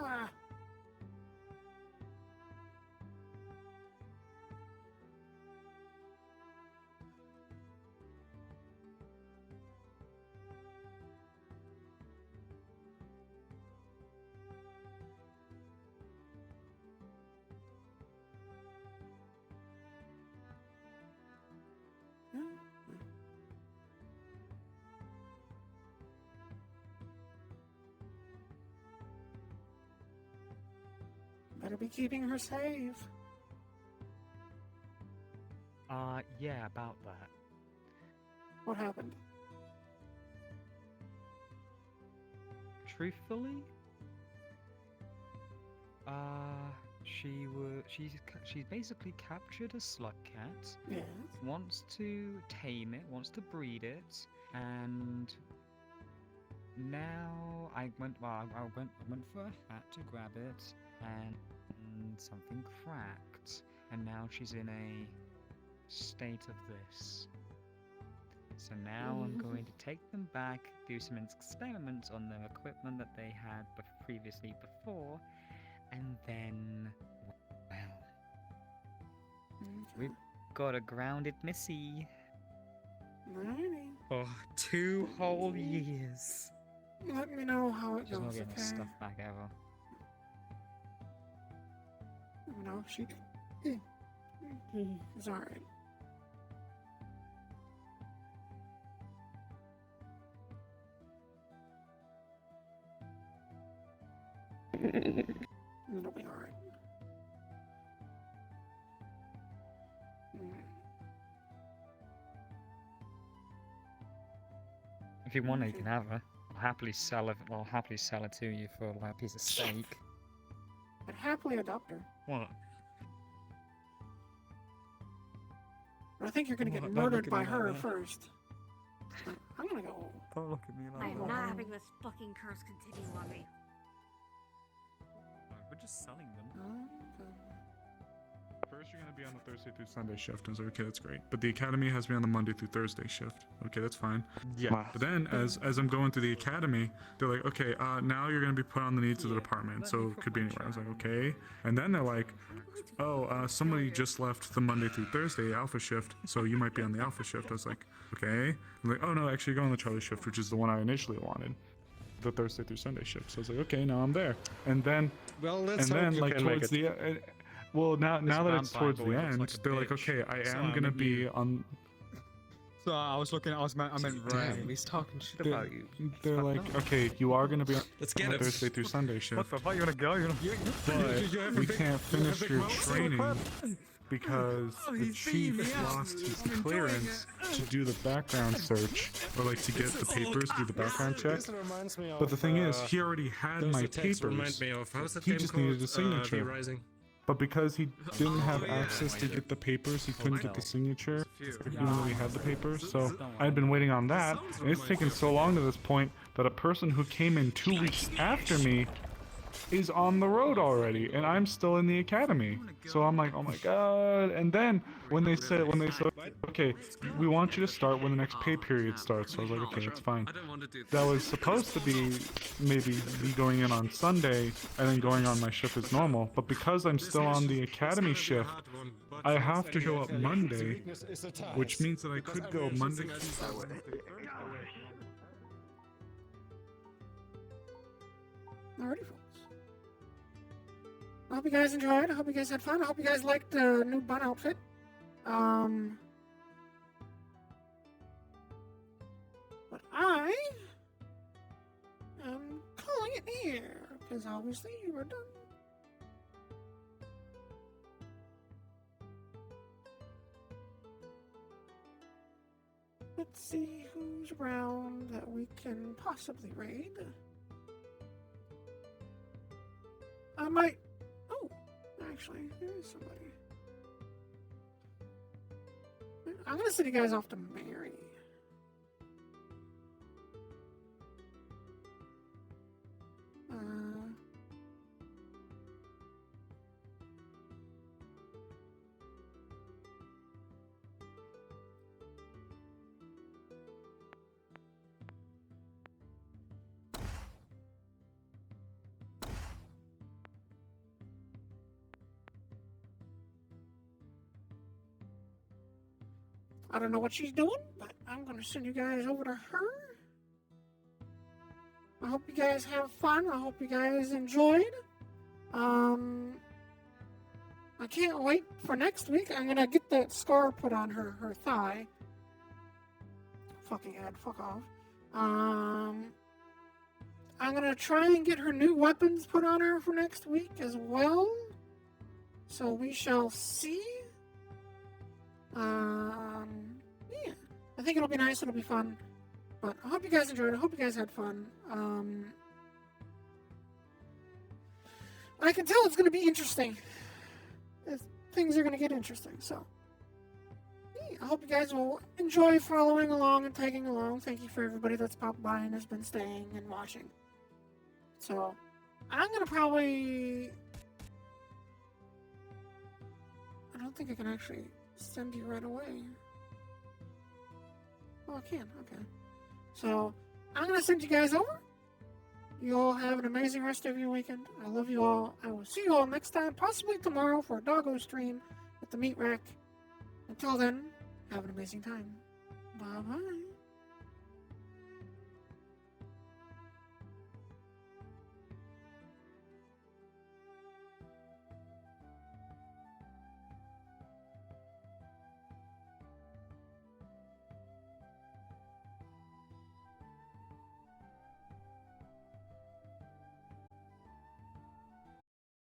Ah. Better be keeping her safe.
Yeah, about that.
What happened?
Truthfully, she's basically captured a slug cat.
Yes.
Wants to tame it, wants to breed it, and now I went for a hat to grab it, and something cracked, and now she's in a state of this. So now I'm going to take them back, do some experiments on their equipment that they had previously before, and then, well, we've got a grounded Missy.
Alrighty.
For 2 whole years.
Let me know how it
She's not
goes,
getting
okay?
her stuff back ever.
Let me know if she... It's alright. It'll be alright.
If you want it, you can have her. I'll happily sell it. I'll happily sell it to you for like a piece of steak.
I'd happily adopt her.
What?
But I think you're gonna get
Don't
murdered
look at
by
me like
her
that.
first. I'm gonna go.
Don't look at me
I am not having this fucking curse continue on me.
We're just selling them.
First, you're gonna be on the Thursday through Sunday shift. I was like, okay, that's great. But the academy has me on the Monday through Thursday shift. Okay, that's fine.
Yeah.
But then, as I'm going through the academy, they're like, okay, now you're gonna be put on the needs of the department. So it could be anywhere. I was like, okay. And then they're like, oh, somebody just left the Monday through Thursday Alpha shift, so you might be on the Alpha shift. I was like, okay. They're like, oh no, actually, go on the Charlie shift, which is the one I initially wanted. The Thursday through Sunday shift. So I was like, okay, now I'm there. And then, like towards the well, now that it's towards the end, they're like, okay, I am gonna be on.
So I was looking. I meant right. He's talking shit about you.
They're like, okay, you are gonna be on
Let's get
the
it.
Thursday through Sunday shift.
What the fuck? You wanna go?
But we can't finish your training because the chief lost his clearance to do the background search, or like to get the papers, do the background check. But the thing is, he already had my papers. He just needed a signature. But because he didn't have access to get the papers, he couldn't get the signature, even though he had the papers. So I'd been waiting on that, and it's taken so long to this point that a person who came in 2 weeks after me is on the road already, and I'm still in the academy. So I'm like, oh my god. And then when they said, okay, we want you to start when the next pay period starts. So I was like, okay, that's fine. That was supposed to be maybe me going in on Sunday and then going on my shift as normal. But because I'm still on the academy shift, I have to go up Monday, which means that I could go Monday, Tuesday, Wednesday,
Alrighty, folks. I hope you guys enjoyed. I hope you guys had fun. I hope you guys liked the new bun outfit. But I am calling it here, because obviously you were done. Let's see who's around that we can possibly raid. I might... Oh, actually, there is somebody. I'm gonna send you guys off to Mary. I don't know what she's doing, but I'm going to send you guys over to her. I hope you guys have fun. I hope you guys enjoyed. I can't wait for next week. I'm going to get that scar put on her thigh. Fucking Ed, fuck off. I'm going to try and get her new weapons put on her for next week as well. So we shall see. Yeah, I think it'll be nice, it'll be fun, but I hope you guys enjoyed it, I hope you guys had fun. I can tell it's going to be interesting. Things are going to get interesting, so yeah, I hope you guys will enjoy following along and tagging along. Thank you for everybody that's popped by and has been staying and watching. So, I'm going to probably... I don't think I can actually send you right away. Oh, I can. Okay. So, I'm going to send you guys over. You all have an amazing rest of your weekend. I love you all. I will see you all next time, possibly tomorrow for a doggo stream at the meat rack. Until then, have an amazing time. Bye-bye.